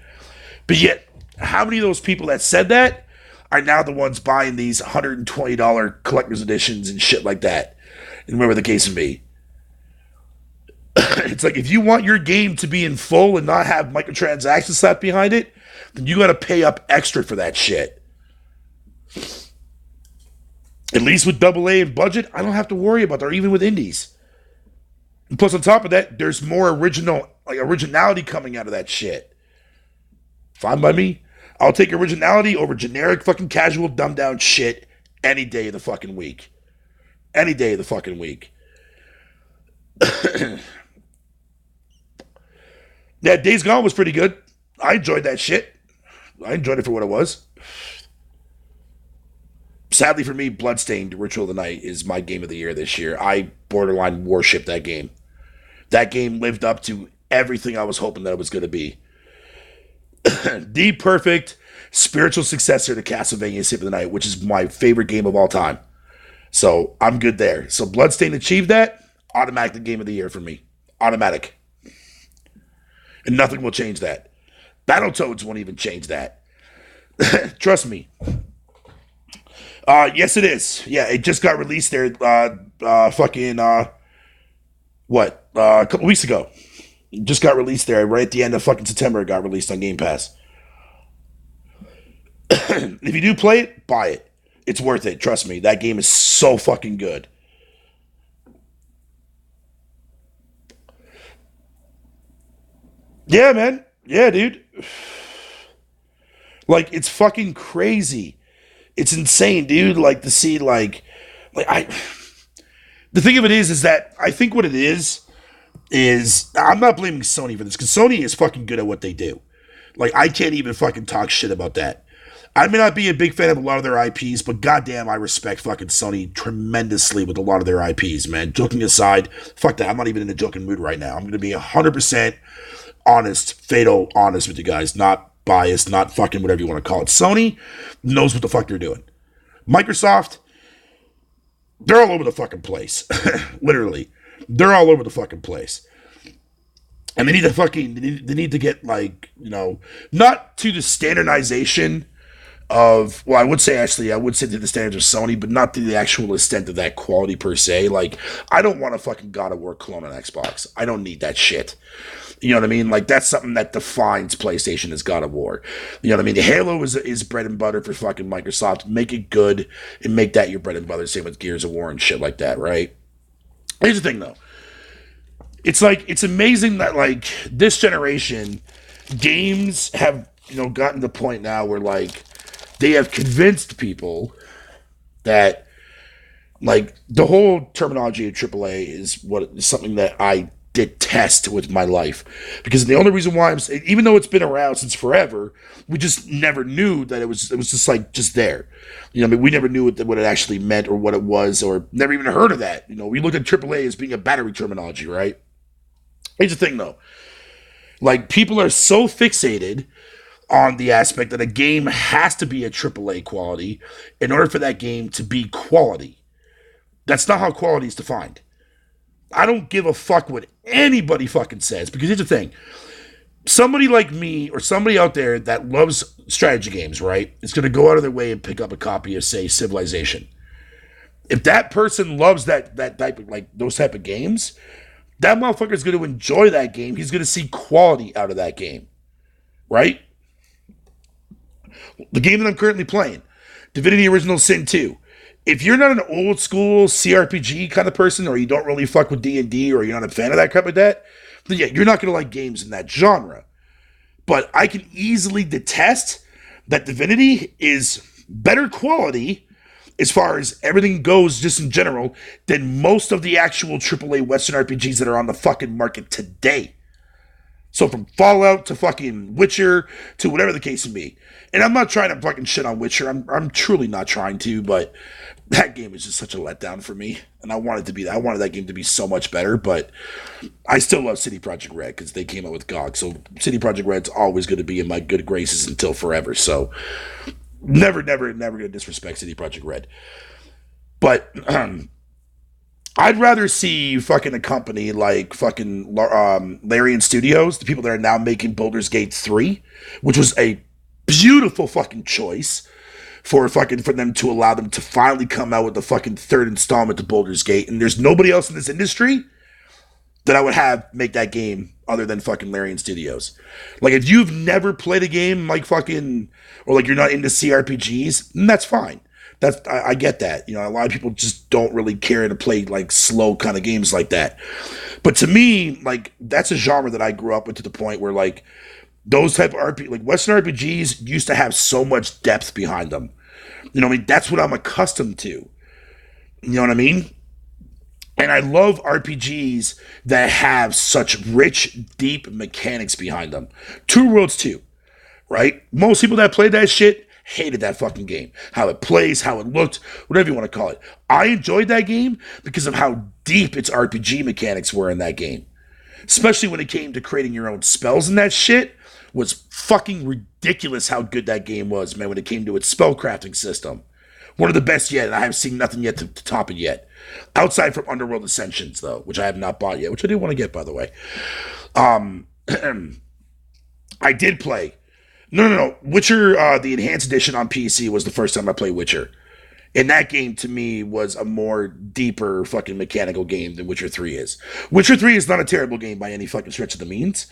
But yet, how many of those people that said that are now the ones buying these $120 collector's editions and shit like that. And whatever the case may be. It's like, if you want your game to be in full and not have microtransactions slapped behind it, then you got to pay up extra for that shit. At least with AA and budget, I don't have to worry about that, or even with indies. And plus, on top of that, there's more originality coming out of that shit. Fine by me. I'll take originality over generic fucking casual dumbed down shit any day of the fucking week. Any day of the fucking week. Yeah, Days Gone was pretty good. I enjoyed that shit. I enjoyed it for what it was. Sadly for me, Bloodstained Ritual of the Night is my game of the year this year. I borderline worship that game. That game lived up to everything I was hoping that it was going to be. The perfect spiritual successor to Castlevania Symphony of the Night, which is my favorite game of all time. So I'm good there. So Bloodstained achieved that. Automatic game of the year for me. Automatic. And nothing will change that. Battletoads won't even change that. Trust me. Yes, it is. Yeah, it just got released there. A couple weeks ago. It just got released there. Right at the end of fucking September, it got released on Game Pass. If you do play it, buy it. It's worth it. Trust me. That game is so fucking good. Yeah, man. Yeah, dude. Like, it's fucking crazy. It's insane, dude. Like, to see, like I. The thing of it is that I think what it is I'm not blaming Sony for this, because Sony is fucking good at what they do. Like, I can't even fucking talk shit about that. I may not be a big fan of a lot of their IPs, but goddamn, I respect fucking Sony tremendously with a lot of their IPs, man. Joking aside, fuck that. I'm not even in a joking mood right now. I'm going to be 100% honest, fatal honest with you guys. Not biased, not fucking whatever you want to call it. Sony knows what the fuck they're doing. Microsoft, they're all over the fucking place. Literally. They're all over the fucking place. And they need to get, like, not to the standardization of, well, I would say to the standards of Sony, but not to the actual extent of that quality per se. Like, I don't want a fucking God of War clone on Xbox. I don't need that shit. You know what I mean? Like, that's something that defines PlayStation as God of War. You know what I mean? Halo is bread and butter for fucking Microsoft. Make it good and make that your bread and butter. Same with Gears of War and shit like that, right? Here's the thing, though. It's like, it's amazing that, like, this generation, games have, gotten to the point now where, like, they have convinced people that, like, the whole terminology of AAA is something that I detest with my life. Because the only reason why even though it's been around since forever, we just never knew that it was just like, just there. I mean, we never knew what it actually meant or what it was, or never even heard of that. We looked at AAA as being a battery terminology, right? Here's the thing, though. Like, people are so fixated on the aspect that a game has to be a AAA quality in order for that game to be quality. That's not how quality is defined. I don't give a fuck what anybody fucking says, because here's the thing. Somebody like me or somebody out there that loves strategy games, right, is going to go out of their way and pick up a copy of, say, Civilization. If that person loves that type of, like, those type of games, that motherfucker is going to enjoy that game. He's going to see quality out of that game, right? The game that I'm currently playing, Divinity Original Sin 2. If you're not an old school CRPG kind of person, or you don't really fuck with D&D, or you're not a fan of that kind of that, then yeah, you're not going to like games in that genre. But I can easily detest that Divinity is better quality as far as everything goes, just in general, than most of the actual AAA Western RPGs that are on the fucking market today. So from Fallout to fucking Witcher to whatever the case may be. And I'm not trying to fucking shit on Witcher. I'm truly not trying to, but that game is just such a letdown for me. And I wanted that game to be so much better, but I still love City Project Red because they came out with GOG. So City Project Red's always going to be in my good graces until forever. So never going to disrespect City Project Red. But I'd rather see fucking a company like fucking Larian Studios, the people that are now making Baldur's Gate 3, which was a beautiful fucking choice for them to allow them to finally come out with the fucking third installment to Baldur's Gate. And there's nobody else in this industry that I would have make that game other than fucking Larian Studios. Like, if you've never played a game like fucking, or like you're not into CRPGs, then that's fine. I get that. You know, a lot of people just don't really care to play like slow kind of games like that. But to me, like, that's a genre that I grew up with, to the point where like those type of like Western RPGs used to have so much depth behind them. You know what I mean? That's what I'm accustomed to. You know what I mean? And I love RPGs that have such rich, deep mechanics behind them. Two Worlds 2, right? Most people that played that shit hated that fucking game. How it plays, how it looked, whatever you want to call it. I enjoyed that game because of how deep its RPG mechanics were in that game. Especially when it came to creating your own spells, and that shit was fucking ridiculous how good that game was, man, when it came to its spellcrafting system. One of the best yet, and I have seen nothing yet to top it yet. Outside from Underworld Ascensions, though, which I have not bought yet, which I do want to get, by the way. I did play. No. Witcher, the Enhanced Edition on PC was the first time I played Witcher. And that game, to me, was a more deeper fucking mechanical game than Witcher 3 is. Witcher 3 is not a terrible game by any fucking stretch of the means.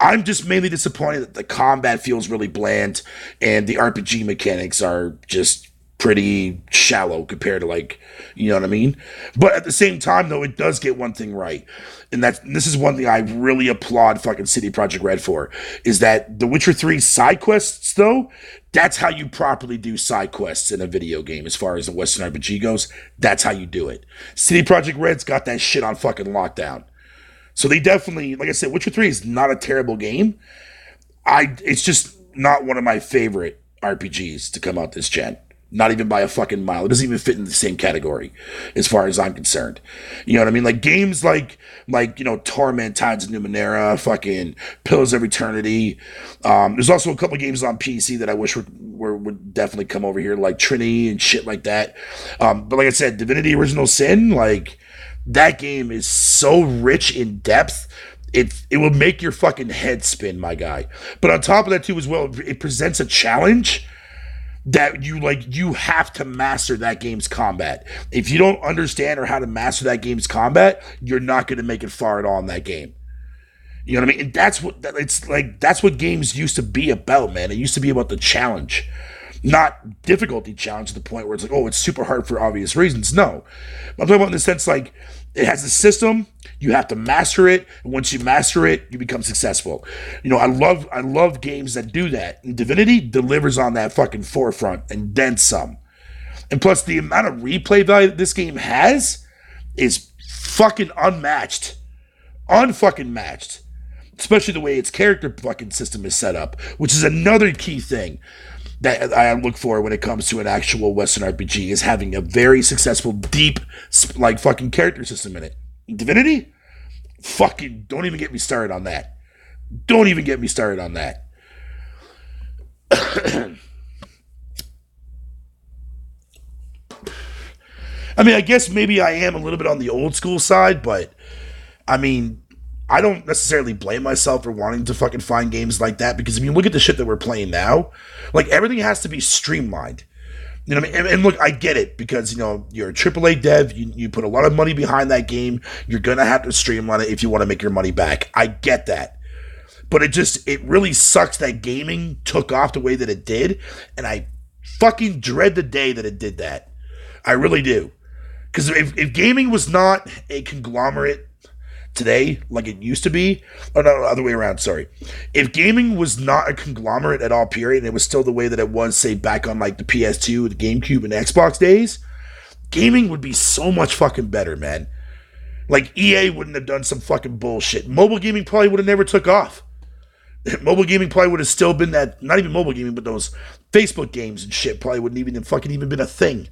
I'm just mainly disappointed that the combat feels really bland and the RPG mechanics are just pretty shallow compared to, like, you know what I mean? But at the same time, though, it does get one thing right. And this is one thing I really applaud fucking CD Projekt Red for, is that the Witcher 3 side quests, though, that's how you properly do side quests in a video game. As far as the Western RPG goes, that's how you do it. CD Projekt Red's got that shit on fucking lockdown. So they definitely, like I said, Witcher 3 is not a terrible game. It's just not one of my favorite RPGs to come out this gen. Not even by a fucking mile. It doesn't even fit in the same category as far as I'm concerned. You know what I mean? Like games like you know, Torment, Tides of Numenera, fucking Pillars of Eternity. There's also a couple games on PC that I wish would definitely come over here, like Trinity and shit like that. But like I said, Divinity Original Sin, like, that game is so rich in depth. It will make your fucking head spin, my guy. But on top of that too, as well, it presents a challenge that you have to master that game's combat. If you don't understand or how to master that game's combat, you're not going to make it far at all in that game. You know what I mean? And that's what games used to be about, man. It used to be about the challenge, not difficulty challenge to the point where it's like, oh, it's super hard for obvious reasons. No, I'm talking about in the sense like it has a system. You have to master it, and once you master it, you become successful. You know, I love games that do that. And Divinity delivers on that fucking forefront and then some. And plus, the amount of replay value that this game has is fucking unmatched, unfucking matched. Especially the way its character fucking system is set up, which is another key thing that I look for when it comes to an actual Western RPG, is having a very successful, deep, like, fucking character system in it. Divinity? Fucking don't even get me started on that. Don't even get me started on that. I mean, I guess maybe I am a little bit on the old school side, but I mean, I don't necessarily blame myself for wanting to fucking find games like that, because if you look at the shit that we're playing now, like, everything has to be streamlined. You know what I mean? And look, I get it, because, you know, you're a AAA dev, you put a lot of money behind that game, you're gonna have to streamline it if you want to make your money back. I get that. But it really sucks that gaming took off the way that it did, and I fucking dread the day that it did that. I really do. Because if gaming was not a conglomerate today, like it used to be, or no, other way around, sorry. If gaming was not a conglomerate at all, period, and it was still the way that it was, say, back on like the PS2, the GameCube, and Xbox days, gaming would be so much fucking better, man. Like, EA wouldn't have done some fucking bullshit. Mobile gaming probably would have never took off. Mobile gaming probably would have still been that, not even mobile gaming, but those Facebook games and shit probably wouldn't even fucking even been a thing.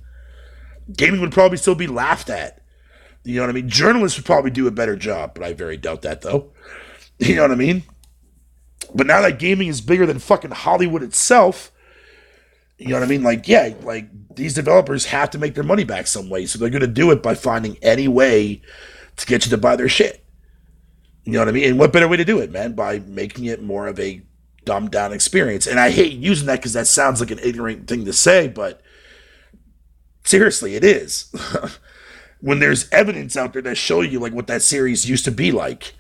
Gaming would probably still be laughed at. You know what I mean? Journalists would probably do a better job, but I very doubt that, though. You know what I mean? But now that gaming is bigger than fucking Hollywood itself, you know what I mean? Like, yeah, like, these developers have to make their money back some way, so they're going to do it by finding any way to get you to buy their shit. You know what I mean? And what better way to do it, man? By making it more of a dumbed down experience. And I hate using that because that sounds like an ignorant thing to say, but seriously, it is. When there's evidence out there that show you like what that series used to be like,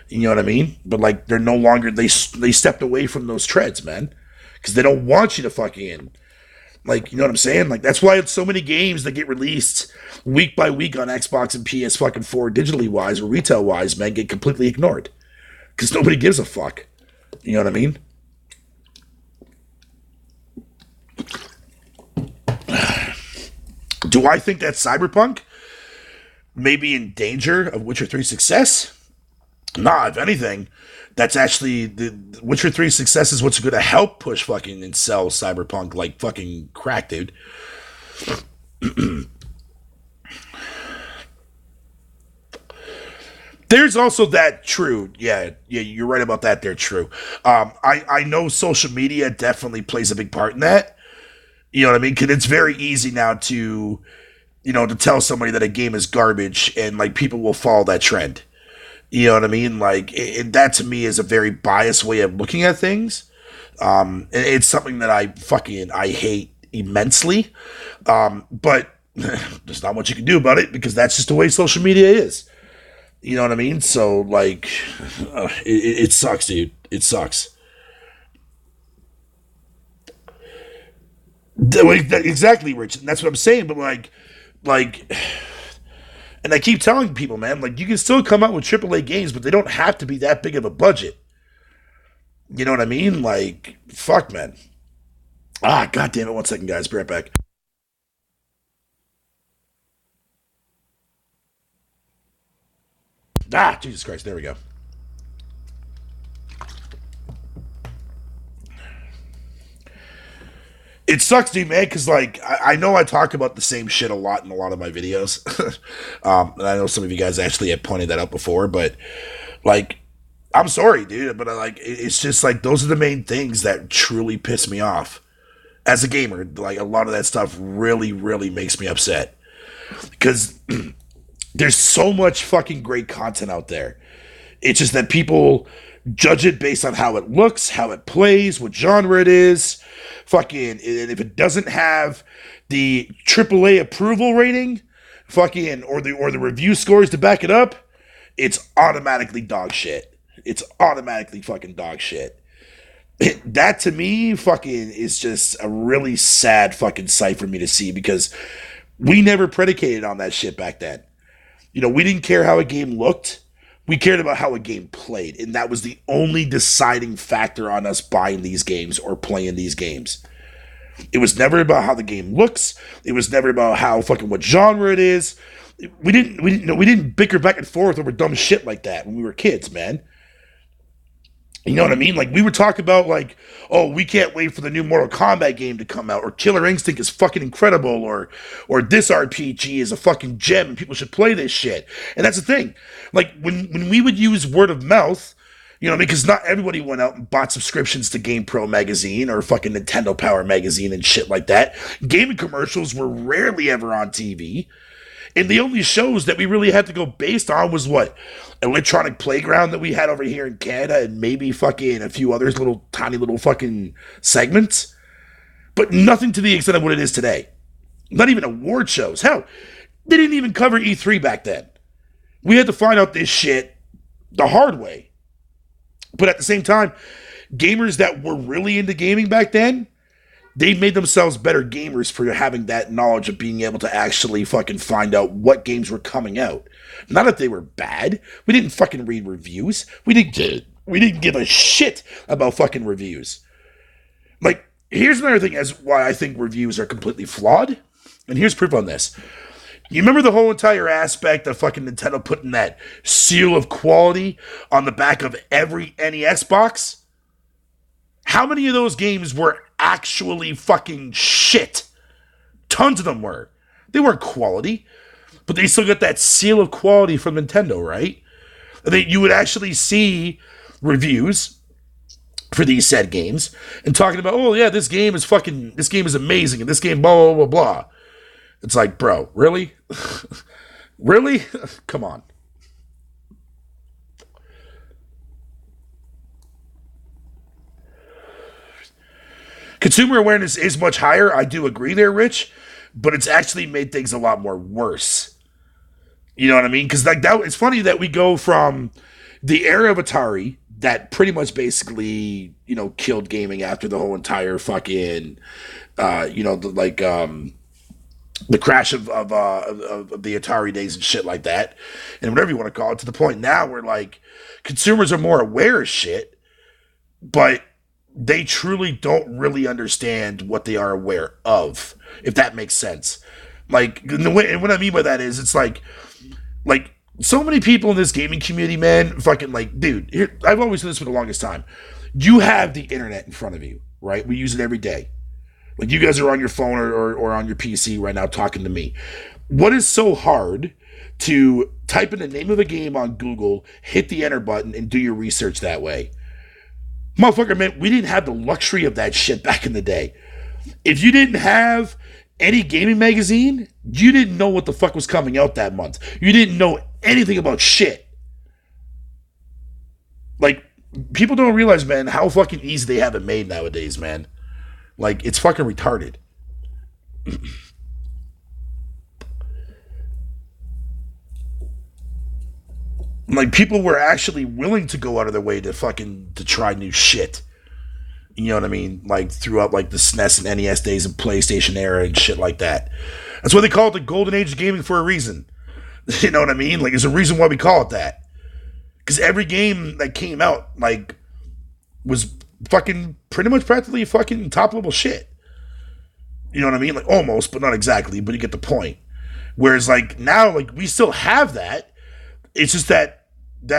you know what I mean? But like they're no longer they stepped away from those treads, man, because they don't want you to fucking like, you know what I'm saying? Like that's why it's so many games that get released week by week on Xbox and PS fucking 4 digitally wise or retail wise, man, get completely ignored because nobody gives a fuck. You know what I mean? Do I think that Cyberpunk may be in danger of Witcher 3 success? Nah, if anything, that's actually the Witcher 3 success is what's going to help push fucking and sell Cyberpunk like fucking crack, dude. There's also that true. Yeah, you're right about that. They're true. I know social media definitely plays a big part in that. You know what I mean? Because it's very easy now to, to tell somebody that a game is garbage and like people will follow that trend. You know what I mean? Like, that to me is a very biased way of looking at things. It's something that I hate immensely. But there's not much you can do about it because that's just the way social media is. You know what I mean? So, like, it sucks, dude. It sucks. Exactly, Rich. And that's what I'm saying. But, like, and I keep telling people, man, like, you can still come out with AAA games, but they don't have to be that big of a budget. You know what I mean? Like, fuck, man. God damn it. 1 second, guys. Be right back. Jesus Christ. There we go. It sucks, dude, man, because, like, I know I talk about the same shit a lot in a lot of my videos. And I know some of you guys actually have pointed that out before, but, like, I'm sorry, dude, but, like, it's just, like, those are the main things that truly piss me off. As a gamer, like, a lot of that stuff really, really makes me upset. Because there's so much fucking great content out there. It's just that people judge it based on how it looks, how it plays, what genre it is. Fucking, and if it doesn't have the AAA approval rating, fucking, or the review scores to back it up, it's automatically dog shit. It's automatically fucking dog shit. That to me, fucking, is just a really sad fucking sight for me to see because we never predicated on that shit back then. We didn't care how a game looked. We cared about how a game played, and that was the only deciding factor on us buying these games or playing these games. It was never about how the game looks. It was never about how fucking what genre it is. We didn't bicker back and forth over dumb shit like that when we were kids, man. You know what I mean? Like, we were talking about, like, oh, we can't wait for the new Mortal Kombat game to come out, or Killer Instinct is fucking incredible, or this RPG is a fucking gem, and people should play this shit. And that's the thing. Like, when we would use word of mouth, because not everybody went out and bought subscriptions to GamePro magazine or fucking Nintendo Power magazine and shit like that. Gaming commercials were rarely ever on TV. And the only shows that we really had to go based on was what? Electronic Playground that we had over here in Canada and maybe fucking a few others, little tiny little fucking segments. But nothing to the extent of what it is today. Not even award shows. Hell, they didn't even cover E3 back then. We had to find out this shit the hard way. But at the same time, gamers that were really into gaming back then, they made themselves better gamers for having that knowledge of being able to actually fucking find out what games were coming out. Not that they were bad. We didn't fucking read reviews. We didn't give a shit about fucking reviews. Like, here's another thing as why I think reviews are completely flawed. And here's proof on this. You remember the whole entire aspect of fucking Nintendo putting that seal of quality on the back of every NES box? How many of those games were actually fucking shit? Tons of them were. They weren't quality, but they still got that seal of quality from Nintendo, right? You would actually see reviews for these said games and talking about, oh yeah, this game is amazing, and this game blah, blah, blah, blah. It's like, bro, really? Really? Come on. Consumer awareness is much higher. I do agree there, Rich, but it's actually made things a lot more worse. You know what I mean? Because like that, it's funny that we go from the era of Atari that pretty much basically killed gaming after the whole entire fucking the crash of the Atari days and shit like that, and whatever you want to call it, to the point now where like consumers are more aware of shit, but they truly don't really understand what they are aware of, if that makes sense. Like, and what I mean by that is, it's like so many people in this gaming community, man, fucking like, dude, here, I've always said this for the longest time. You have the internet in front of you, right? We use it every day. Like, you guys are on your phone or on your PC right now talking to me. What is so hard to type in the name of a game on Google, hit the enter button, and do your research that way? Motherfucker, man, we didn't have the luxury of that shit back in the day. If you didn't have any gaming magazine, you didn't know what the fuck was coming out that month. You didn't know anything about shit. Like, people don't realize, man, how fucking easy they have it made nowadays, man. Like, it's fucking retarded. Like, people were actually willing to go out of their way to try new shit. You know what I mean? Like, throughout like the SNES and NES days and PlayStation era and shit like that. That's why they call it the golden age of gaming for a reason. You know what I mean? Like, there's a reason why we call it that. Because every game that came out, like, was fucking pretty much practically fucking top level shit. You know what I mean? Like, almost, but not exactly, but you get the point. Whereas, like, now, like, we still have that. It's just that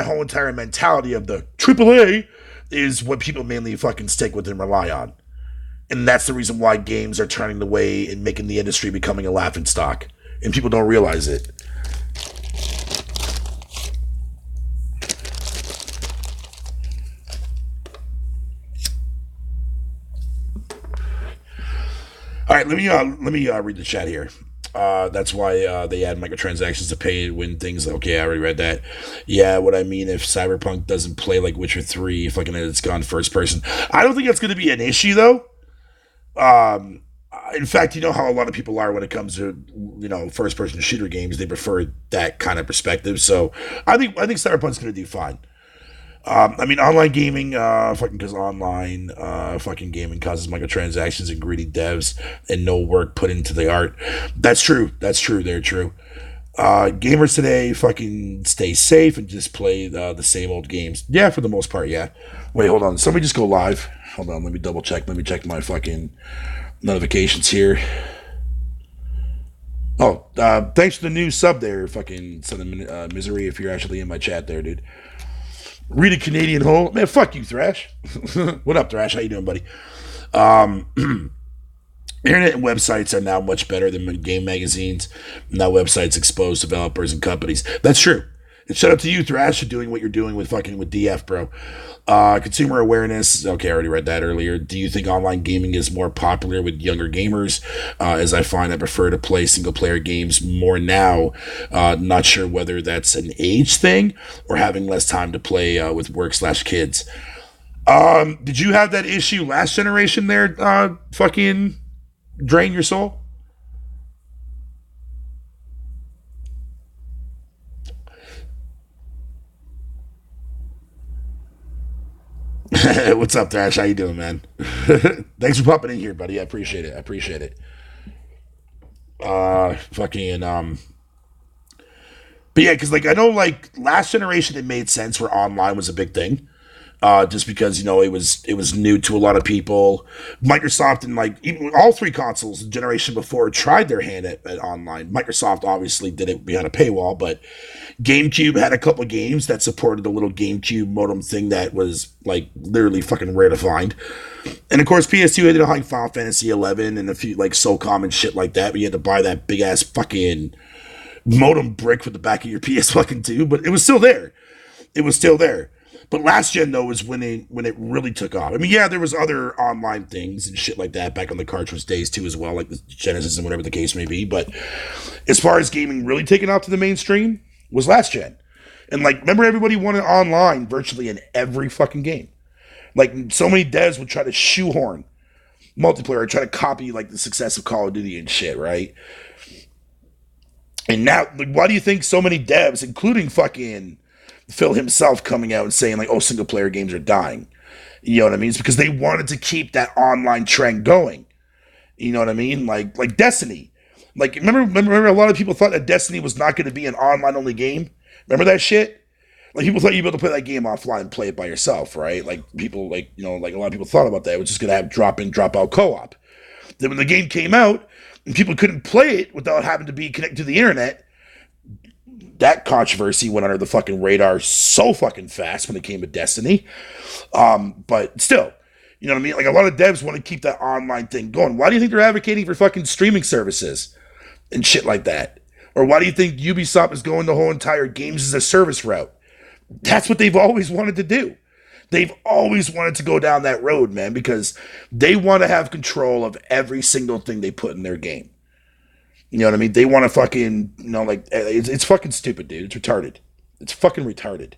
whole entire mentality of the AAA is what people mainly fucking stick with and rely on. And that's the reason why games are turning the way and making the industry becoming a laughingstock. And people don't realize it. All right, let me read the chat here. That's why they add microtransactions to pay when things. Okay, I already read that. Yeah, what I mean, if Cyberpunk doesn't play like Witcher 3, fucking it's gone first person. I don't think that's going to be an issue though. In fact, you know how a lot of people are when it comes to first person shooter games. They prefer that kind of perspective. So I think Cyberpunk's going to do fine. I mean, online gaming, fucking because online, fucking gaming causes microtransactions and greedy devs and no work put into the art. That's true. They're true. Gamers today fucking stay safe and just play the same old games. Yeah, for the most part, yeah. Wait, hold on. Somebody just go live. Hold on, let me double check. Let me check my fucking notifications here. Oh, thanks for the new sub there, fucking Son of Misery, if you're actually in my chat there, dude. Read a Canadian hole. Man, fuck you, Thrash. What up, Thrash? How you doing, buddy? Internet and websites are now much better than game magazines. Now websites expose developers and companies. That's true. And shout out to you, Thrash, for doing what you're doing with DF, bro. Consumer awareness. Okay, I already read that earlier. Do you think online gaming is more popular with younger gamers? As I find I prefer to play single-player games more now. Not sure whether that's an age thing or having less time to play with work/kids. Did you have that issue last generation there, fucking drain your soul? What's up, Thrash? How you doing, man? Thanks for popping in here, buddy. I appreciate it. Fucking but yeah, because like I know like last generation it made sense where online was a big thing. Just because it was new to a lot of people. Microsoft and like even all three consoles the generation before tried their hand at online. Microsoft obviously did it behind a paywall, but GameCube had a couple of games that supported the little GameCube modem thing that was like literally fucking rare to find. And of course PS2 had like Final Fantasy 11 and a few like SOCOM and shit like that, but you had to buy that big ass fucking modem brick for the back of your PS fucking 2, but it was still there. But last gen though was when it really took off. I mean, yeah, there was other online things and shit like that back on the cartridge days too as well, like the Genesis and whatever the case may be. But as far as gaming really taking off to the mainstream was last gen. And like, remember everybody wanted online virtually in every fucking game. Like so many devs would try to shoehorn multiplayer, try to copy like the success of Call of Duty and shit, right? And now, like, why do you think so many devs, including fucking Phil himself, coming out and saying like, "Oh, single player games are dying"? You know what I mean? It's because they wanted to keep that online trend going. You know what I mean? Like Destiny. Like remember a lot of people thought that Destiny was not going to be an online only game. Remember that shit? Like people thought you'd be able to play that game offline and play it by yourself, right? Like people like a lot of people thought about that. It was just going to have drop in, drop out co-op. Then when the game came out and people couldn't play it without having to be connected to the internet, that controversy went under the fucking radar so fucking fast when it came to Destiny. But still, you know what I mean? Like a lot of devs want to keep that online thing going. Why do you think they're advocating for fucking streaming services and shit like that? Or why do you think Ubisoft is going the whole entire games as a service route? That's what they've always wanted to do. They've always wanted to go down that road, man, because they want to have control of every single thing they put in their game. You know what I mean? They want to fucking, like, it's fucking stupid, dude. It's retarded. It's fucking retarded.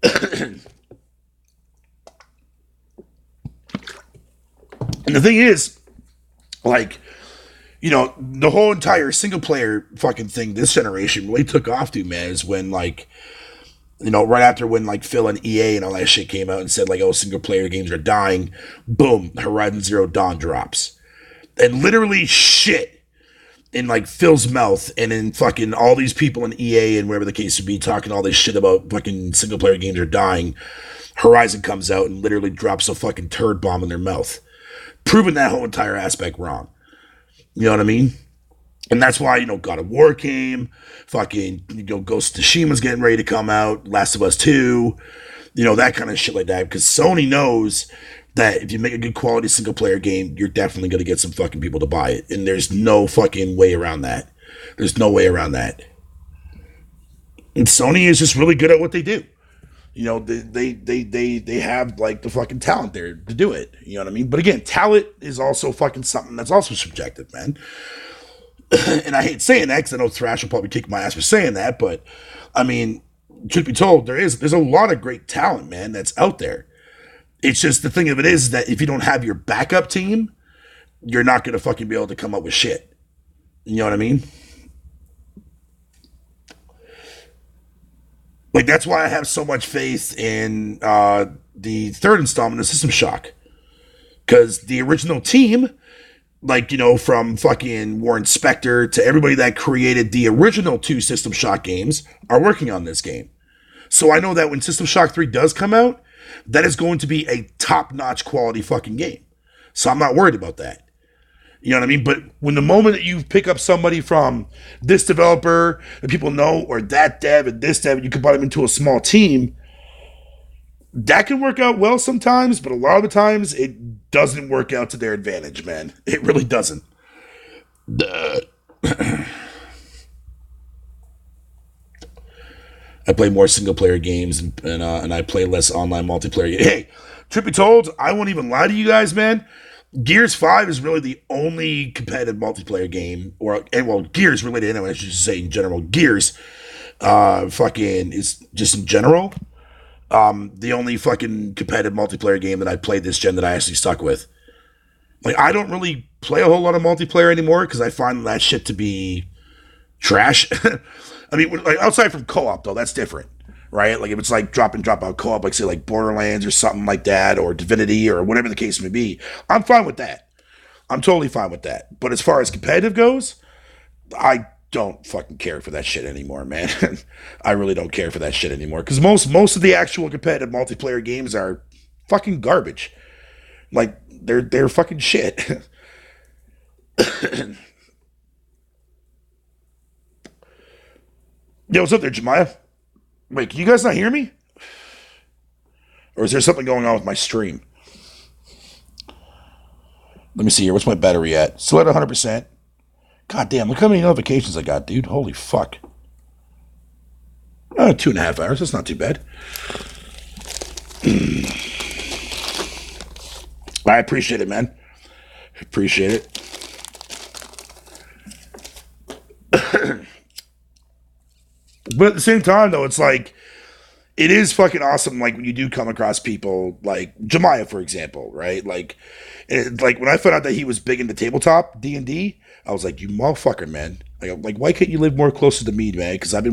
And the thing is, like, the whole entire single player fucking thing this generation really took off to, man, is when, like, right after when, like, Phil and EA and all that shit came out and said, like, oh, single player games are dying, boom, Horizon Zero Dawn drops. And literally shit in, like, Phil's mouth and in fucking all these people in EA and wherever the case would be talking all this shit about fucking single player games are dying. Horizon comes out and literally drops a fucking turd bomb in their mouth, proving that whole entire aspect wrong. You know what I mean? And that's why, God of War came, fucking, Ghost of Tsushima's getting ready to come out, Last of Us 2, that kind of shit like that. Because Sony knows that if you make a good quality single player game, you're definitely going to get some fucking people to buy it. And there's no fucking way around that. There's no way around that. And Sony is just really good at what they do. They have like the fucking talent there to do it. You know what I mean? But again, talent is also fucking something that's also subjective, man. And I hate saying that because I know Thrash will probably kick my ass for saying that, but I mean, truth be told, there's a lot of great talent, man, that's out there. It's just the thing of it is that if you don't have your backup team, you're not gonna fucking be able to come up with shit. You know what I mean? Like that's why I have so much faith in the third installment of System Shock, because the original team, like, from fucking Warren Spector to everybody that created the original 2 System Shock games are working on this game. So I know that when System Shock 3 does come out, that is going to be a top-notch quality fucking game. So I'm not worried about that. You know what I mean? But when the moment that you pick up somebody from this developer that people know, or that dev and this dev, and you combine them into a small team, that can work out well sometimes, but a lot of the times it doesn't work out to their advantage, man. It really doesn't. I play more single player games and I play less online multiplayer. Hey, truth be told, I won't even lie to you guys, man. Gears 5 is really the only competitive multiplayer game, Gears related anyway, I should say in general. Gears, fucking is just in general. The only fucking competitive multiplayer game that I played this gen that I actually stuck with. Like, I don't really play a whole lot of multiplayer anymore because I find that shit to be trash. I mean, like, outside from co-op, though, that's different, right? Like, if it's like drop out co-op, like, say, like Borderlands or something like that, or Divinity, or whatever the case may be, I'm fine with that. I'm totally fine with that. But as far as competitive goes, I don't fucking care for that shit anymore, man. I really don't care for that shit anymore. Because most of the actual competitive multiplayer games are fucking garbage. Like, they're fucking shit. Yo, what's up there, Jemiah? Wait, can you guys not hear me? Or is there something going on with my stream? Let me see here. What's my battery at? Still at 100%. God damn, look how many notifications I got, dude. Holy fuck. 2.5 hours. That's not too bad. I appreciate it, man. Appreciate it. But at the same time, though, it's like, it is fucking awesome. Like when you do come across people like Jemiah, for example, right? Like when I found out that he was big into tabletop D&D, I was like, you motherfucker, man. Like why can't you live more closer to me, man? Because I've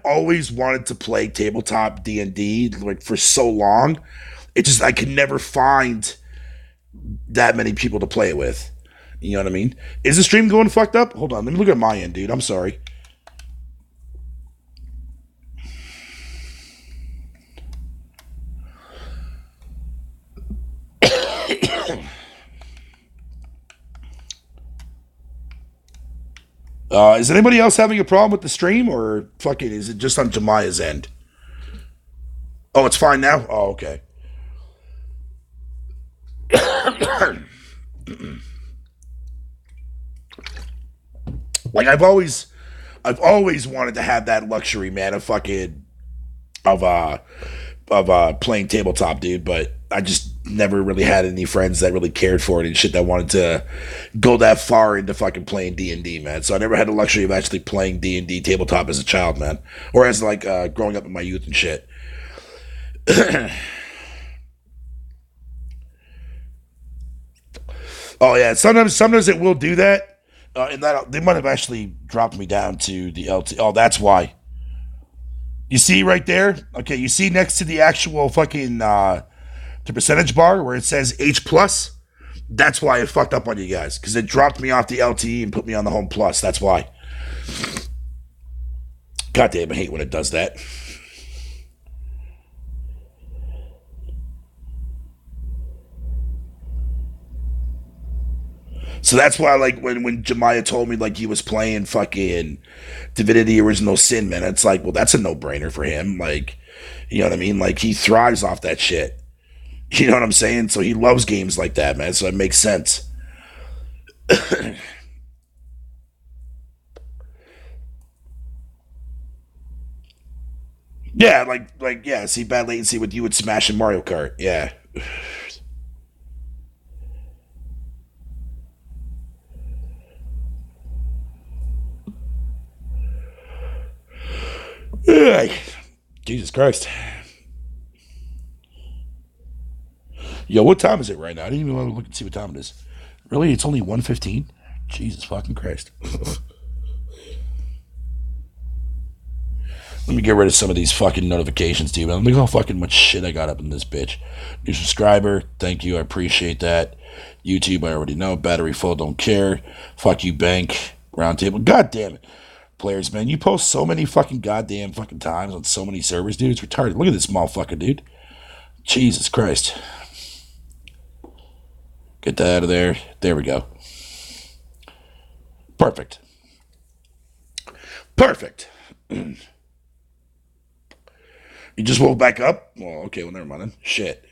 always wanted to play tabletop D&D like for so long. It just I could never find that many people to play it with. You know what I mean? Is the stream going fucked up? Hold on, let me look at my end, dude. I'm sorry. Is anybody else having a problem with the stream, or fucking is it just on Jemiah's end? Oh, it's fine now. Oh, okay. Like I've always wanted to have that luxury, man, of fucking of playing tabletop, dude. But I just never really had any friends that really cared for it and shit that wanted to go that far into fucking playing D&D, man. So I never had the luxury of actually playing D&D tabletop as a child, man, or as like growing up in my youth and shit. Oh yeah, sometimes it will do that, and that they might have actually dropped me down to the LT. Oh, that's why. You see right there? Okay, you see next to the actual fucking the percentage bar where it says H plus. That's why it fucked up on you guys because it dropped me off the LTE and put me on the home plus. That's why. God damn, I hate when it does that. So that's why, like, when Jemiah told me, like, he was playing fucking Divinity Original Sin, man, it's like, well, that's a no brainer for him. Like, you know what I mean? Like, he thrives off that shit. You know what I'm saying? So he loves games like that, man. So it makes sense. Yeah, yeah, see, bad latency with you with Smash and Mario Kart. Yeah. Ugh. Jesus Christ. Yo, what time is it right now? I didn't even want to look and see what time it is. Really? It's only 1:15. Jesus fucking Christ. Let me get rid of some of these fucking notifications, dude. Look how fucking much shit I got up in this bitch. New subscriber, thank you, I appreciate that. YouTube, I already know. Battery full, don't care. Fuck you, bank. Roundtable, god damn it. Players, man, you post so many fucking goddamn fucking times on so many servers, dude. It's retarded. Look at this motherfucker, dude. Jesus Christ. Get that out of there. There we go. Perfect. Perfect. You just woke back up? Well, okay, well, never mind then. Shit.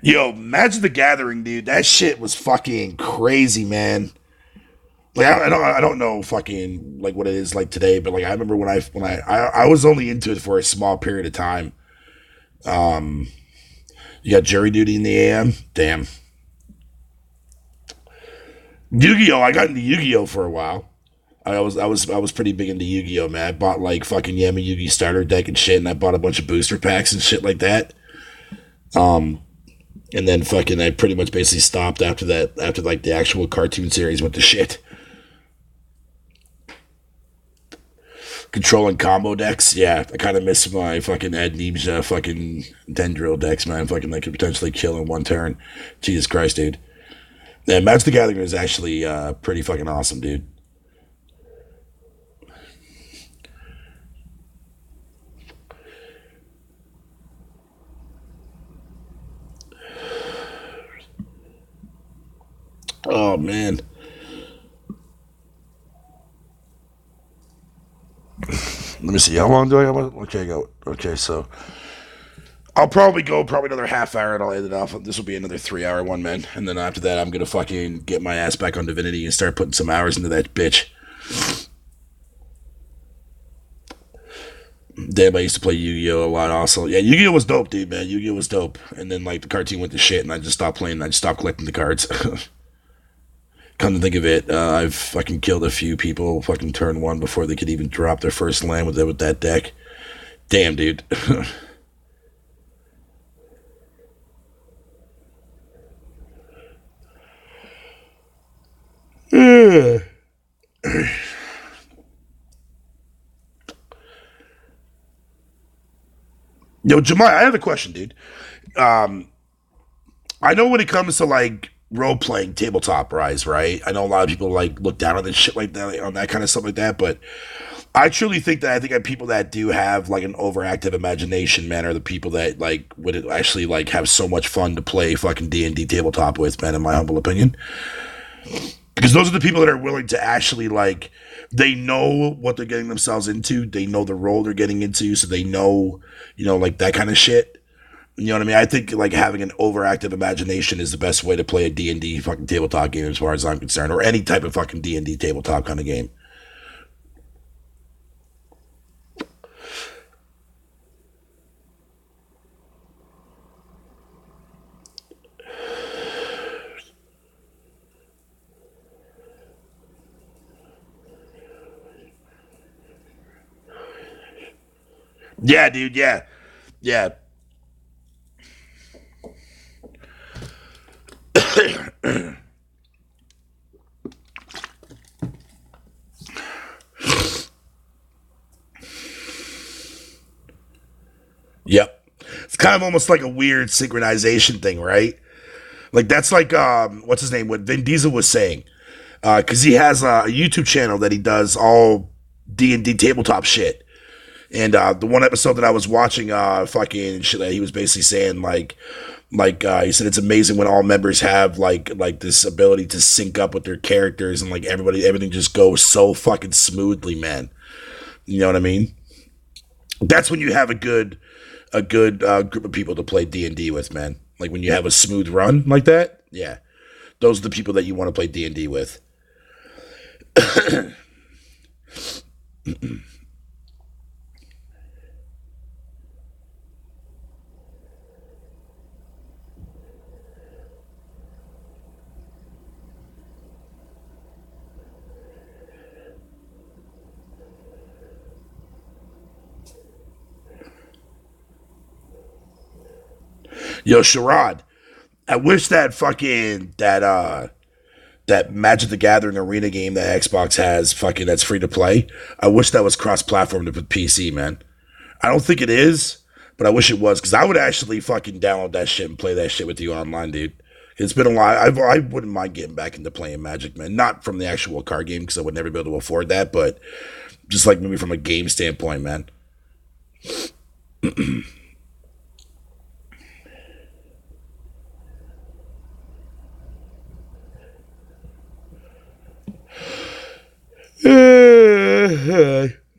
Yo, Magic the Gathering, dude. That shit was fucking crazy, man. Like I don't know fucking like what it is like today, but like I remember when I was only into it for a small period of time. Um, you got jury duty in the AM. Damn. Yu-Gi-Oh! I got into Yu-Gi-Oh! For a while. I was pretty big into Yu-Gi-Oh! Man. I bought like fucking Yami Yugi starter deck and shit, and I bought a bunch of booster packs and shit like that. Um, and then fucking I pretty much basically stopped after that. After like the actual cartoon series went to shit. Controlling combo decks, yeah, I kind of miss my fucking Ed Nimja fucking Dendril decks, man. Fucking they could potentially kill in one turn. Jesus Christ, dude. Yeah, Magic the Gathering is actually pretty fucking awesome, dude. Oh man. Let me see. How long do I have? Okay, go. Okay, so I'll probably go another half hour and I'll end it off. This will be another 3 hour one, man. And then after that, I'm gonna fucking get my ass back on Divinity and start putting some hours into that bitch. Damn, I used to play Yu-Gi-Oh! A lot also. Yeah, Yu-Gi-Oh! Was dope, dude, man. Yu-Gi-Oh! Was dope. And then like the cartoon went to shit and I just stopped playing and I just stopped collecting the cards. Come to think of it, I've fucking killed a few people fucking turn one before they could even drop their first land with that deck. Damn, dude. Yo, Jamai, I have a question, dude. I know when it comes to like role playing tabletop rise, right? I know a lot of people like look down on this shit like that, on that kind of stuff like that, but I truly think that I think that people that do have like an overactive imagination, man, are the people that like would actually like have so much fun to play fucking D&D tabletop with, man, in my humble opinion. Because those are the people that are willing to actually like they know what they're getting themselves into, they know the role they're getting into, so they know, like that kind of shit. You know what I mean? I think like having an overactive imagination is the best way to play a D&D fucking tabletop game as far as I'm concerned, or any type of fucking D&D tabletop kind of game. Yeah, dude, yeah. Yeah. Yep. It's kind of almost like a weird synchronization thing, right? Like that's like what's his name? What Vin Diesel was saying, because he has a YouTube channel that he does all D&D tabletop shit. And the one episode that I was watching, fucking shit, he was basically saying he said it's amazing when all members have like this ability to sync up with their characters and like everything just goes so fucking smoothly, man. You know what I mean? That's when you have a good group of people to play D&D with, man. Like when you have a smooth run like that, yeah, those are the people that you want to play D&D with. Yo, Sherrod, I wish that Magic the Gathering arena game that Xbox has fucking that's free to play. I wish that was cross platform to PC, man. I don't think it is, but I wish it was because I would actually fucking download that shit and play that shit with you online, dude. It's been a while. I wouldn't mind getting back into playing Magic, man. Not from the actual card game because I would never be able to afford that, but just like maybe from a game standpoint, man.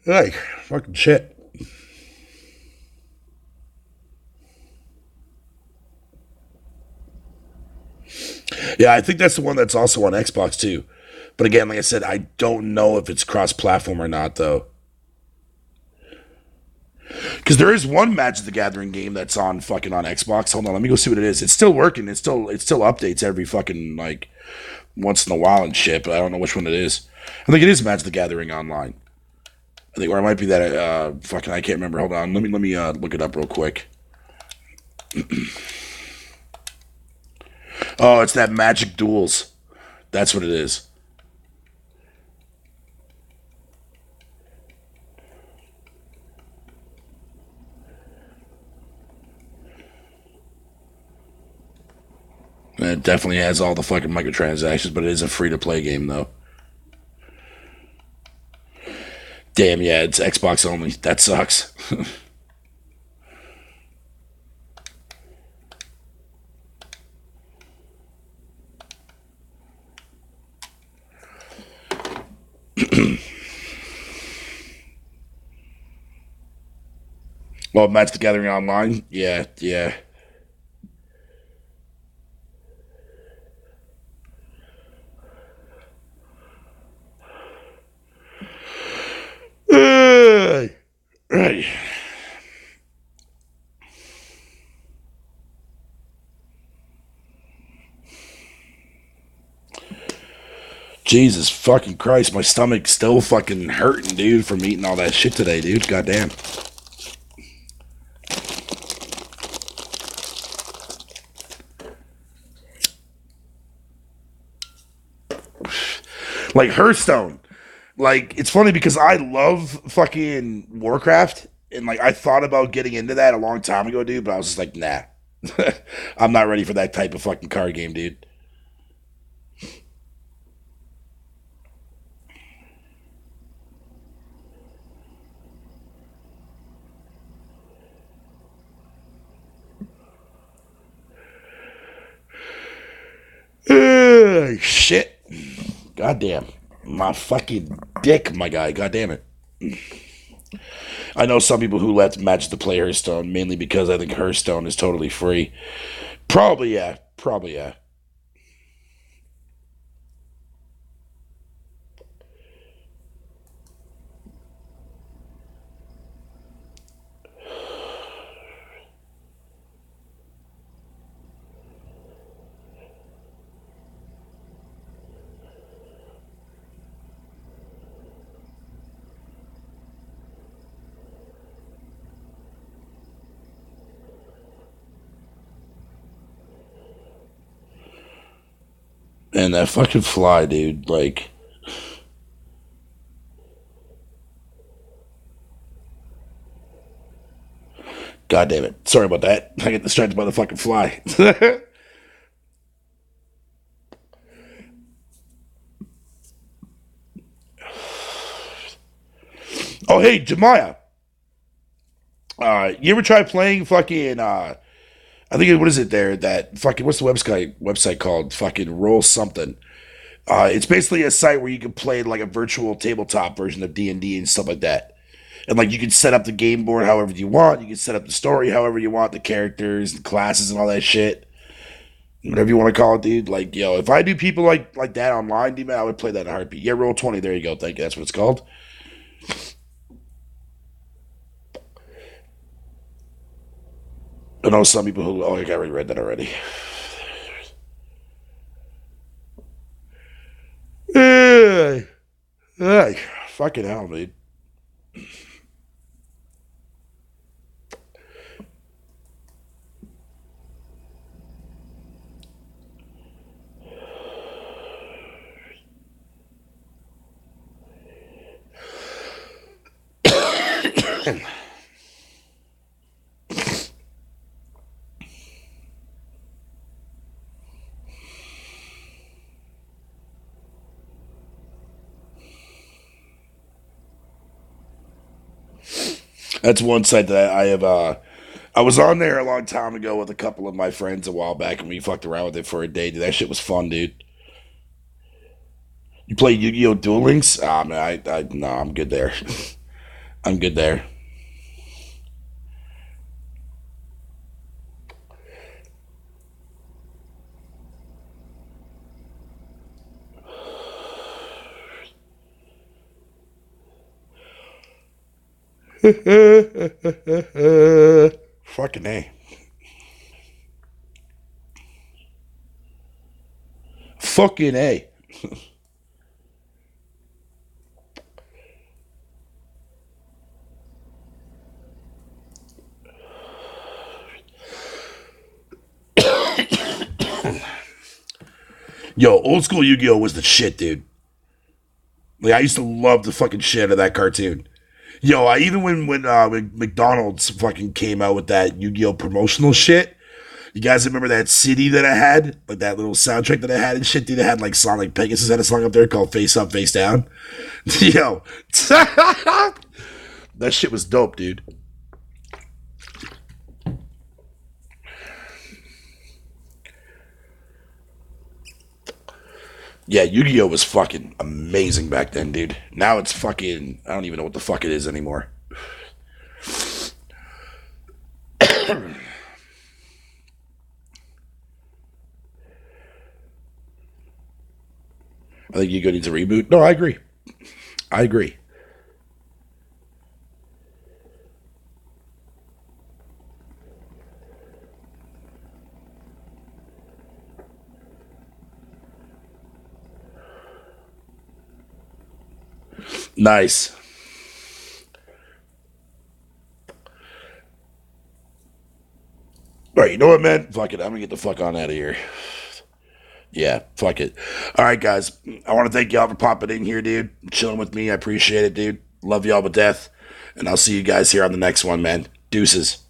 Like fucking shit. Yeah, I think that's the one that's also on Xbox too. But again, like I said, I don't know if it's cross-platform or not, though. Because there is one Magic the Gathering game that's on fucking on Xbox. Hold on, let me go see what it is. It's still working. It still updates every fucking like once in a while and shit. But I don't know which one it is. I think it is Magic the Gathering Online. I think, or it might be that. Fucking, I can't remember. Hold on, let me look it up real quick. Oh, it's that Magic Duels. That's what it is. And it definitely has all the fucking microtransactions, but it is a free to play game though. Damn, yeah, it's Xbox only. That sucks. Well, Magic the Gathering Online. Yeah, yeah. Right. Jesus fucking Christ, my stomach's still fucking hurting, dude, from eating all that shit today, dude. Goddamn. Like Hearthstone. Like, it's funny because I love fucking Warcraft, and like I thought about getting into that a long time ago, dude, but I was just like, nah. I'm not ready for that type of fucking card game, dude. Shit. Goddamn. My fucking dick, my guy. Goddamn it. I know some people who left Magic to play Hearthstone mainly because I think Hearthstone is totally free. Probably, yeah. Probably, yeah. And that fucking fly, dude. Like, God damn it. Sorry about that. I get distracted by the fucking fly. Oh, hey, Jemiah. You ever try playing fucking, I think, what is it there? That fucking, what's the website called? Fucking Roll Something. It's basically a site where you can play like a virtual tabletop version of D&D and D and stuff like that. And like you can set up the game board however you want. You can set up the story however you want, the characters, the classes, and all that shit. Whatever you want to call it, dude. Like, yo, if I do people like that online, dude, man, I would play that in a heartbeat. Yeah, Roll 20. There you go. Thank you. That's what it's called. I know some people who. Oh, I already read that already. Hey, hey, fucking hell, dude. That's one site that I have. I was on there a long time ago with a couple of my friends a while back, and we fucked around with it for a day. Dude, that shit was fun, dude. You play Yu-Gi-Oh! Duel Links? Ah, man, no, I'm good there. I'm good there. Fucking a. Fucking a. Yo, old school Yu-Gi-Oh was the shit, dude. Like I used to love the fucking shit out of that cartoon. Yo, I even when McDonald's fucking came out with that Yu-Gi-Oh promotional shit. You guys remember that CD that I had, like that little soundtrack that I had and shit? Dude, it had like Sonic Pegasus had a song up there called "Face Up, Face Down." Yo, that shit was dope, dude. Yeah, Yu-Gi-Oh was fucking amazing back then, dude. Now it's fucking I don't even know what the fuck it is anymore. I think Yu-Gi-Oh needs a reboot. No, I agree. I agree. Nice. All right, you know what, man? Fuck it. I'm gonna get the fuck on out of here. Yeah, fuck it. All right, guys. I want to thank y'all for popping in here, dude. Chilling with me. I appreciate it, dude. Love y'all to death. And I'll see you guys here on the next one, man. Deuces.